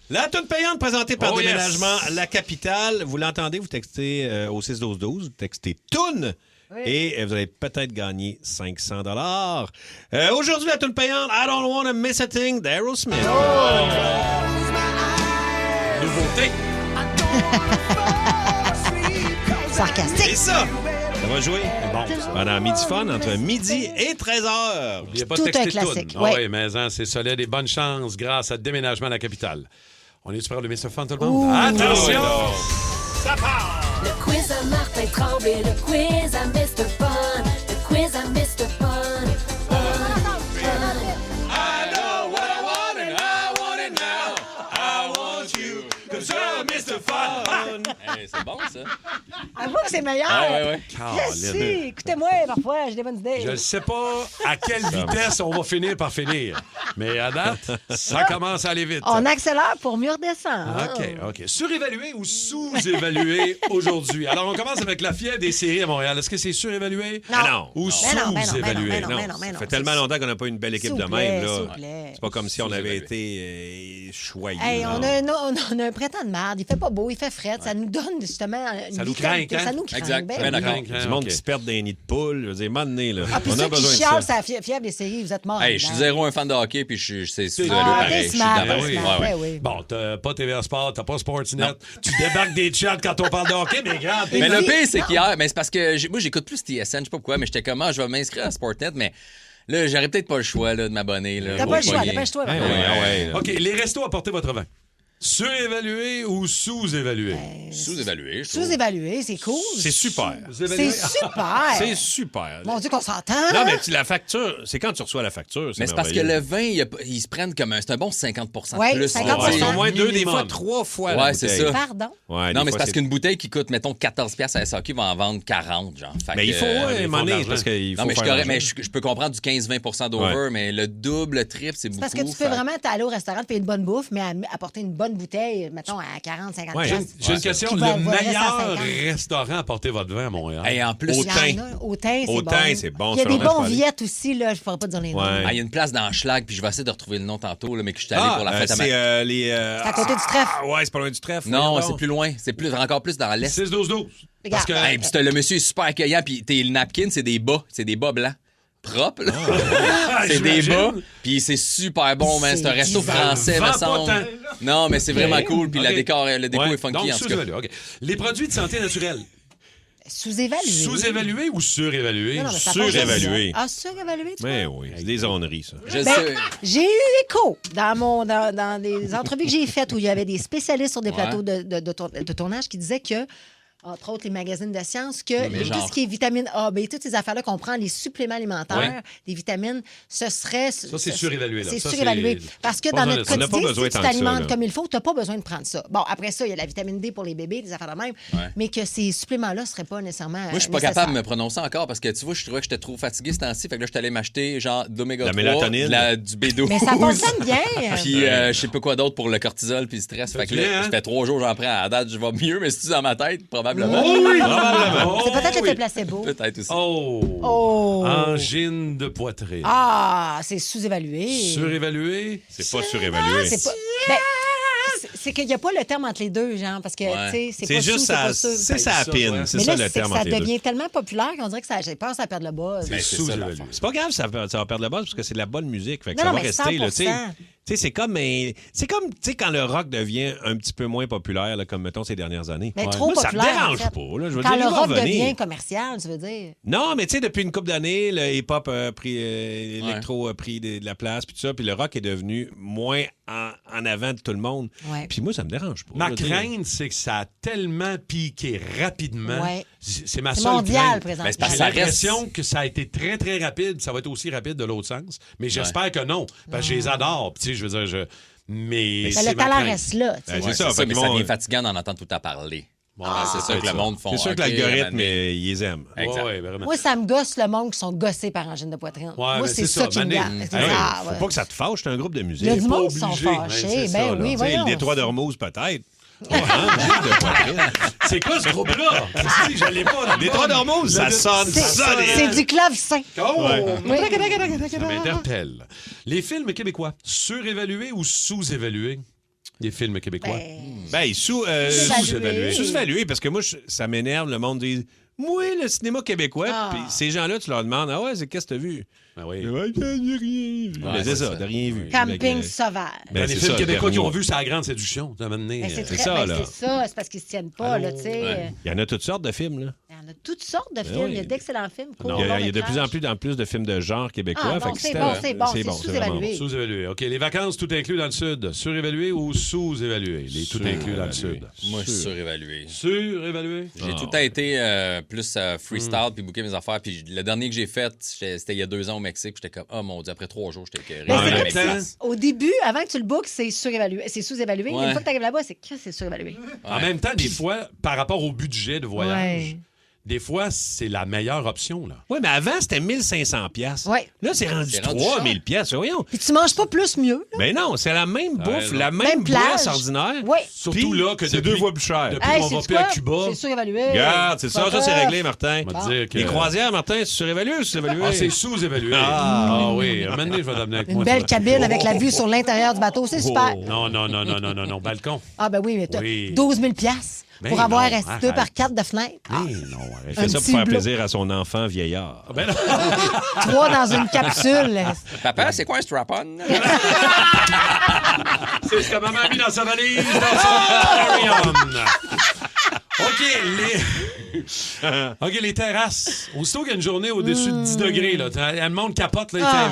La toune payante présentée par Oh, Déménagement yes. La Capitale. Vous l'entendez, vous textez au 6-12-12, vous textez toune. Oui. Et vous allez peut-être gagner 500 $. Aujourd'hui, la toune payante, I Don't Wanna Miss a Thing d'Aerosmith. Nouveauté. Sarcastique. C'est ça. Ça va jouer pendant Midi Fun entre midi et 13h. N'oubliez pas Tout de texter un classique, toune. ouais. Oui, mais hein, c'est solide et bonne chance grâce à Déménagement à la Capitale. On est super pour le Mr. Fun, tout le monde? Attention! Ça part! Le quiz à Martin Tremblay, le quiz à Mr. Fun, le quiz à Mr. Fun. I know what I want and I want it now. I want you, 'cause you're Mr. Fun. Hey, c'est bon, ça. Avoue que c'est meilleur. Ouais. Yes, si. Écoutez-moi, parfois, j'ai des bonnes idées. Je ne sais pas à quelle vitesse on va finir par finir. Mais à date, ça commence à aller vite. On accélère pour mieux redescendre. OK. Surévalué ou sous-évalué aujourd'hui? Alors, on commence avec la fièvre des séries à Montréal. Est-ce que c'est surévalué? Non. Ou sous-évalué? Ça fait tellement longtemps qu'on n'a pas une belle équipe de même. S'il vous Là. plaît. C'est pas comme si on avait été choyés. Hey, on a un printemps de merde. Il fait pas beau, il fait frais. Ça nous donne justement une Ça nous vitalité. craint, hein? Ça nous craint. Exact. Ben Ben oui. d'accord. Du monde qui se perd dans les nids de poules. Je veux dire, un moment donné, là. Ah, puis On ceux a qui besoin de chialent, ça. c'est la fièvre des séries, vous êtes morts. Hey, je suis zéro un fan de hockey, puis c'est sous-évalué Ah, pareil. t'es Je suis smart, d'accord. t'es smart. Ouais. Ben oui. Bon, t'as pas TVA Sport, t'as pas Sportsnet. Tu débarques des chats quand on parle de hockey, mais regarde. Mais le pire, c'est qu'hier, mais c'est parce que moi, j'écoute plus TSN, je sais pas pourquoi, mais j'étais comme, je vais m'inscrire à Sportnet, mais là, j'aurais peut-être pas le choix là, de m'abonner. Là, T'as pas le choix, dépêche-toi. Ouais. OK, les restos, apportez votre vin. Surévalué ou sous-évalué? Sous-évalué, je trouve. Sous-évalué, c'est cool. C'est super. C'est super. C'est super. Mon Dieu, qu'on s'entend. Non, mais la facture, c'est quand tu reçois la facture. Mais c'est parce que le vin, ils se prennent comme c'est un bon 50 de Ouais, plus. 50%. là, tu sais. au moins 2, des Minimum. fois 3 fois. Ouais, c'est ça. Pardon? Ouais, non, des mais c'est fois, parce qu'une bouteille qui coûte, mettons, 14$ à SAQ va en vendre 40, genre. Fait mais que, il faut, monnaie, parce qu'il faut non, mais faire mais je peux comprendre du 15-20% d'over, mais le double, le triple, c'est beaucoup. Parce que tu peux vraiment aller au restaurant, payer une bonne bouffe, mais apporter une bonne bouteille, mettons, à 40, 50 Ouais, j'ai une question. Le meilleur restaurant à porter votre vin à Montréal? Et en plus, au thym, c'est bon. C'est bon. Il y a des bons viettes aussi, là, je ne pourrais pas dire les noms. Il y a une place dans Schlag, puis je vais essayer de retrouver le nom tantôt, là, mais que je suis allé pour la fête à ma... C'est à côté du trèfle. Ouais, c'est pas loin du trèfle. Non, c'est plus loin. C'est encore plus dans l'est. 6-12-12. Parce que le monsieur est super accueillant, puis le napkin, c'est des bas blancs. Propre, là. C'est des bas, puis c'est super bon, man. C'est un resto français, me semble. Non, mais c'est vraiment cool, puis le déco est funky, donc, en tout cas. Les produits de santé naturelle. Sous-évalué. Sous-évalué ou surévalué? Non, mais ça Surévalué. Ah, surévalué, tu Mais vois? oui, c'est des onneries, ça. J'ai eu écho dans des entrevues que j'ai faites où il y avait des spécialistes sur des plateaux de tournage qui disaient que, entre autres les magazines de sciences, que tout ce qui est vitamine A, B, toutes ces affaires-là qu'on prend, les suppléments alimentaires, des vitamines, ce serait... Ça, c'est surévalué. Là. C'est Ça, surévalué. Parce que dans notre on n'a pas quotidien, besoin si tu tant que ça, t'alimentes là. comme il faut, tu n'as pas besoin de prendre ça. Bon, après ça, il y a la vitamine D pour les bébés, des affaires de même, mais que ces suppléments-là ne seraient pas nécessairement Moi, je suis pas capable de me prononcer encore parce que, tu vois, je trouvais que j'étais trop fatigué ce temps-ci. Fait que là, je suis allé m'acheter genre d'oméga 3, mélatonine. du B12. Mais ça fonctionne bien. Puis, je sais pas quoi d'autre pour le cortisol puis le stress. Fait que là, ça fait 3 jours, j'en prends. À date, je vais mieux, mais si tu dans ma tête, probablement. C'est peut-être l'effet placebo. Peut-être aussi. Oh! Angine de poitrine. Ah, c'est sous-évalué. Surévalué? C'est pas surévalué. C'est pas... c'est qu'il n'y a pas le terme entre les deux, genre, parce que, tu sais, c'est pas juste sous, ça, c'est pas c'est ça ça. pine. C'est Mais ça là, le terme ça entre les deux. devient tellement populaire qu'on dirait que j'ai peur que ça perde le buzz. C'est sous-évalué. C'est pas grave, ça va perdre le buzz parce que c'est de la bonne musique. Fait que Non, ça non, va mais rester. Là, 100%. tu sais, c'est comme tu sais, quand le rock devient un petit peu moins populaire, là, comme mettons ces dernières années. Mais trop Moi, populaire. Ça me dérange en fait. pas. Là, je veux Quand dire, le il va rock revenir. devient commercial, tu veux dire. Non, mais tu sais, depuis une couple d'années, le hip-hop a pris, l'électro a pris de la place, puis tout ça, puis le rock est devenu moins en avant de tout le monde. Ouais. Puis moi, ça me dérange pas. Ma je veux dire. crainte, c'est que ça a tellement piqué rapidement. Ouais. C'est ma C'est seule mondial, crainte. présentement. parce que J'ai ça l'impression que ça a été très, très rapide. Ça va être aussi rapide de l'autre sens. Mais j'espère que non. Parce que je les adore. Puis, tu sais, je veux dire, mais Mais c'est le ma talent crainte. reste là. tu sais. Ben, Ouais, c'est ça, fait mais qu'ils ça vont- devient fatigant d'en entendre tout le temps parler. C'est ça que le monde font. C'est sûr que OK, l'algorithme, mais- ils les aiment. Exact. Ouais, vraiment. Moi, ça me gosse le monde qui sont gossés par angine de poitrine. Ouais, Moi, mais c'est c'est ça ça, qui me Mané. gagne. Hey, Ah, faut ouais. pas que ça te fâche, c'est un groupe de musique. Il y a du pas monde qui sont obligé. fâchés. Ouais, c'est Ben ça, oui, Tu sais, voyons. le Détroit d'Ormuz, peut-être. Angine de poitrine. C'est quoi ce groupe-là? Christy, je l'ai pas. Détroit d'Ormuz, ça sonne solide. C'est du clavecin. Oh! Oui. Ça m'interpelle. Les films québécois, surévalués ou sous-évalués? Les films québécois. Ben, Sous-évalué. sous-évalué, parce que moi, ça m'énerve, le monde dit moi, le cinéma québécois, Ah. puis ces gens-là, tu leur demandes ah ouais, qu'est-ce que t'as vu? Ben oui. Ouais, j'ai rien vu. Ben, c'est ça, t'as rien vu. Camping sauvage. Ben, les c'est films ça, québécois qui ont Bernier. vu sa grande séduction. Ça m'a amené, Ben, c'est c'est très- ça, ben, là. c'est ça, c'est parce qu'ils se tiennent pas, là, tu sais. Il y en a toutes sortes de films, là. Il y en a toutes sortes de films. oui. Il y a d'excellents films. courts, Il y a longs de plus métrages. en plus de films de genre québécois. Ah, fait bon, que c'est c'était- bon, c'est vraiment sous-évalué. Sous-évalué. OK. Les vacances, tout inclus dans le Sud. Surévalué ou sous-évalué? Les tout inclus dans le Sud. Moi, je suis surévalué. Surévalué? J'ai tout le temps été plus freestyle puis booker mes affaires. Puis le dernier que j'ai fait, c'était il y a 2 ans au Mexique. Puis j'étais comme, oh mon Dieu, après 3 jours, j'étais écœuré. Ben, En c'est même que temps- au début, avant que tu le bookes, c'est surévalué. C'est sous-évalué. Ouais. Une fois que tu arrives là-bas, c'est surévalué. En même temps, des fois, par rapport au budget de voyage, Ouais. des fois, c'est la meilleure option. Là. Oui, mais avant, c'était 1500 piastres. Ouais. Là, c'est rendu C'est rendu 3000 piastres. Voyons. Puis tu manges pas plus mieux. là. Ben non, c'est la même bouffe, non. la Même même plage. boisse ordinaire. Oui. Surtout Puis, là que c'est depuis- 2 fois plus cher. depuis- Hey, on va sais-tu plus à quoi? Cuba. C'est surévalué. Regarde, c'est ça, ça c'est réglé, Martin. On va dire que... Les croisières, Martin, c'est surévalué ou sous-évalué? Ah, c'est sous-évalué. Ah. Ah oui, un moment donné, je vais t'amener avec Une moi. belle ça. cabine avec la vue sur l'intérieur du bateau. C'est super. Non, balcon. Ah, ben oui, mais t'as Oui. 12 000 piastres pour Mais avoir non, resté arrête. par 4 de fenêtre. Mais non, arrête. Il fait Un ça pour petit faire bleu. plaisir à son enfant vieillard. Ben non. 3 dans une capsule. Papa, c'est quoi un strap-on? C'est ce que maman a mis dans sa valise, dans son carry-on. OK, les terrasses. Aussitôt qu'il y a une journée au-dessus de 10 degrés, là, le monde capote, là, il fait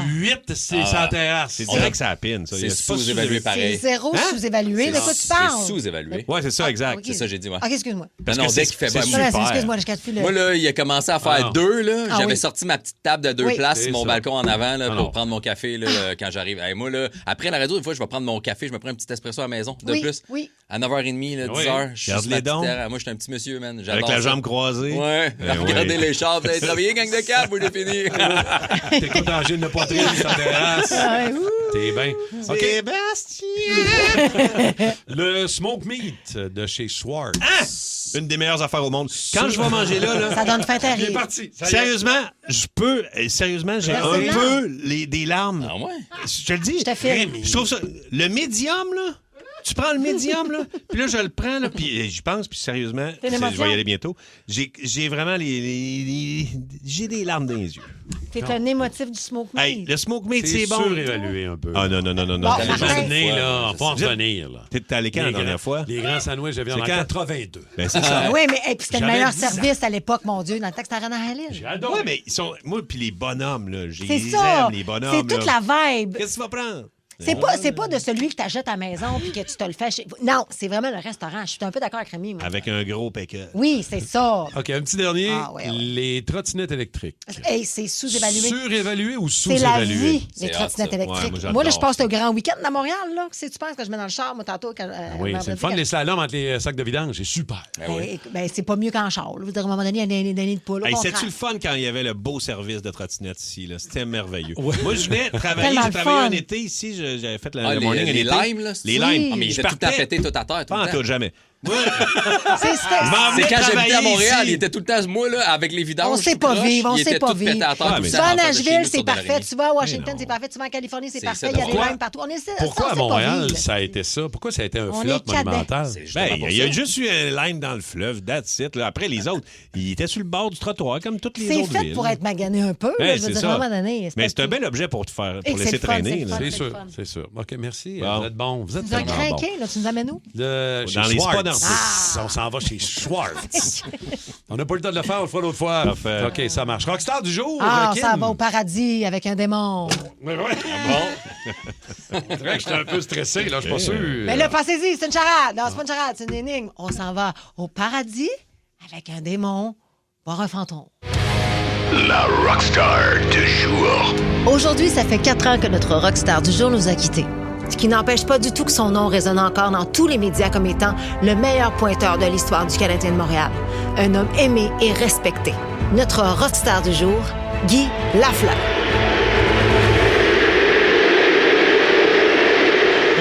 8, c'est sa terrasse. C'est direct que ça pine, ça. C'est pas sous-évalué C'est pareil. zéro Hein? sous-évalué. De quoi tu parles? C'est sous-évalué. Ouais, c'est ça, exact. ok. C'est ça, j'ai dit, ouais. OK, excuse-moi. Non, que dès c'est- qu'il fait c'est bon. Non, non, super. excuse-moi, je calcule le... Moi, là, il a commencé à faire Ah. 2, là. Ah J'avais oui. sorti ma petite table de 2 Oui. places C'est sur mon ça. balcon en avant, là, Ah pour non. prendre mon café, là, quand j'arrive. Hey, moi, là, après la radio, une fois, je vais prendre mon café, je me prends un petit espresso à la maison, de Oui, plus. oui. À 9h30, là, 10h, je suis Garde sur ma les petite dents. terre. Moi, je suis un petit monsieur, man. Avec J'adore la ça. jambe croisée. Ouais. Ben Regardez oui. les chars. Vous avez travaillé, gang de câbles, vous j'ai fini. T'écoutes Angine de poitrine sur la terrasse. Ah, ouais, ouh. T'es bien. OK. Sébastien! Le smoke meat de chez Schwartz. Une des meilleures affaires au monde. Quand je vais manger là, Ça donne fin Il est terrible. parti. Ça y est. sérieusement, j'ai Verse un des peu des larmes. Ah ouais? Je te le dis. Je te filme. Je trouve ça. Le médium, là, Tu prends le médium, là, puis là, je le prends, là, puis j'y pense, puis sérieusement, C'est une je vais émotion. y aller bientôt. J'ai vraiment j'ai des larmes dans les yeux. C'est un émotif du smoke meat. Hey, le smoke meat, c'est bon. surévalué un peu. Ah non. Bon, T'as Martin. imaginé, là, on peut en revenir, là. T'es allé quand la dernière fois? Les grands sandwichs, je viens en C'est quand? 82. Ben, c'est ça. Oui, mais puis c'était le J'avais meilleur 10 ans. service à l'époque, mon Dieu, dans le temps que c'était à Renan Hallin. J'adore. Ouais, mais ils sont. Moi, puis les bonhommes, là. C'est Ils ça. aiment, les bonhommes. C'est toute là. la vibe. Qu'est-ce que tu vas prendre? C'est pas de celui que tu achètes à la maison puis que tu te le fais chez... Non, c'est vraiment le restaurant. Je suis un peu d'accord avec Rémi. Moi. Avec un gros pick-up. Oui, c'est ça. OK, un petit dernier. Ah, ouais. Les trottinettes électriques. Hey, c'est sous-évalué. Surévalué ou C'est la sous-évalué? vie, les C'est trottinettes hot, ça. électriques. Ouais, moi, là, je j'adore passe le grand week-end à Montréal. Là. Si tu penses que je mets dans le char, moi, tantôt... Quand, Oui, c'est le fun, les slaloms entre les sacs de vidange. C'est super. Ben, c'est pas mieux qu'en char. Là. Je veux dire, à un moment donné, il y a des nids de poule. Au Hey, contraire. c'est-tu le fun quand il y avait le beau service de trottinette ici? Là? C'était merveilleux. Moi, je venais travailler. Tellement J'ai le travaillé fun. un été ici. J'avais fait le Ah, morning les en été. limes, là? Les Oui. limes. Ah, mais il Je était tout le temps partais- pété, tout à terre. Tout Pas le en temps. tout, jamais. C'est m'en C'est venais quand j'habitais à travailler Montréal, ici. il était tout le temps, moi, là, avec les vidanges. On sait tout pas croche, vivre, on il sait était pas tout pété vivre. à terre Ah, tout mais le Tu temps, vas à en face de chez Nashville, nous, c'est sur parfait. Delray. Tu vas à Washington, Mais non. c'est parfait. Tu vas en Californie, c'est C'est parfait. ça, Il y a des pourquoi? limes partout. On essaie, Pourquoi on à sait pas Montréal, vivre. ça a été ça? Pourquoi ça a été un On flop est cadets. monumental? C'est justement Ben, pour il y a ça. juste eu un line dans le fleuve, that's it. Là. Après, les autres, ils étaient sur le bord du trottoir, comme toutes les C'est autres fait villes. pour être magané un peu. Ben, là, je veux c'est dire, ça. à un moment donné. Mais c'est un bel objet pour te faire, Et pour c'est laisser le fun, traîner. c'est le là. fun. C'est c'est sûr, le fun. c'est sûr. OK, merci. Bon. Vous êtes bon. Vous êtes Tu nous as tellement bon. craqué, là. Tu nous amènes où? Chez Dans les Schwartz. spas d'Anse. On s'en va chez Schwartz. On n'a pas eu le temps de le faire, on le fera l'autre fois. Parfait. OK, ça marche. Rockstar du jour, Ah, Kim. ça va au paradis avec un démon. Ouais, ouais. Bon. C'est vrai que j'étais un peu stressé, là, je suis pas sûr. Mais là, passez-y, c'est une charade. Non, c'est pas une charade, c'est une énigme. On s'en va au paradis avec un démon, voir un fantôme. La rockstar du jour. Aujourd'hui, ça fait 4 ans que notre rockstar du jour nous a quittés. Ce qui n'empêche pas du tout que son nom résonne encore dans tous les médias comme étant le meilleur pointeur de l'histoire du Canadien de Montréal. Un homme aimé et respecté. Notre rockstar du jour, Guy Lafleur.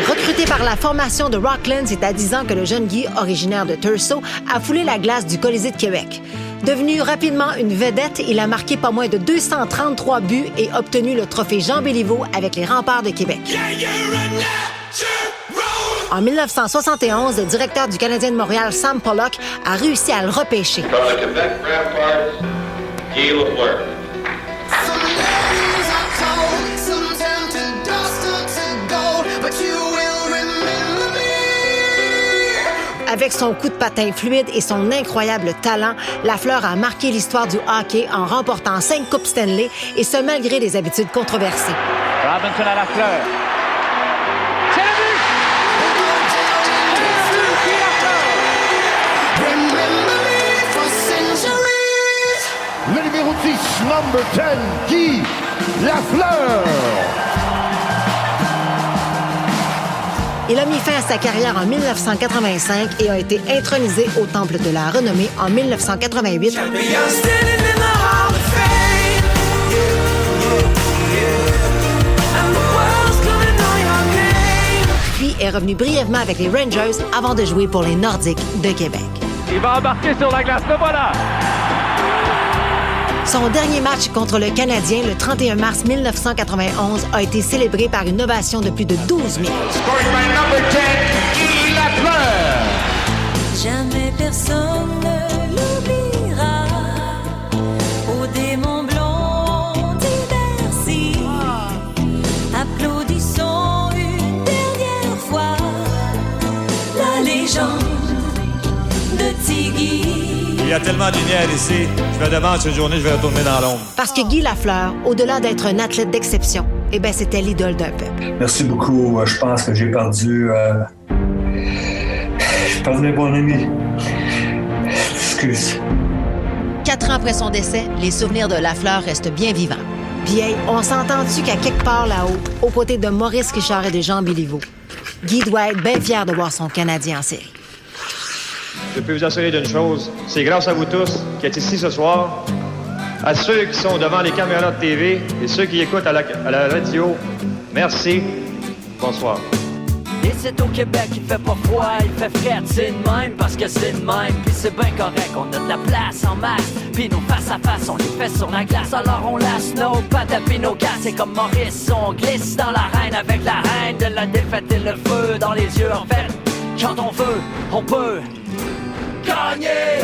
Recruté par la formation de Rockland, c'est à 10 ans que le jeune Guy, originaire de Thurso, a foulé la glace du Colisée de Québec. Devenu rapidement une vedette, il a marqué pas moins de 233 buts et obtenu le trophée Jean Béliveau avec les Remparts de Québec. En 1971, le directeur du Canadien de Montréal, Sam Pollock, a réussi à le repêcher. From the Quebec Ramparts, Guy Lafleur. Avec son coup de patin fluide et son incroyable talent, Lafleur a marqué l'histoire du hockey en remportant 5 Coupes Stanley, et ce malgré des habitudes controversées. Robinson à Lafleur. C'est le but! Le numéro 10, number 10, Guy Lafleur. Il a mis fin à sa carrière en 1985 et a été intronisé au Temple de la Renommée en 1988. Puis est revenu brièvement avec les Rangers avant de jouer pour les Nordiques de Québec. Il va embarquer sur la glace, le voilà! Son dernier match contre le Canadien, le 31 mars 1991, a été célébré par une ovation de plus de 12 000. Jamais personne ne l'oubliera. Au démon blond, dit merci. Applaudissons une dernière fois la légende de Tiggy. Il y a tellement de lumière ici. Je me demande si une journée je vais retourner dans l'ombre. Parce que Guy Lafleur, au-delà d'être un athlète d'exception, eh bien, c'était l'idole d'un peuple. Merci beaucoup. Je pense que j'ai perdu un bon ami. Excuse. 4 ans après son décès, les souvenirs de Lafleur restent bien vivants. Puis, hey, on s'entend-tu qu'à quelque part là-haut, aux côtés de Maurice Richard et de Jean Béliveau, Guy doit être bien fier de voir son Canadien en série. Je peux vous assurer d'une chose, c'est grâce à vous tous qui êtes ici ce soir, à ceux qui sont devant les caméras de TV et ceux qui écoutent à la radio, merci, bonsoir. Et c'est au Québec, il fait pas froid, il fait frais, c'est de même parce que c'est de même, puis c'est bien correct, on a de la place en masse, puis nos face à face, on les fait sur la glace, alors on laisse nos pattes puis nos gars, c'est comme Maurice, on glisse dans l'arène avec la haine de la défaite et le feu dans les yeux, en fait. Quand on veut, on peut gagner.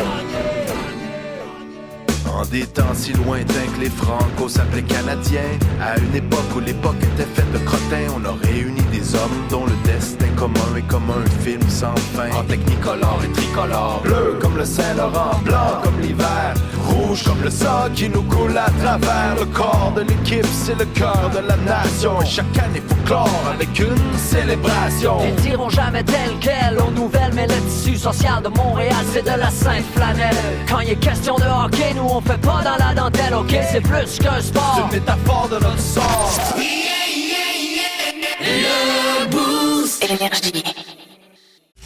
En des temps si lointains que les Franco s'appelaient Canadiens, à une époque où l'époque était faite de crottins, on a réuni des hommes dont le destin commun est comme un film sans fin. En technicolore et tricolore, bleu comme le Saint-Laurent, blanc comme l'hiver, rouge comme le sang qui nous coule à travers. Le corps de l'équipe, c'est le cœur de la nation, et chaque année faut clore avec une célébration. Ils diront jamais tel quel aux nouvelles, mais le tissu social de Montréal, c'est de la sainte flanelle. Quand il est question de hockey, nous on fait pas dans la dentelle, ok, c'est plus qu'un sport. C'est une métaphore de notre sort. Le Boost. Énergie.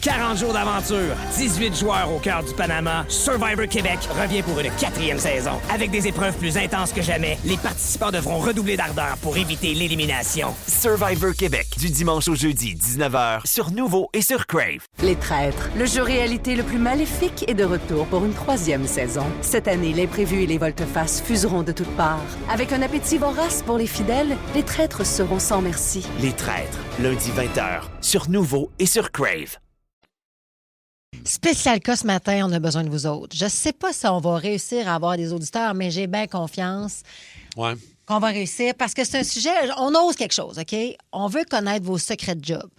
40 jours d'aventure, 18 joueurs au cœur du Panama, Survivor Québec revient pour une 4e saison. Avec des épreuves plus intenses que jamais, les participants devront redoubler d'ardeur pour éviter l'élimination. Survivor Québec, du dimanche au jeudi, 19h, sur Nouveau et sur Crave. Les Traîtres, le jeu réalité le plus maléfique est de retour pour une 3e saison. Cette année, l'imprévu et les volte-face fuseront de toutes parts. Avec un appétit vorace pour les fidèles, les traîtres seront sans merci. Les Traîtres, lundi 20h, sur Nouveau et sur Crave. Spécial cas ce matin, on a besoin de vous autres. Je sais pas si on va réussir à avoir des auditeurs, mais j'ai bien confiance qu'on va réussir parce que c'est un sujet, on ose quelque chose, OK? On veut connaître vos secrets de job.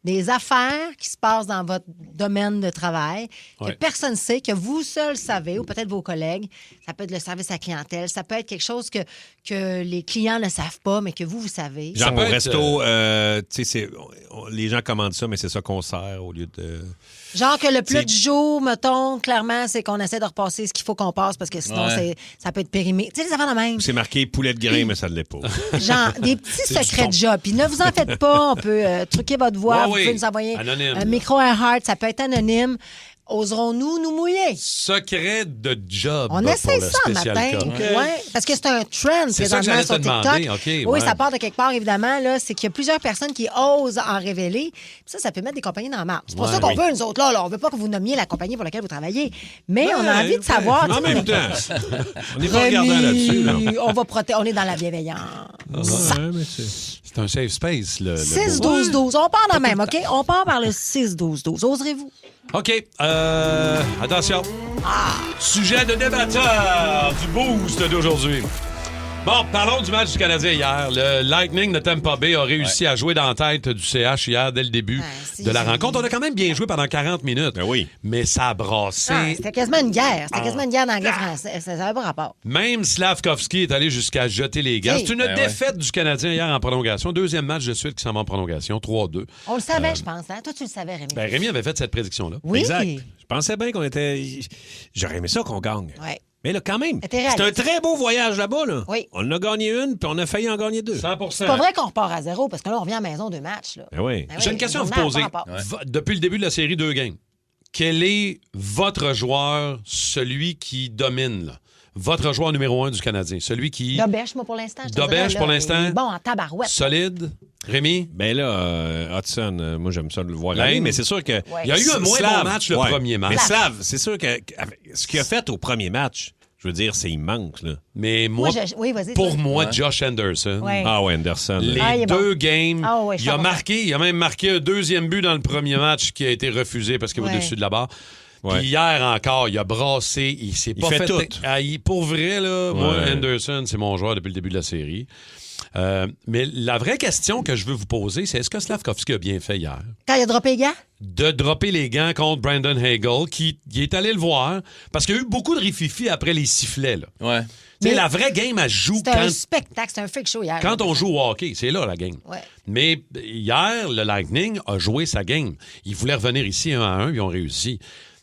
Des affaires qui se passent dans votre domaine de travail que personne ne sait, que vous seul savez, ou peut-être vos collègues. Ça peut être le service à la clientèle, ça peut être quelque chose que les clients ne savent pas, mais que vous savez. Genre au resto, tu sais, les gens commandent ça, mais c'est ça qu'on sert au lieu de... Genre que le plat du jour, mettons, clairement, c'est qu'on essaie de repasser ce qu'il faut qu'on passe parce que sinon, ça peut être périmé. Tu sais, les affaires de même. C'est marqué poulet de grain, mais ça ne l'est pas. Genre, des petits secrets de job. Puis ne vous en faites pas, on peut truquer votre voix, vous pouvez nous envoyer un micro, un heart, ça peut être anonyme. Oserons-nous nous mouiller? Secret de job. On essaie ça le matin. Ouais, parce que c'est un trend présentement sur TikTok. Oui, ça part de quelque part, évidemment. Là, c'est qu'il y a plusieurs personnes qui osent en révéler. Puis ça peut mettre des compagnies dans la marque. C'est pour ça qu'on veut, nous autres, là. On veut pas que vous nommiez la compagnie pour laquelle vous travaillez. Mais on a envie de savoir. En même temps, on n'est pas regardant là-dessus. Là. On est dans la bienveillance. C'est un safe space. 6-12-12. On part dans le même, OK? On part par le 6-12-12. Oserez-vous? OK. Attention. Sujet de débatteur du boost d'aujourd'hui. Bon, parlons du match du Canadien hier. Le Lightning de Tampa Bay a réussi à jouer dans la tête du CH hier dès le début de la rencontre. On a quand même bien joué pendant 40 minutes. Mais ça a brassé. C'était quasiment une guerre. C'était quasiment une guerre d'anglais-français. Ça n'avait pas rapport. Même Slavkovski est allé jusqu'à jeter les gants. C'est une défaite du Canadien hier en prolongation. Deuxième match de suite qui s'en va en prolongation. 3-2. On le savait, je pense. Hein? Toi, tu le savais, Rémi. Ben, Rémi avait fait cette prédiction-là. Oui. Exact. Je pensais bien qu'on était... J'aurais aimé ça qu'on gagne. Oui. Mais là, quand même, c'est un très beau voyage là-bas. Là. Oui. On en a gagné une, puis on a failli en gagner 2. 100%. C'est pas vrai qu'on repart à 0, parce que là, on revient à la maison 2 matchs. Là. Ben oui. J'ai une question à vous poser. Depuis le début de la série 2 games, quel est votre joueur, celui qui domine, là? Votre joueur numéro 1 du Canadien, celui qui... Dobèche, moi, pour l'instant. Dobèche, pour l'instant. Bon, en tabarouette. Solide. Rémi? Ben là, Hudson, moi, j'aime ça de le voir aller, mais c'est sûr que... Il y a eu un moins bon match le premier match. Mais Slav, c'est sûr que ce qu'il a fait au premier match, je veux dire, c'est immense, là. Mais moi, pour moi, Josh Anderson. Ouais. Ah ouais, Anderson. Les deux games, il a même marqué un deuxième but dans le premier match qui a été refusé parce qu'il est au-dessus de la barre. Puis hier encore, il a brassé, il s'est pas fait tout. Pour vrai, là, moi, Anderson, c'est mon joueur depuis le début de la série. Mais la vraie question que je veux vous poser, c'est est-ce que Slavkovski a bien fait hier? Quand il a droppé les gants? De dropper les gants contre Brandon Hagel, qui est allé le voir, parce qu'il y a eu beaucoup de rififi après les sifflets. Là. Ouais. Mais la vraie game, elle joue quand... C'est un spectacle, c'est un freak show hier. Quand on joue au hockey, c'est là la game. Ouais. Mais hier, le Lightning a joué sa game. Ils voulaient revenir ici 1-1, puis ils ont réussi.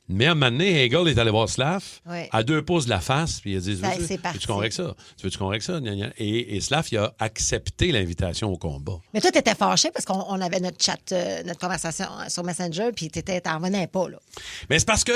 Mais à un moment donné, Hagel est allé voir Slav à 2 pouces de la face, puis il a dit veux-tu qu'on règle ça? Veux-tu qu'on règle ça? Et Slav, il a accepté l'invitation au combat. Mais toi, t'étais fâché parce qu'on avait notre chat, notre conversation sur Messenger, puis t'en revenais pas, là. Mais c'est parce que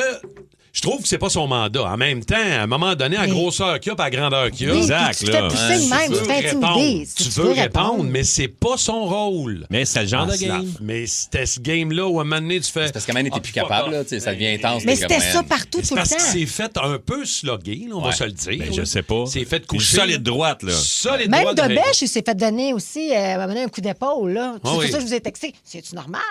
je trouve que c'est pas son mandat. En même temps, à un moment donné, à la grosseur qu'il y a, puis à la grandeur qu'il y a. Exact, tu te fais pousser même, tu te fais intimider. Tu veux répondre, mais c'est pas son rôle. Mais c'est le genre de game. Mais c'était ce game-là où à un moment donné, tu fais... C'est parce qu'à un moment donné, t'es plus capable, là, ça devient intense. Mais c'était ça partout, tout le Parce temps. qu'il s'est fait un peu sloguer, là, on va se le dire. Ben, je sais pas. C'est fait Une coucher. solide droite, là. Solide Même droite de Hegel. Bêche, il s'est fait donner aussi à un moment donné, un coup d'épaule. Là. C'est pour ça que je vous ai texté. C'est-tu normal?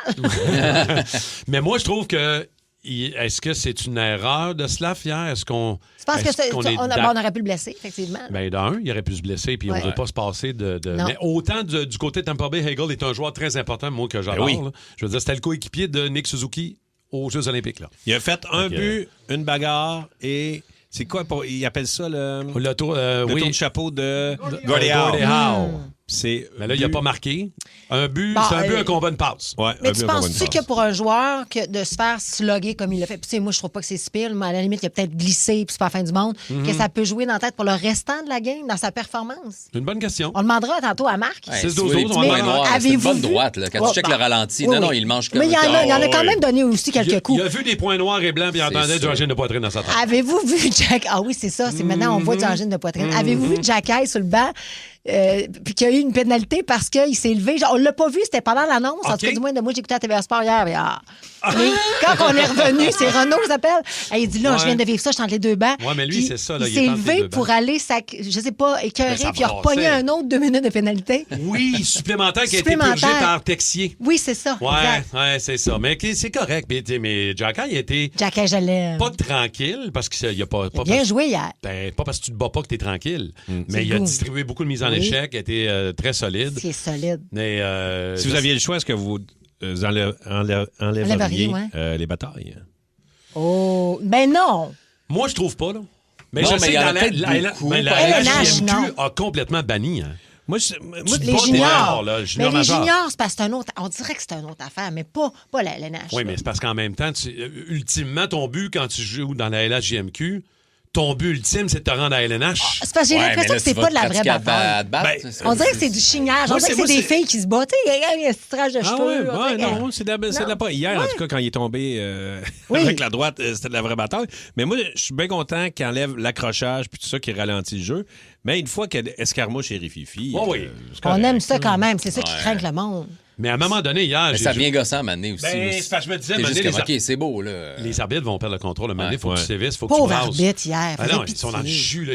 Mais moi, je trouve que. Est-ce que c'est une erreur de Slav hier? Est-ce qu'on. Je pense est-ce qu'on est on aurait pu le blesser, effectivement. Ben, d'un, il aurait pu se blesser, puis on ne veut pas se passer de... Non. Mais autant du côté de Tampa Bay, Hegel est un joueur très important, moi, que j'adore. Ben oui. Là. Je veux dire, c'était le coéquipier de Nick Suzuki aux Jeux olympiques. Là. Il a fait un Donc, but, une bagarre et... C'est quoi? Il appelle ça le tour, tour de chapeau de Gordie Howe. Mais là, il n'a pas marqué. Un but, Bon, c'est un but, un combat, une passe. Ouais, Mais tu penses-tu que pour un joueur de se faire slugger comme il l'a fait, puis tu sais, moi, je trouve pas que c'est si pire, mais à la limite, il a peut-être glissé, puis c'est pas la fin du monde, que ça peut jouer dans la tête pour le restant de la game, dans sa performance? C'est une bonne question. On demandera tantôt à Marc. Ouais, c'est une bonne droite. Là. Quand tu checkes le ralenti, non, il mange comme mais il y en a quand même donné aussi quelques coups. Il a vu des points noirs et blancs, puis il entendait du angine de poitrine dans sa tête. Avez-vous vu Jack... Ah oui, c'est ça. C'est maintenant, on voit du angine de poitrine. Avez-vous vu Jack Hayes sur le banc? Puis qu'il y a eu une pénalité parce qu'il s'est levé. Genre, on l'a pas vu, c'était pendant l'annonce. En tout cas, du moins, de moi, j'écoutais à TVA Sport hier. Mais quand on est revenu, c'est Renaud qui s'appelle. Je dis là, je viens de vivre ça, je suis entre les deux bancs. Ouais, mais lui, Puis, c'est ça. Là, il s'est levé pour aller, je sais pas, écœurer, puis il a repogné un autre 2 minutes de pénalité. Oui, supplémentaire qui a été purgé par Texier. Oui, c'est ça. Ouais, c'est ça. Mais c'est correct. Mais Jack Hayes, il a été Jack Hayes, je l'aime. pas tranquille parce qu'il n'y a pas. Il a bien joué hier. Ben, pas parce que tu te bats pas que tu es tranquille. Mais il a distribué beaucoup de mises en échec, il a été très solide. C'est solide. Mais, si vous aviez le choix, est-ce que vous enlèveriez les batailles? Oh, ben non! Moi, je trouve pas, là. Mais non, je mais sais il y en a que peut-être beaucoup. la LHJMQ a complètement banni. Hein. Moi, les juniors. Là, mais les juniors, c'est parce que c'est un autre... On dirait que c'est une autre affaire, mais pas la LNH. Oui, mais c'est parce qu'en même temps, ultimement, ton but quand tu joues dans la LHJMQ, ton but ultime, c'est de te rendre à LNH. C'est parce que j'ai l'impression que c'est pas de la vraie bataille. On dirait que c'est du chignage. On dirait que c'est des filles qui se battent. Il y a un tirage de cheveux. Non, c'est de la pas. Hier, en tout cas, quand il est tombé avec la droite, c'était de la vraie bataille. Mais moi, je suis bien content qu'il enlève l'accrochage puis tout ça qui ralentit le jeu. Mais une fois qu'il y a Escarmouche et Rififi... On aime ça quand même. C'est ça qui craint le monde. Mais à un moment donné, hier... Mais ça vient gossant à Mané aussi. Ben, c'est parce que je me disais... juste comme, OK, c'est beau, là. Les arbitres vont perdre le contrôle. À un moment donné, il faut que tu sévisses, il faut que Pauvre tu brasses. arbitre hier. Ah non, ils sont dans le jus, là.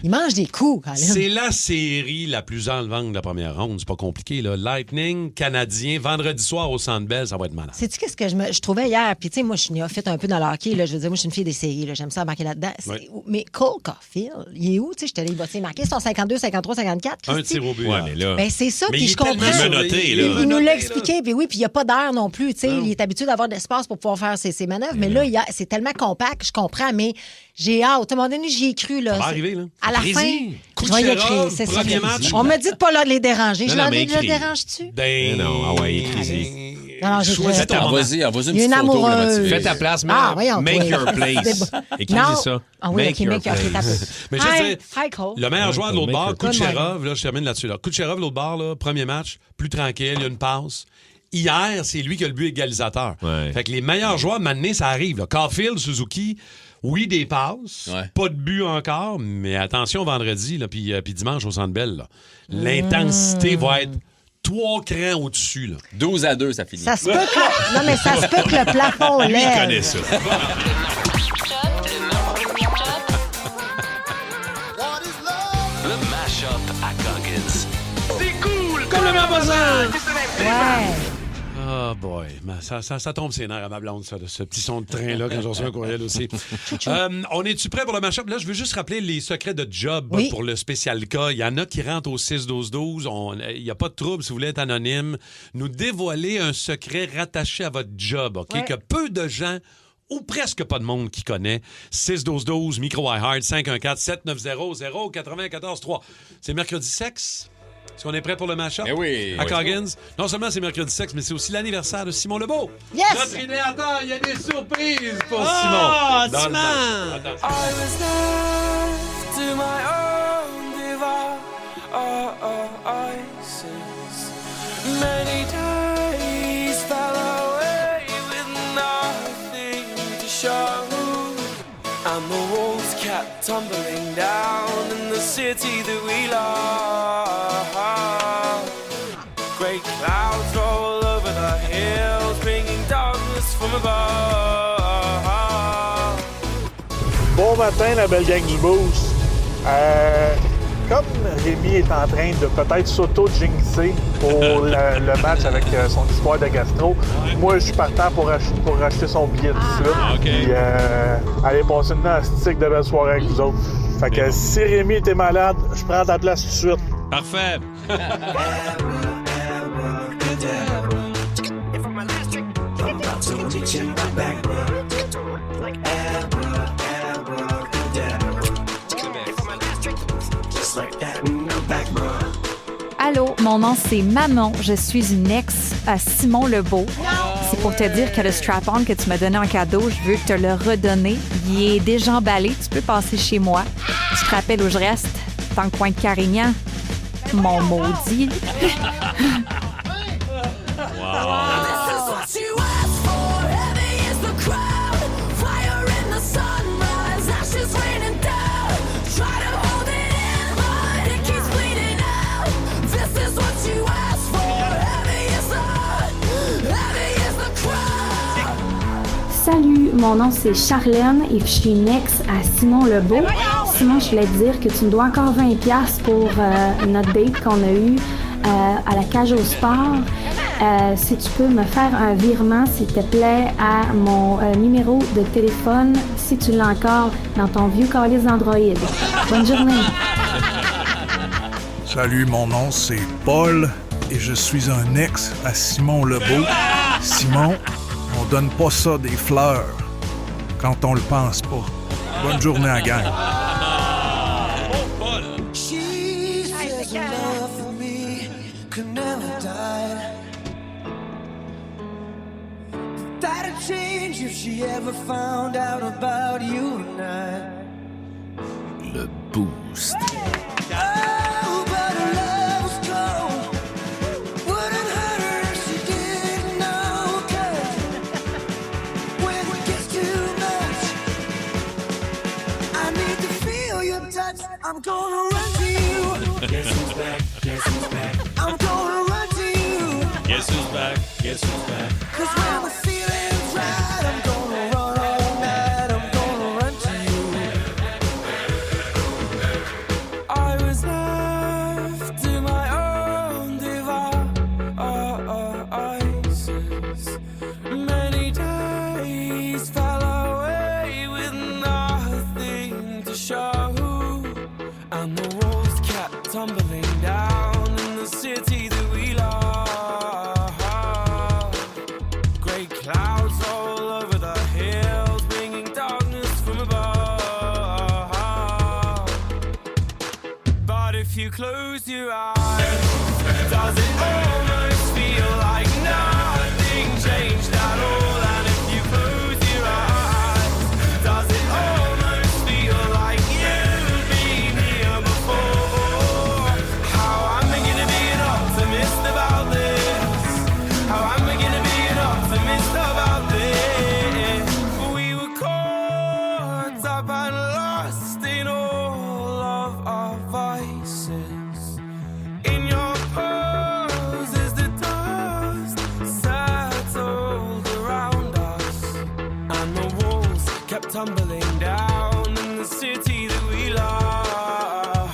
Ils mangent des coups, Colin. C'est la série la plus enlevante de la première ronde. C'est pas compliqué, là. Lightning, Canadien, vendredi soir au Centre Bell, ça va être malade. Sais-tu qu'est-ce que je trouvais hier? Puis, tu sais, moi, je suis néophyte un peu dans le hockey. Là. Je veux dire, moi, je suis une fille des séries. Là. J'aime ça marquer là-dedans. Ouais. Mais Cole Caulfield, il est où? Tu sais, je te l'ai botté marqué. Son 52, 53, 54. Un tir au but. Ouais, mais là... Ben, c'est ça. Mais Puis, je comprends. Il nous l'a expliqué. Puis oui, puis il n'y a pas d'air non plus. Tu sais, il est habitué d'avoir de l'espace pour pouvoir faire ses manœuvres. Mais là, c'est tellement compact, je comprends. Mais j'ai hâte. À un moment donné, j'y ai cru. Là. Ça va arriver, là. À la fin, je vais y écrire. C'est ça. Premier match. On me dit de pas là, les déranger. Je Non, leur mais dis, je le écris. dérange-tu? Ben non, écris-y. Non, j'ai Choisis ton vas-y une Il y a une petite photo. amoureuse. Fais ta place, mais voyons, make toi. your place. Écris ça. Ah oui, Make OK, your make your place. Mais je sais, Hi, Cole. le meilleur joueur de l'autre bord, Good Kucherov, là, je termine là-dessus. Là. Kucherov, l'autre bord, là, premier match, plus tranquille, il y a une passe. Hier, c'est lui qui a le but égalisateur. Ouais. Fait que les meilleurs joueurs, maintenant, ça arrive. Là. Caulfield, Suzuki, oui, des passes, pas de but encore, mais attention vendredi, là, puis dimanche au Centre Bell. Là. L'intensité va être 3 crans au-dessus. Là. 12-2, ça finit. Ça se peut que non, mais ça se peut que le plafond Lui, il lève. connaît ça. Le mash-up à Goggins. C'est cool! Comme le même voisin! Ouais. Oh boy, ça tombe ses nerfs à ma blonde, ça, ce petit son de train-là, quand j'ai reçu un courriel aussi. On est-tu prêt pour le match-up? Là, je veux juste rappeler les secrets de job pour le spécial cas. Il y en a qui rentrent au 6-12-12. Il n'y a pas de trouble si vous voulez être anonyme. Nous dévoiler un secret rattaché à votre job, OK? Que peu de gens ou presque pas de monde qui connaît. 6-12-12, micro-iHeart, 514-790-094-3. C'est mercredi sexe? Est-ce qu'on est prêt pour le match-up? Oui. À Coggins. Non seulement c'est mercredi sexe, mais c'est aussi l'anniversaire de Simon Lebeau. Yes! Notre idéateur, il y a des surprises pour Oh, Simon. Dans le Simon! match. Attention. I was left to my own devices. Many days fell away with nothing to show. And the walls kept tumbling down in the city that we love. Great clouds roll over the hills, bringing darkness from above. Bon matin, la belle gang du Boost. Comme Rémi est en train de peut-être s'auto-jinxer pour le match avec son histoire de gastro, moi, je suis partant pour racheter son billet tout de suite. Puis aller passer une nastique de belle soirée avec vous autres. Fait que si Rémi était malade, je prends ta place tout de suite. Parfait. Allô, mon nom c'est Manon. Je suis une ex à Simon Lebeau. C'est pour te dire que le strap-on que tu m'as donné en cadeau, je veux te le redonner. Il est déjà emballé. Tu peux passer chez moi. Tu te rappelles où je reste? Dans le coin de Carignan. Mon maudit. Salut, mon nom c'est Charlène et je suis une ex à Simon Lebeau. Simon, je voulais te dire que tu me dois encore 20$ pour notre date qu'on a eu à la cage au sport. Si tu peux me faire un virement, s'il te plaît, à mon numéro de téléphone, si tu l'as encore dans ton vieux calice d'Android. Bonne journée. Salut, mon nom c'est Paul et je suis un ex à Simon Lebeau. Simon, on donne pas ça des fleurs quand on le pense pas. Bonne journée à la gang. Le Boost. I'm gonna run to you. Guess who's back? Guess who's back? I'm gonna run to you. Guess who's back? Guess who's back? 'Cause when the feeling's right, I'm gonna run all night. I'm gonna run to you. I was left to my own devices. Many days fell away with nothing to show. And the walls kept tumbling down in the city that we love. Great clouds all over the hills, bringing darkness from above. But if you close your eyes, does it almost feel like nothing changed at all? And if you close your eyes, does it almost feel like you've been here before? How am I gonna be an optimist about this? How am I gonna be an optimist about this? We were caught up and lost in all of our vices. In your poses, the dust settled around us, and the walls kept tumbling down in the city that we love.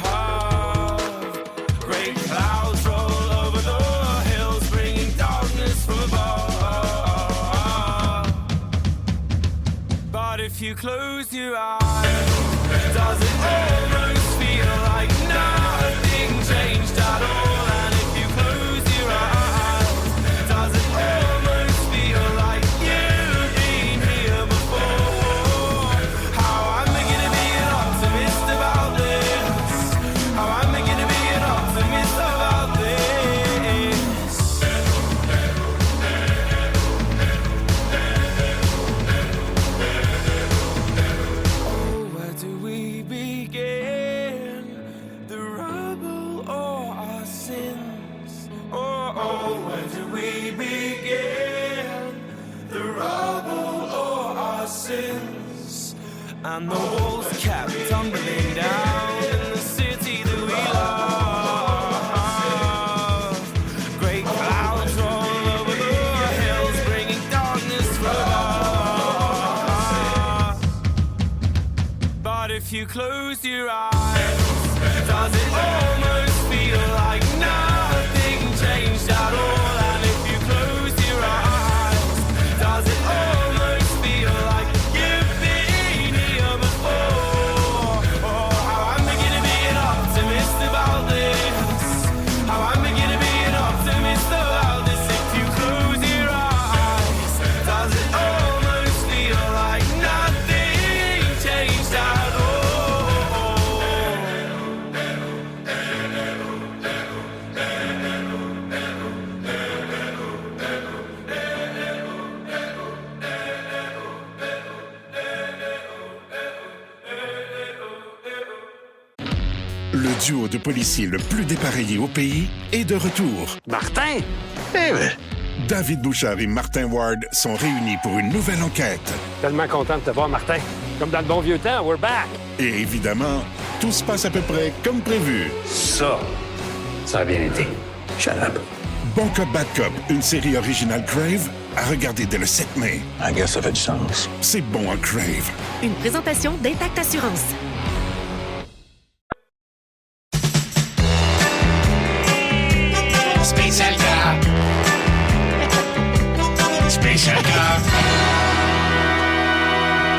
Great clouds roll over the hills, bringing darkness from above. But if you close your eyes, does it almost feel like nothing changed at all? And if you close your eyes, does it almost feel like you've been here before? How am I gonna be an optimist about this? How am I gonna be an optimist about this? Oh, where do we begin? The rubble or our sins? Oh, where do we begin? The rubble or our sins? And the walls kept tumbling down in the city that we love. Great clouds roll over the hills, bringing darkness from above. if you close your eyes, does it almost feel like nothing changed at all? And if you close your eyes, does it almost feel like you've been here before? Oh, how I'm beginning to be an optimist about this. How I'm beginning to be an optimist about this. If you close your eyes, does it almost feel like nothing changed at all? Le duo de policiers le plus dépareillé au pays est de retour. Martin? David Bouchard et Martin Ward sont réunis pour une nouvelle enquête. Tellement content de te voir, Martin. Comme dans le bon vieux temps, we're back. Et évidemment, tout se passe à peu près comme prévu. Ça a bien été. Shut up. Bon Cop, Bad Cop, une série originale Crave, à regarder dès le 7 mai. I guess ça fait du sens. C'est bon à Crave. Une présentation d'Intact Assurance. Spécial car. Spécial car.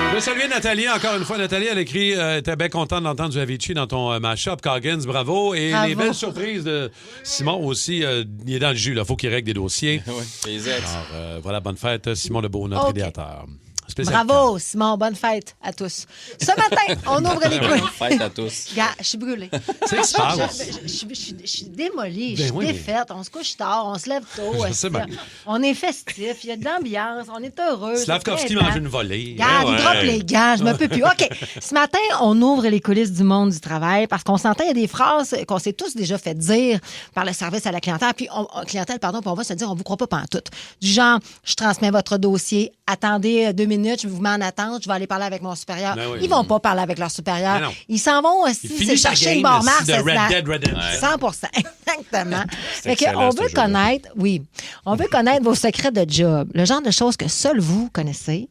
Je veux saluer Nathalie, encore une fois. Nathalie, elle écrit était bien contente d'entendre du Avicii dans ton mashup. Coggins, bravo. Et Bravo. les belles surprises de Simon aussi. Il est dans le jus, là. Faut qu'il règle des dossiers. Oui, les ex. Alors, voilà, bonne fête, Simon Lebeau, notre OK. idéateur. Spécial Bravo, Simon. Bonne fête à tous. Ce matin, on ouvre les quiz. Fête à tous. Gars, je suis brûlée. C'est que ça se passe. Je suis démolie, je Ben suis oui, mais- défaite. On se couche tard, on se lève tôt. Je sais bien. On est festif, il y a de l'ambiance, on est heureux. Slavkovski mange une volée. Regarde, il Ouais. drop les gants, je me peux plus. OK. Ce matin, on ouvre les coulisses du monde du travail parce qu'on s'entend, il y a des phrases qu'on s'est tous déjà fait dire par le service à la clientèle. Puis puis on va se dire, on vous croit pas pantoute. Du genre, je transmets votre dossier, attendez 2 minutes, je vous mets en attente, je vais aller parler avec mon supérieur. Ben oui. Ils vont pas parler avec leur supérieur. Ben non. Ils s'en vont aussi, Ils c'est finissent chercher la le game, bar-mars. de Red Dead Redemption. 100 exactement. Fait que excellent, on ce veut jeu-là. connaître, oui, on veut connaître vos secrets de job, le genre de choses que seuls vous connaissez,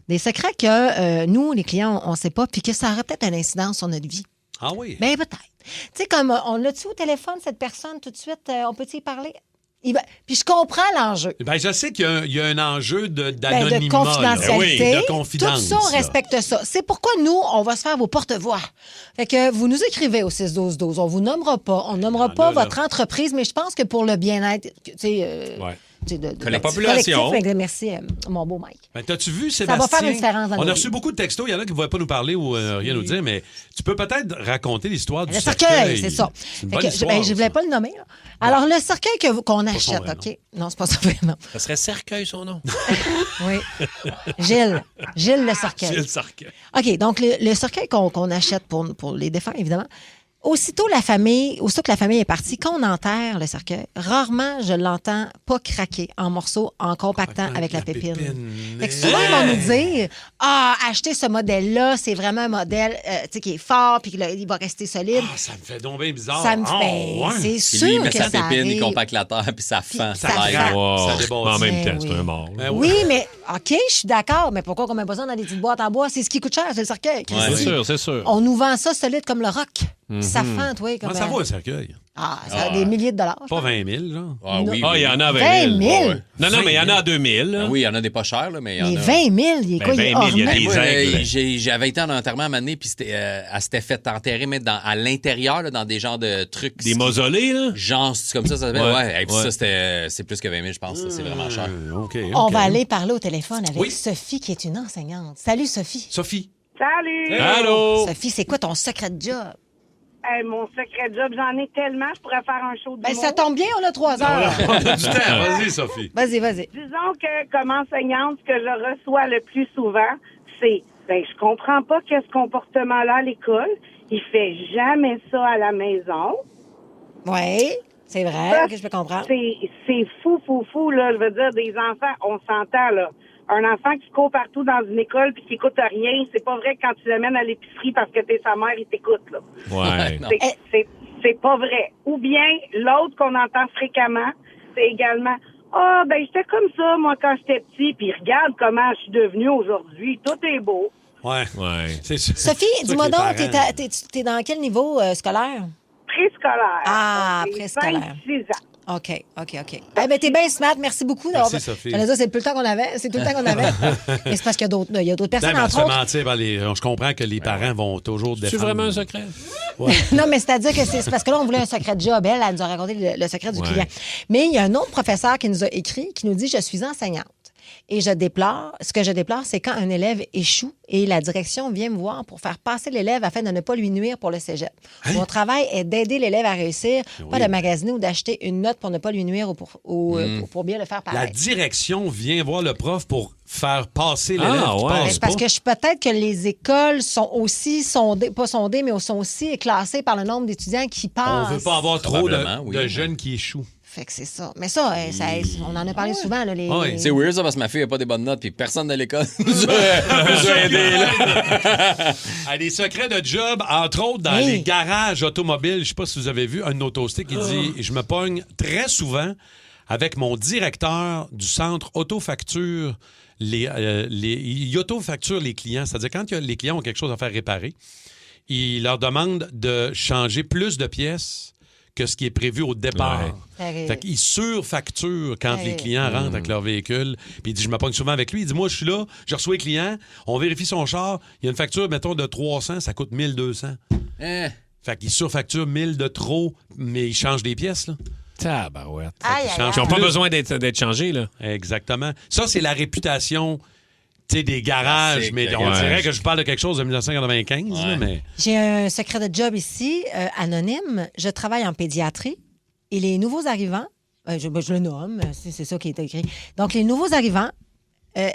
des secrets que nous, les clients, on ne sait pas, puis que ça aurait peut-être une incidence sur notre vie. Ah oui? Bien, peut-être. Tu sais, comme on l'a-tu au téléphone, cette personne, tout de suite, on peut-y parler? Puis je comprends l'enjeu. Ben, je sais qu'il y a un enjeu Ben, d'anonymat. de là. confidentialité. Oui, de confidence. Tout ça, on respecte ça. C'est pourquoi nous, on va se faire vos porte-voix. Fait que vous nous écrivez au 6-12-12. On vous nommera pas. On nommera pas là, votre entreprise, mais je pense que pour le bien-être, tu sais, Ouais. de La population. collectif, merci, mon beau Mike. Ben, t'as-tu vu, Ça Sébastien? va faire une différence dans On nos a reçu vies. beaucoup de textos. Il y en a qui ne voulaient pas nous parler ou rien nous dire, mais tu peux peut-être raconter l'histoire du Le cercueil, c'est ça. C'est une Fait bonne que, histoire, je voulais ça. pas le nommer. Là. Alors, le cercueil qu'on son achète, vrai OK? Non, c'est pas ça vraiment. Ça serait Cercueil, son nom. Oui. Gilles le cercueil. Gilles Cercueil. OK, donc le cercueil qu'on achète pour les défunts, évidemment. Aussitôt que la famille est partie, quand on enterre le cercueil, rarement je l'entends pas craquer en morceaux, en compactant avec la pépine. Fait que souvent, ils vont nous dire achetez ce modèle-là, c'est vraiment un modèle tu sais, qui est fort puis il va rester solide. Ah, ça me fait donc bien bizarre. Ça me fait. Ah, ouais. C'est Puis sûr lui, il met que sa ça pépine, il arrive. compacte la terre, puis ça fend. ça Ça fend. Wow. Ça déborde. En même Ben temps, c'est oui. un mort. là. Oui, mais OK, je suis d'accord, mais pourquoi qu'on met pas ça dans des petites boîtes en bois? C'est ce qui coûte cher, c'est le cercueil. C'est sûr, c'est sûr. On nous vend ça solide comme le roc. Ça fend, toi. Comme Comment ça vaut un cercueil? ça a des milliers de dollars. Pas 20 000, là. Ah oui, Ah, il y en a à 20 20 000. 000. Ah ouais. Non, mais il y en a à 2 000. là. Ah oui, il y en a des pas chers, là, mais il y en Mais a. 20 000, il est Ben, quoi? 20 000, il y a orné? des Moi, aigles. j'avais été en enterrement à un moment donné, puis elle s'était fait enterrer, mais à l'intérieur, là, dans des genres de trucs. Des mausolées, là? Genre, c'est comme ça s'appelle. Ouais, Ouais. Et puis ouais. ça, c'est plus que 20 000, je pense. Ça, c'est vraiment cher. OK. On va aller parler au téléphone avec Oui. Sophie, qui est une enseignante. Salut, Sophie. Sophie. Salut! Allô? Sophie, c'est quoi ton secret de job? Mon secret de job, j'en ai tellement, je pourrais faire un show de Ben, ça tombe bien, on a 3 heures. On a du temps. Vas-y, Sophie. Vas-y. Disons que, comme enseignante, ce que je reçois le plus souvent, c'est je comprends pas ce comportement-là à l'école. Il fait jamais ça à la maison. Oui, c'est vrai, Ça, que je peux comprendre. C'est fou, là. Je veux dire, des enfants, on s'entend, là. Un enfant qui court partout dans une école puis qui écoute rien, c'est pas vrai que quand tu l'amènes à l'épicerie parce que t'es sa mère, il t'écoute, là. Ouais. C'est pas vrai. Ou bien, l'autre qu'on entend fréquemment, c'est également j'étais comme ça, moi, quand j'étais petit, puis regarde comment je suis devenue aujourd'hui. Tout est beau. Ouais. C'est sûr. Sophie, C'est dis-moi sûr que donc, les parents- t'es dans quel niveau scolaire? Préscolaire. Ah, Donc, j'ai préscolaire. 26 ans. OK. Eh bien, t'es bien smart. Merci beaucoup. Merci, Sophie. J'allais dire, c'est tout le temps qu'on avait. C'est tout le temps qu'on avait. Mais c'est parce qu'il y a d'autres personnes, Ben, mais entre se autres. mentir, je comprends que les parents vont toujours défendre. C'est vraiment un secret? Ouais. Non, mais c'est-à-dire que c'est parce que là, on voulait un secret de job. Elle nous a raconté le secret du Ouais. client. Mais il y a un autre professeur qui nous a écrit, qui nous dit « Je suis enseignante. Et ce que je déplore, c'est quand un élève échoue et la direction vient me voir pour faire passer l'élève afin de ne pas lui nuire pour le cégep. Mon travail est d'aider l'élève à réussir, pas de magasiner ou d'acheter une note pour ne pas lui nuire ou pour bien le faire La paraître. direction vient voir le prof pour faire passer l'élève qui Mais passe c'est parce pas. que peut-être que les écoles sont aussi sondées, pas sondées, mais sont aussi classées par le nombre d'étudiants qui passent. On veut pas avoir trop Probablement, oui. de jeunes qui échouent. Fait que c'est ça. Mais ça, on en a parlé souvent. Là, C'est weird ça parce que ma fille n'a pas des bonnes notes puis personne dans l'école nous a aidés. là. Ah, des secrets de job, entre autres, dans les garages automobiles. Je sais pas si vous avez vu un autostick qui dit « Je me pogne très souvent avec mon directeur du centre autofacture. Il autofacture les clients. C'est-à-dire, quand les clients ont quelque chose à faire réparer, il leur demande de changer plus de pièces que ce qui est prévu au départ. Ouais. Fait qu'il surfacture quand les clients rentrent avec leur véhicule. Puis il dit, je me pogne souvent avec lui. Il dit, moi, je suis là, je reçois les clients, on vérifie son char, il y a une facture, mettons, de 300, ça coûte 1200. Fait qu'il surfacture 1000 de trop, mais il change des pièces, là. Tabarouette. Aïe, Ils n'ont pas besoin d'être changés, là. Exactement. Ça, c'est la réputation des garages, Classique, mais on garage. dirait que je parle de quelque chose de 1995, là, mais... J'ai un secret de job ici, anonyme. Je travaille en pédiatrie et les nouveaux arrivants, je le nomme, c'est ça qui est écrit. Donc, les nouveaux arrivants,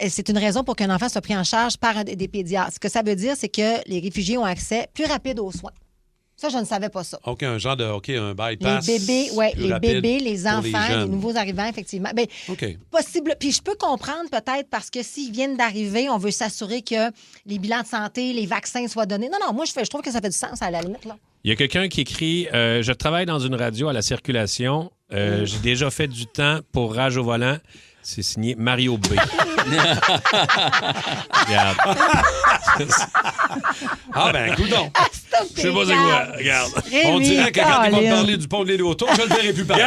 c'est une raison pour qu'un enfant soit pris en charge par des pédiatres. Ce que ça veut dire, c'est que les réfugiés ont accès plus rapide aux soins. Ça, je ne savais pas ça. OK, un bypass. Les bébés, plus les rapide bébés, les pour enfants, les jeunes. nouveaux arrivants, effectivement. Ben, OK. possible. Puis je peux comprendre peut-être parce que s'ils viennent d'arriver, on veut s'assurer que les bilans de santé, les vaccins soient donnés. Non, moi, je trouve que ça fait du sens à la limite, là. Il y a quelqu'un qui écrit Je travaille dans une radio à la circulation. J'ai déjà fait du temps pour Rage au volant. C'est signé Mario B. Regarde. Ah ben, coudonc. Je sais pas c'est quoi. Regarde. On dirait que quand il va me Colin. parler du pont de l'île autour, je le verrai plus parler.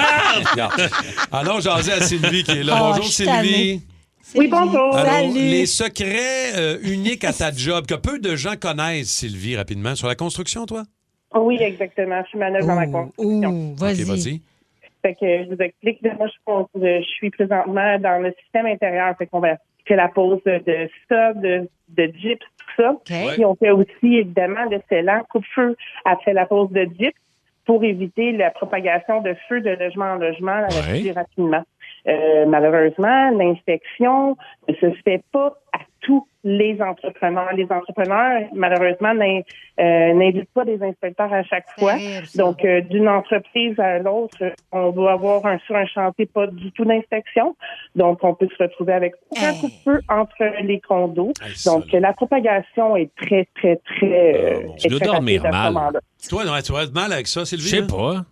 Regarde. Alors, j'en ai à Sylvie qui est là. Oh, Bonjour, je suis Sylvie. Oui, bonjour. Alors, Salut. les secrets uniques à ta job que peu de gens connaissent, Sylvie, rapidement. Sur la construction, toi? Oui, exactement. Je suis manœuvre dans la construction. OK, Vas-y. vas-y. Fait que je vous explique. Moi, je suis présentement dans le système intérieur. Fait qu'on va faire la pose de ça, de gyps, tout ça. OK. Puis on fait aussi, évidemment, le scellant, coupe-feu après la pose de gyps pour éviter la propagation de feu de logement en logement plus rapidement. Malheureusement, l'inspection ne se fait pas à tous les entrepreneurs. Les entrepreneurs, malheureusement, n'invitent pas des inspecteurs à chaque fois. Terrible, ça. Donc, d'une entreprise à l'autre, on doit avoir sur un chantier pas du tout d'inspection. Donc, on peut se retrouver avec aucun coup-de-feu entre les condos. Donc, la propagation est très, très, très... Tu dois très dormir rapide à ce mal. moment-là. Toi, non, tu dois être mal avec ça, Sylvie? Je sais là? pas.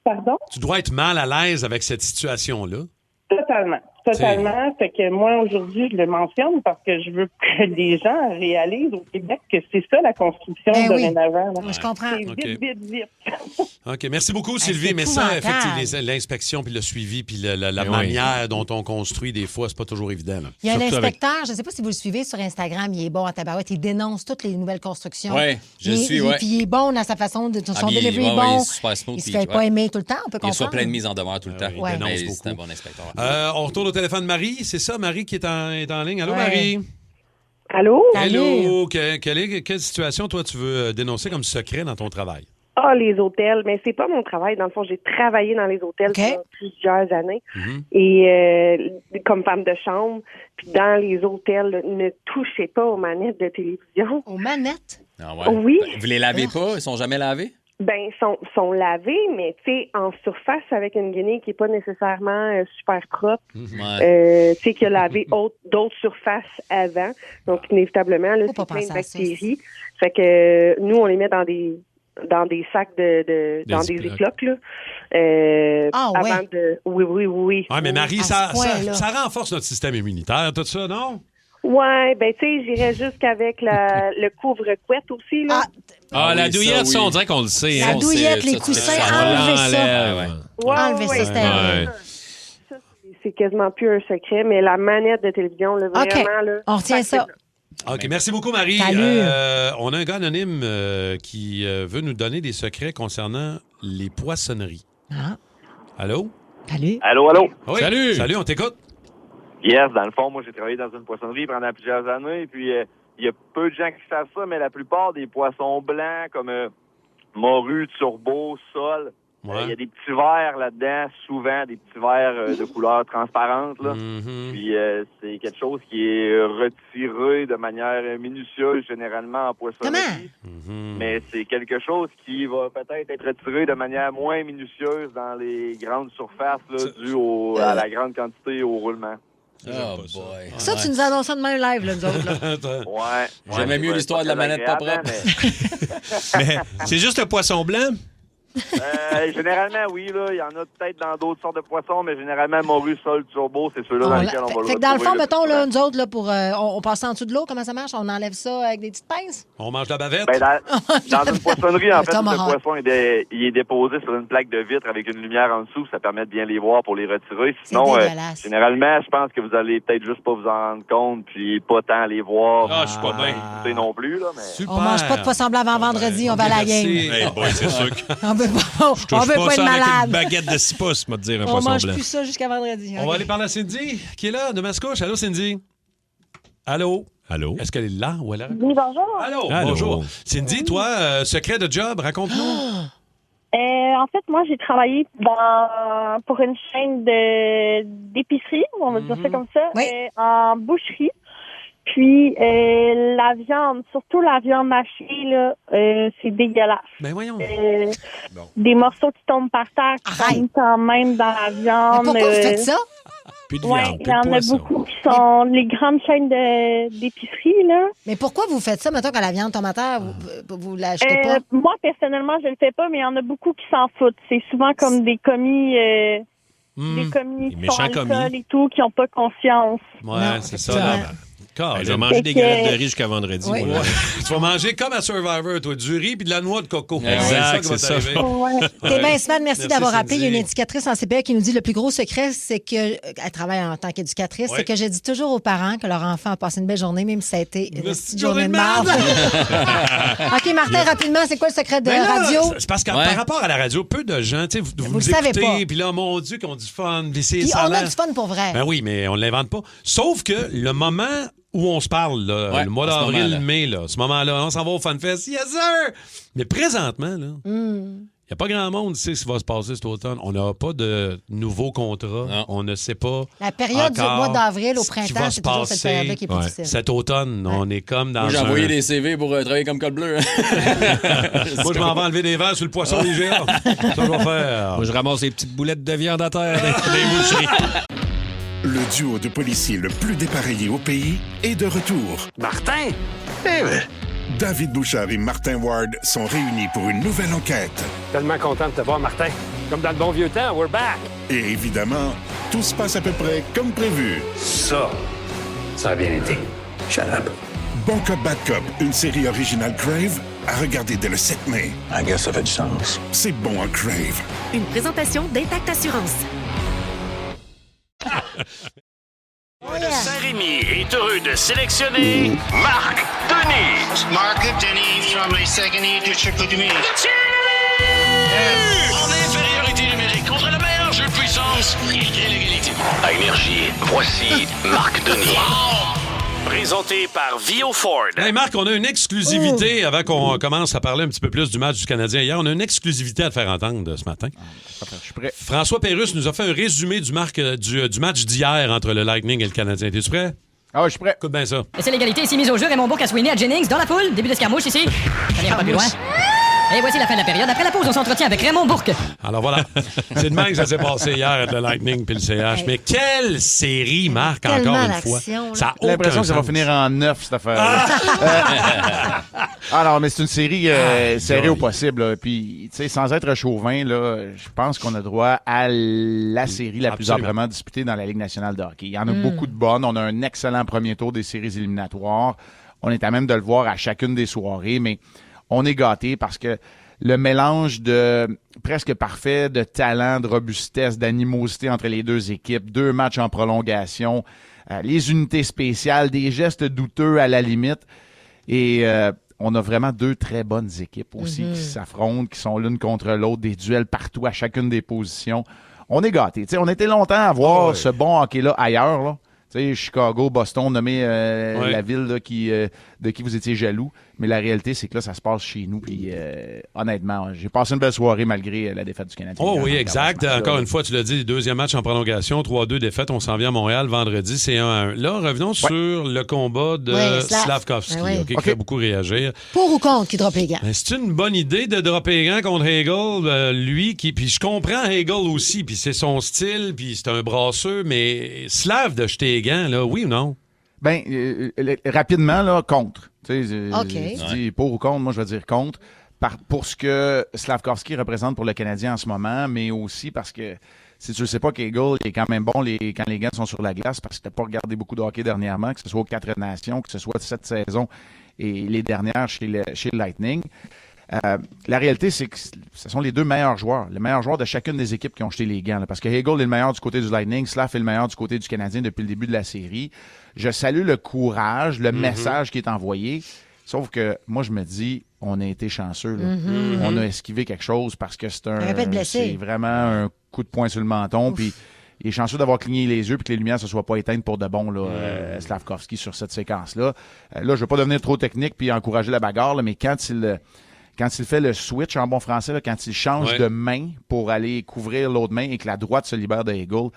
Pardon? Tu dois être mal à l'aise avec cette situation-là. Totalement. Fait que moi, aujourd'hui, je le mentionne parce que je veux que les gens réalisent au Québec que c'est ça, la construction Ben oui. dorénavant. là. Je comprends. C'est OK. vite. OK, merci beaucoup, Sylvie. c'est Mais ça, épouvantable. effectivement, l'inspection, puis le suivi, puis la Ben manière dont on construit, des fois, c'est pas toujours évident. Là. Il y a un Surtout avec- inspecteur, je ne sais pas si vous le suivez sur Instagram, il est bon à tabarouette, il dénonce toutes les nouvelles constructions. Ouais, je le suis, ouais. Puis il est bon dans sa façon de son puis il- delivery ouais, est ouais, bon. il est super smooth, Il se puis, fait pas ouais. aimer tout le temps, on peut Il reçoit comprendre. plein de mises en demeure tout le temps. il Ouais. dénonce Mais beaucoup. c'est un bon inspecteur. On retourne au téléphone de Marie, c'est ça, Marie qui est en ligne. Allô, Ouais. Marie? Allô? Salut. Hello. Quelle situation, toi, tu veux dénoncer comme secret dans ton travail? Ah, les hôtels. Mais c'est pas mon travail. Dans le fond, j'ai travaillé dans les hôtels OK. pendant plusieurs années. Mhm. Et comme femme de chambre, puis dans les hôtels, ne touchez pas aux manettes de télévision. Aux manettes? Ah ouais. Oui. Vous les lavez pas? Ils sont jamais lavés? Ben, sont lavés, mais tu sais, en surface avec une guenille qui est pas nécessairement super propre. Ouais. Tu sais, qui a lavé d'autres surfaces avant. Donc, inévitablement, là, Faut pas c'est plein de penser à ça, bactéries. Fait que nous, on les met dans des sacs dans des Ziploc. Ziploc, là. Ah, ouais. Avant de... Oui. Ah, mais Marie, à ça ce point-là. renforce notre système immunitaire, tout ça, non? Ouais, ben tu sais, j'irais jusqu'avec le couvre-couette aussi, là. La douillette, ça, on dirait qu'on le sait. La douillette, les coussins, enlevez ça. Enlevez ça, c'était... C'est quasiment plus un secret, mais la manette de télévision, là, vraiment, là... On retient ça. OK, merci beaucoup, Marie. Salut. On a un gars anonyme qui veut nous donner des secrets concernant les poissonneries. Allô? Salut. Allô? Oui. Salut, on t'écoute. Yes, dans le fond, moi, j'ai travaillé dans une poissonnerie pendant plusieurs années, puis il y a peu de gens qui savent ça, mais la plupart des poissons blancs, comme morue, turbo, sol, il y a des petits verres là-dedans, souvent des petits verres de couleur transparente, là. Puis c'est quelque chose qui est retiré de manière minutieuse, généralement en poissonnerie. Mais c'est quelque chose qui va peut-être être retiré de manière moins minutieuse dans les grandes surfaces, là, dû à la grande quantité au roulement. Oh boy. Ça, tu nous annonces ça de même live, là, nous autres. Là. Ouais. J'aimais mieux l'histoire de la manette pas propre. Mais c'est juste le poisson blanc? Généralement, oui. Là, il y en a peut-être dans d'autres sortes de poissons, mais généralement, morue, sol, turbo, c'est ceux-là dans lesquels on va le Fait que dans le fond, retrouver, mettons, là, nous autres, là, pour, on passe en dessous de l'eau, comment ça marche? On enlève ça avec des petites pinces? On mange de la bavette? Ben, dans une poissonnerie, en fait, Tom le Hart. poisson il est déposé sur une plaque de vitre avec une lumière en dessous. Ça permet de bien les voir pour les retirer. Sinon, dégueulasse. généralement, je pense que vous allez peut-être juste pas vous en rendre compte puis pas tant les voir. Ah, je suis pas bien. écouter non plus, là, mais... On mange pas de poisson blanc avant vendredi, on va à la game. Hey boy, c'est sûr que... On veut pas être avec une malade. baguette de 6 pouces, me dire un On poisson mange blanc. plus ça jusqu'à vendredi. On va aller parler à Cindy, qui est là, de Mascouche. Allô, Cindy? Allô? Est-ce qu'elle est là ou elle est là? Oui, bonjour. Allô? Bonjour. Cindy, toi, secret de job, raconte-nous. En fait, moi, j'ai travaillé pour une chaîne d'épicerie, on va dire ça comme ça, en boucherie. Puis, la viande, surtout la viande hachée, là, c'est dégueulasse. Ben voyons. Des morceaux qui tombent par terre, qui tombent quand même dans la viande. Mais pourquoi vous faites ça? Plus de Oui, viande, il y en a beaucoup qui sont les grandes chaînes d'épicerie, là. Mais pourquoi vous faites ça, mettons, quand la viande tombe à terre, vous l'achetez pas? Moi, personnellement, je le fais pas, mais il y en a beaucoup qui s'en foutent. C'est souvent comme des commis... des commis qui sont alcool et tout, qui n'ont pas conscience. Ouais, c'est ça. Là. Je vais manger des galettes de riz jusqu'à vendredi. Oui. Moi, Tu vas manger comme à Survivor, toi, du riz puis de la noix de coco. Exact, c'est ça qui va t'arriver. T'es bien, Sman, merci d'avoir appelé. Il y a une Cindy. éducatrice en CPE qui nous dit le plus gros secret, c'est que, elle travaille en tant qu'éducatrice, c'est que je dis toujours aux parents que leur enfant a passé une belle journée, même si ça a été une petite journée de merde. OK, Martin, rapidement, c'est quoi le secret de Ben là, radio? c'est parce que par rapport à la radio, peu de gens, tu sais, vous le savez écoutez, pas. puis là, mon Dieu, qu'on dit fun, puis c'est Puis ça. on a du fun pour vrai. Ben oui, mais on l'invente pas. Sauf que le moment où on se parle, là, le mois à ce d'avril, moment-là. mai, là, ce moment-là, on s'en va au FunFest, yes sir! Mais présentement, là, il n'y a pas grand monde qui sait ce qui va se passer cet automne. On n'a pas de nouveaux contrats. On ne sait pas. La période du encore mois d'avril au ce qui printemps, va c'est se toujours cette passer. période-là qui est plus difficile. Cet automne, on est comme dans Moi, j'ai un... envoyé des CV pour travailler comme col bleu. Moi, je m'en vais enlever des verres sur le poisson des géants. Ça, je vais faire. Moi, je ramasse les petites boulettes de viande à terre des boucheries. Le duo de policiers le plus dépareillé au pays est de retour. Martin? David Bouchard et Martin Ward sont réunis pour une nouvelle enquête. Tellement content de te voir, Martin. Comme dans le bon vieux temps, we're back. Et évidemment, tout se passe à peu près comme prévu. Ça a bien été. Shut up. Bon Cop, Bad Cop, une série originale Crave, à regarder dès le 7 mai. I guess ça fait du sens. C'est bon en Crave. Une présentation d'Intact Assurance. de Saint-Rémy est heureux de sélectionner Marc Denis. Marc Denis from the Saguenay du Chicoutimi. En infériorité numérique contre le meilleur jeu de puissance, rien que l'égalité. À Énergie, voici Marc Denis. Présenté par Vio Ford. Hey Marc, on a une exclusivité avant qu'on commence à parler un petit peu plus du match du Canadien hier. On a une exclusivité à te faire entendre ce matin. Je suis prêt. François Pérusse nous a fait un résumé du match d'hier entre le Lightning et le Canadien. T'es-tu prêt? Ah ouais, je suis prêt. Écoute bien ça. Et c'est l'égalité ici mise au jeu. Raymond Bourque à Sweeney à Jennings dans la foule. Début d'escarmouche ici. Ça n'ira pas plus loin. Et voici la fin de la période. Après la pause, on s'entretient avec Raymond Bourque. Alors voilà, c'est de même que ça s'est passé hier avec le Lightning puis le CH. Mais quelle série, Marc, Tellement encore une fois. d'action, là. Ça a J'ai l'impression que ça va aucun finir en 9, cette affaire. Alors, mais c'est une série serrée au possible. Là. Puis, tu sais, sans être chauvin, là, je pense qu'on a droit à la série la plus Absolument. âprement disputée dans la Ligue nationale de hockey. Il y en a beaucoup de bonnes. On a un excellent premier tour des séries éliminatoires. On est à même de le voir à chacune des soirées, mais on est gâtés parce que le mélange de presque parfait de talent, de robustesse, d'animosité entre les deux équipes, 2 matchs en prolongation, les unités spéciales, des gestes douteux à la limite. Et on a vraiment 2 très bonnes équipes aussi qui s'affrontent, qui sont l'une contre l'autre, des duels partout à chacune des positions. On est gâtés. Tu sais, on était longtemps à voir ce bon hockey-là ailleurs, là. Tu sais, Chicago, Boston, nommé la ville là, de qui vous étiez jaloux. Mais la réalité, c'est que là, ça se passe chez nous. Puis honnêtement, j'ai passé une belle soirée malgré la défaite du Canadien. Oh oui, exact. Encore une fois, tu l'as dit, 2e match en prolongation, 3-2 défaite. On s'en vient à Montréal vendredi, c'est 1-1. Là, revenons sur le combat de Slavkovski, qui fait beaucoup réagir. Pour ou contre qui drop les gants? Ben, c'est une bonne idée de dropper les gants contre Hagel, lui qui... Puis je comprends Hagel aussi, puis c'est son style, puis c'est un brasseux, mais Slav de jeter les gants, là, oui ou non? Ben, rapidement, là, contre. Tu sais, OK. tu dis pour ou contre, moi, je vais dire contre. Pour ce que Slavkovski représente pour le Canadien en ce moment, mais aussi parce que si tu ne sais pas qu'Eagle est quand même bon quand les gants sont sur la glace, parce que tu n'as pas regardé beaucoup de hockey dernièrement, que ce soit aux 4 nations, que ce soit cette saison et les dernières chez le Lightning. La réalité, c'est que ce sont les 2 meilleurs joueurs, les meilleurs joueurs de chacune des équipes qui ont jeté les gants. Là, parce que Hagel est le meilleur du côté du Lightning, Slav est le meilleur du côté du Canadien depuis le début de la série. Je salue le courage, le message qui est envoyé. Sauf que moi, je me dis, on a été chanceux. Là. On a esquivé quelque chose parce que c'est vraiment un coup de poing sur le menton. Puis il est chanceux d'avoir cligné les yeux et que les lumières ne se soient pas éteintes pour de bon, là, Slavkovski, sur cette séquence-là. Là, je ne veux pas devenir trop technique puis encourager la bagarre, là, mais quand il fait le switch en bon français, là, quand il change de main pour aller couvrir l'autre main et que la droite se libère de Hagel,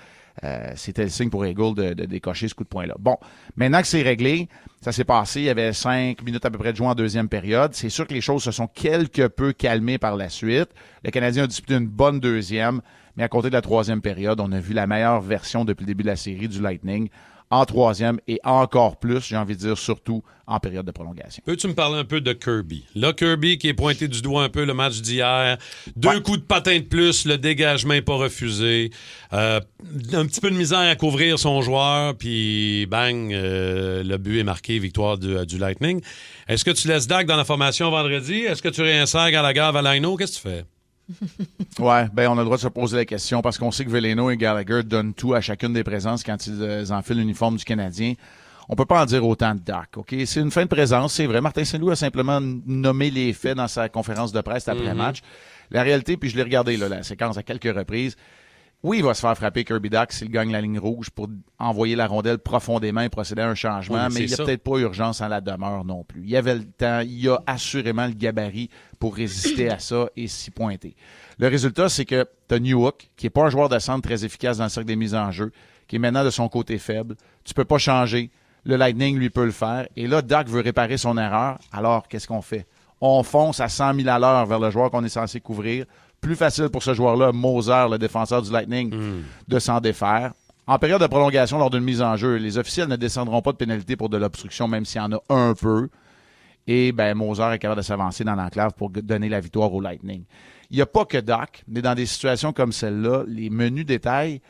c'était le signe pour Hagel de décocher ce coup de poing-là. Bon, maintenant que c'est réglé, ça s'est passé, il y avait 5 minutes à peu près de jouer en 2e période. C'est sûr que les choses se sont quelque peu calmées par la suite. Le Canadien a disputé une bonne 2e, mais à compter de la 3e période, on a vu la meilleure version depuis le début de la série du Lightning en 3e et encore plus, j'ai envie de dire, surtout en période de prolongation. Peux-tu me parler un peu de Kirby? Là, Kirby qui est pointé du doigt un peu le match d'hier. 2 coups de patin de plus, le dégagement n'est pas refusé. Un petit peu de misère à couvrir son joueur, puis bang, le but est marqué, victoire du Lightning. Est-ce que tu laisses Dak dans la formation vendredi? Est-ce que tu réinsères Gallagher, Valaino? Qu'est-ce que tu fais? Ouais, ben on a le droit de se poser la question parce qu'on sait que Veleno et Gallagher donnent tout à chacune des présences quand ils enfilent l'uniforme du Canadien. On peut pas en dire autant de Dak, OK? C'est une fin de présence, c'est vrai. Martin Saint-Louis a simplement nommé les faits dans sa conférence de presse après-match. La réalité, puis je l'ai regardé, là, la séquence à quelques reprises, oui, il va se faire frapper Kirby Dak s'il gagne la ligne rouge pour envoyer la rondelle profondément et procéder à un changement, mais il n'y a peut-être pas urgence en la demeure non plus. Il y avait le temps, il y a assurément le gabarit pour résister à ça et s'y pointer. Le résultat, c'est que tu as Newhook, qui n'est pas un joueur de centre très efficace dans le cercle des mises en jeu, qui est maintenant de son côté faible. Tu peux pas changer. Le Lightning, lui, peut le faire. Et là, Dak veut réparer son erreur. Alors, qu'est-ce qu'on fait? On fonce à 100 000 à l'heure vers le joueur qu'on est censé couvrir. Plus facile pour ce joueur-là, Moser, le défenseur du Lightning, de s'en défaire. En période de prolongation, lors d'une mise en jeu, les officiels ne descendront pas de pénalité pour de l'obstruction, même s'il y en a un peu. Et ben, Moser est capable de s'avancer dans l'enclave pour donner la victoire au Lightning. Il n'y a pas que Dak, mais dans des situations comme celle-là, les menus détails,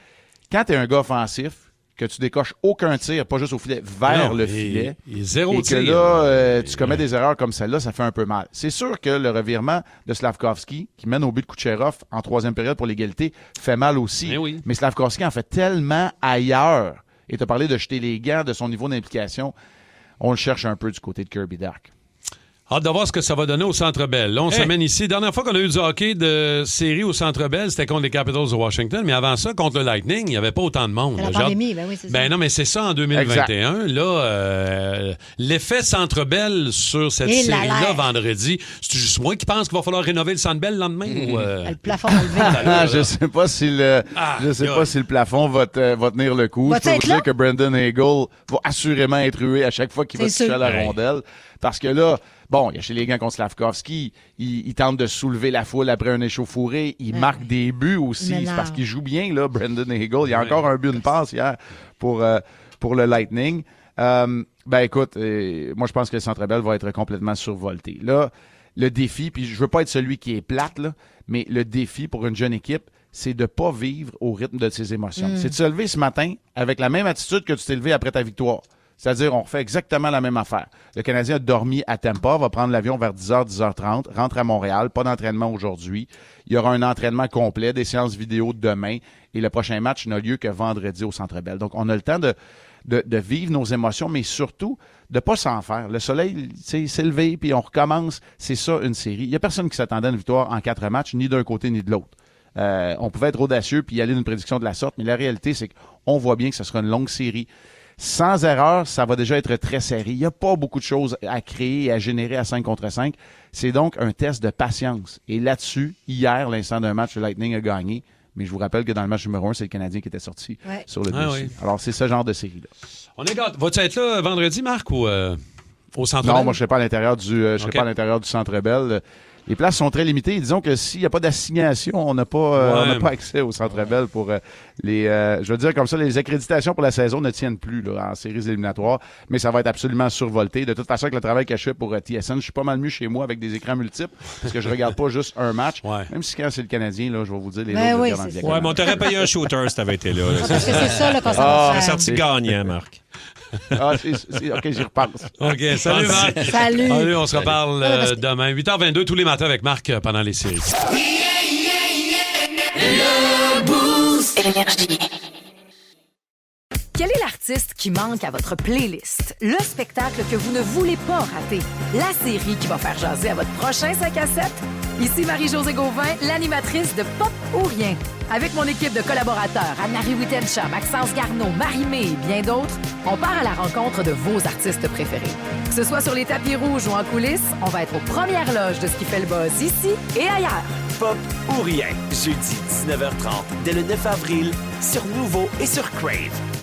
quand tu es un gars offensif, que tu décoches aucun tir, pas juste au filet, vers le filet, et zéro et tir. que là, tu commets des erreurs comme celle-là, ça fait un peu mal. C'est sûr que le revirement de Slavkovski, qui mène au but de Kucherov en 3e période pour l'égalité, fait mal aussi. Mais Slavkovski en fait tellement ailleurs. Et tu as parlé de jeter les gants, de son niveau d'implication. On le cherche un peu du côté de Kirby Dak. Hâte de voir ce que ça va donner au Centre Bell. Là, on s'amène ici. Dernière fois qu'on a eu du hockey de série au Centre Bell, c'était contre les Capitals de Washington. Mais avant ça, contre le Lightning, il n'y avait pas autant de monde. C'est la pandémie, ben oui, c'est ça. Ben non, mais c'est ça en 2021. Là, l'effet Centre Bell sur cette série-là vendredi, c'est juste moi qui pense qu'il va falloir rénover le Centre Bell le lendemain? Ou, Le plafond va lever. Je sais pas si le plafond va tenir le coup. Je peux vous dire que Brandon Hagel va assurément être rué à chaque fois qu'il va toucher à la rondelle. Parce que là, Bon, il y a chez les gars contre Slavkovski, il tente de soulever la foule après un échauffouré. Il marque des buts aussi. C'est parce qu'il joue bien, là, Brendan Hagel. Il y a encore un but, une passe hier pour le Lightning. Écoute, moi, je pense que le Centre Bell va être complètement survolté. Là, le défi, puis je veux pas être celui qui est plate, là, mais le défi pour une jeune équipe, c'est de pas vivre au rythme de ses émotions. C'est de se lever ce matin avec la même attitude que tu t'es levé après ta victoire. C'est-à-dire, on refait exactement la même affaire. Le Canadien a dormi à Tampa, va prendre l'avion vers 10h, 10h30, rentre à Montréal, pas d'entraînement aujourd'hui. Il y aura un entraînement complet, des séances vidéo demain, et le prochain match n'a lieu que vendredi au Centre Bell. Donc, on a le temps de vivre nos émotions, mais surtout de pas s'en faire. Le soleil s'est levé, puis on recommence. C'est ça, une série. Il n'y a personne qui s'attendait à une victoire en 4 matchs, ni d'un côté ni de l'autre. On pouvait être audacieux puis y aller d'une prédiction de la sorte, mais la réalité, c'est qu'on voit bien que ce sera une longue série. Sans erreur, ça va déjà être très serré. Il n'y a pas beaucoup de choses à créer et à générer à 5 contre 5. C'est donc un test de patience. Et là-dessus, hier, l'instant d'un match, le Lightning a gagné. Mais je vous rappelle que dans le match numéro 1, c'est le Canadien qui était sorti sur le dessus. Oui. Alors, c'est ce genre de série-là. On est gâtés. Vas-tu être là vendredi, Marc, ou au Centre Bell? Non, moi, je ne serai pas à l'intérieur du Centre Bell. Les places sont très limitées. Disons que s'il n'y a pas d'assignation, on n'a pas accès au Centre Bell pour je veux dire comme ça, les accréditations pour la saison ne tiennent plus là, en séries éliminatoires, mais ça va être absolument survolté. De toute façon, avec le travail que je fais pour TSN, je suis pas mal mieux chez moi avec des écrans multiples parce que je regarde pas juste un match. Même si quand c'est le Canadien, là, je vais vous dire les autres. Oui, c'est ça. Ouais, mais on t'aurait payé un shooter si t'avais été là. Parce que c'est ça qu'on s'en va faire. Sorti gagnant, Marc. OK, j'y repense. OK, salut Marc. Salut. Allez, on se reparle demain. 8h22 tous les matins avec Marc pendant les séries. Le Boost Énergie. Quel est l'artiste qui manque à votre playlist? Le spectacle que vous ne voulez pas rater? La série qui va faire jaser à votre prochain 5 à 7? Ici Marie-Josée Gauvin, l'animatrice de Pop ou Rien. Avec mon équipe de collaborateurs, Anne-Marie Wittencha, Maxence Garneau, Marie-Mé et bien d'autres, on part à la rencontre de vos artistes préférés. Que ce soit sur les tapis rouges ou en coulisses, on va être aux premières loges de ce qui fait le buzz ici et ailleurs. Pop ou Rien, jeudi 19h30, dès le 9 avril, sur Nouveau et sur Crave.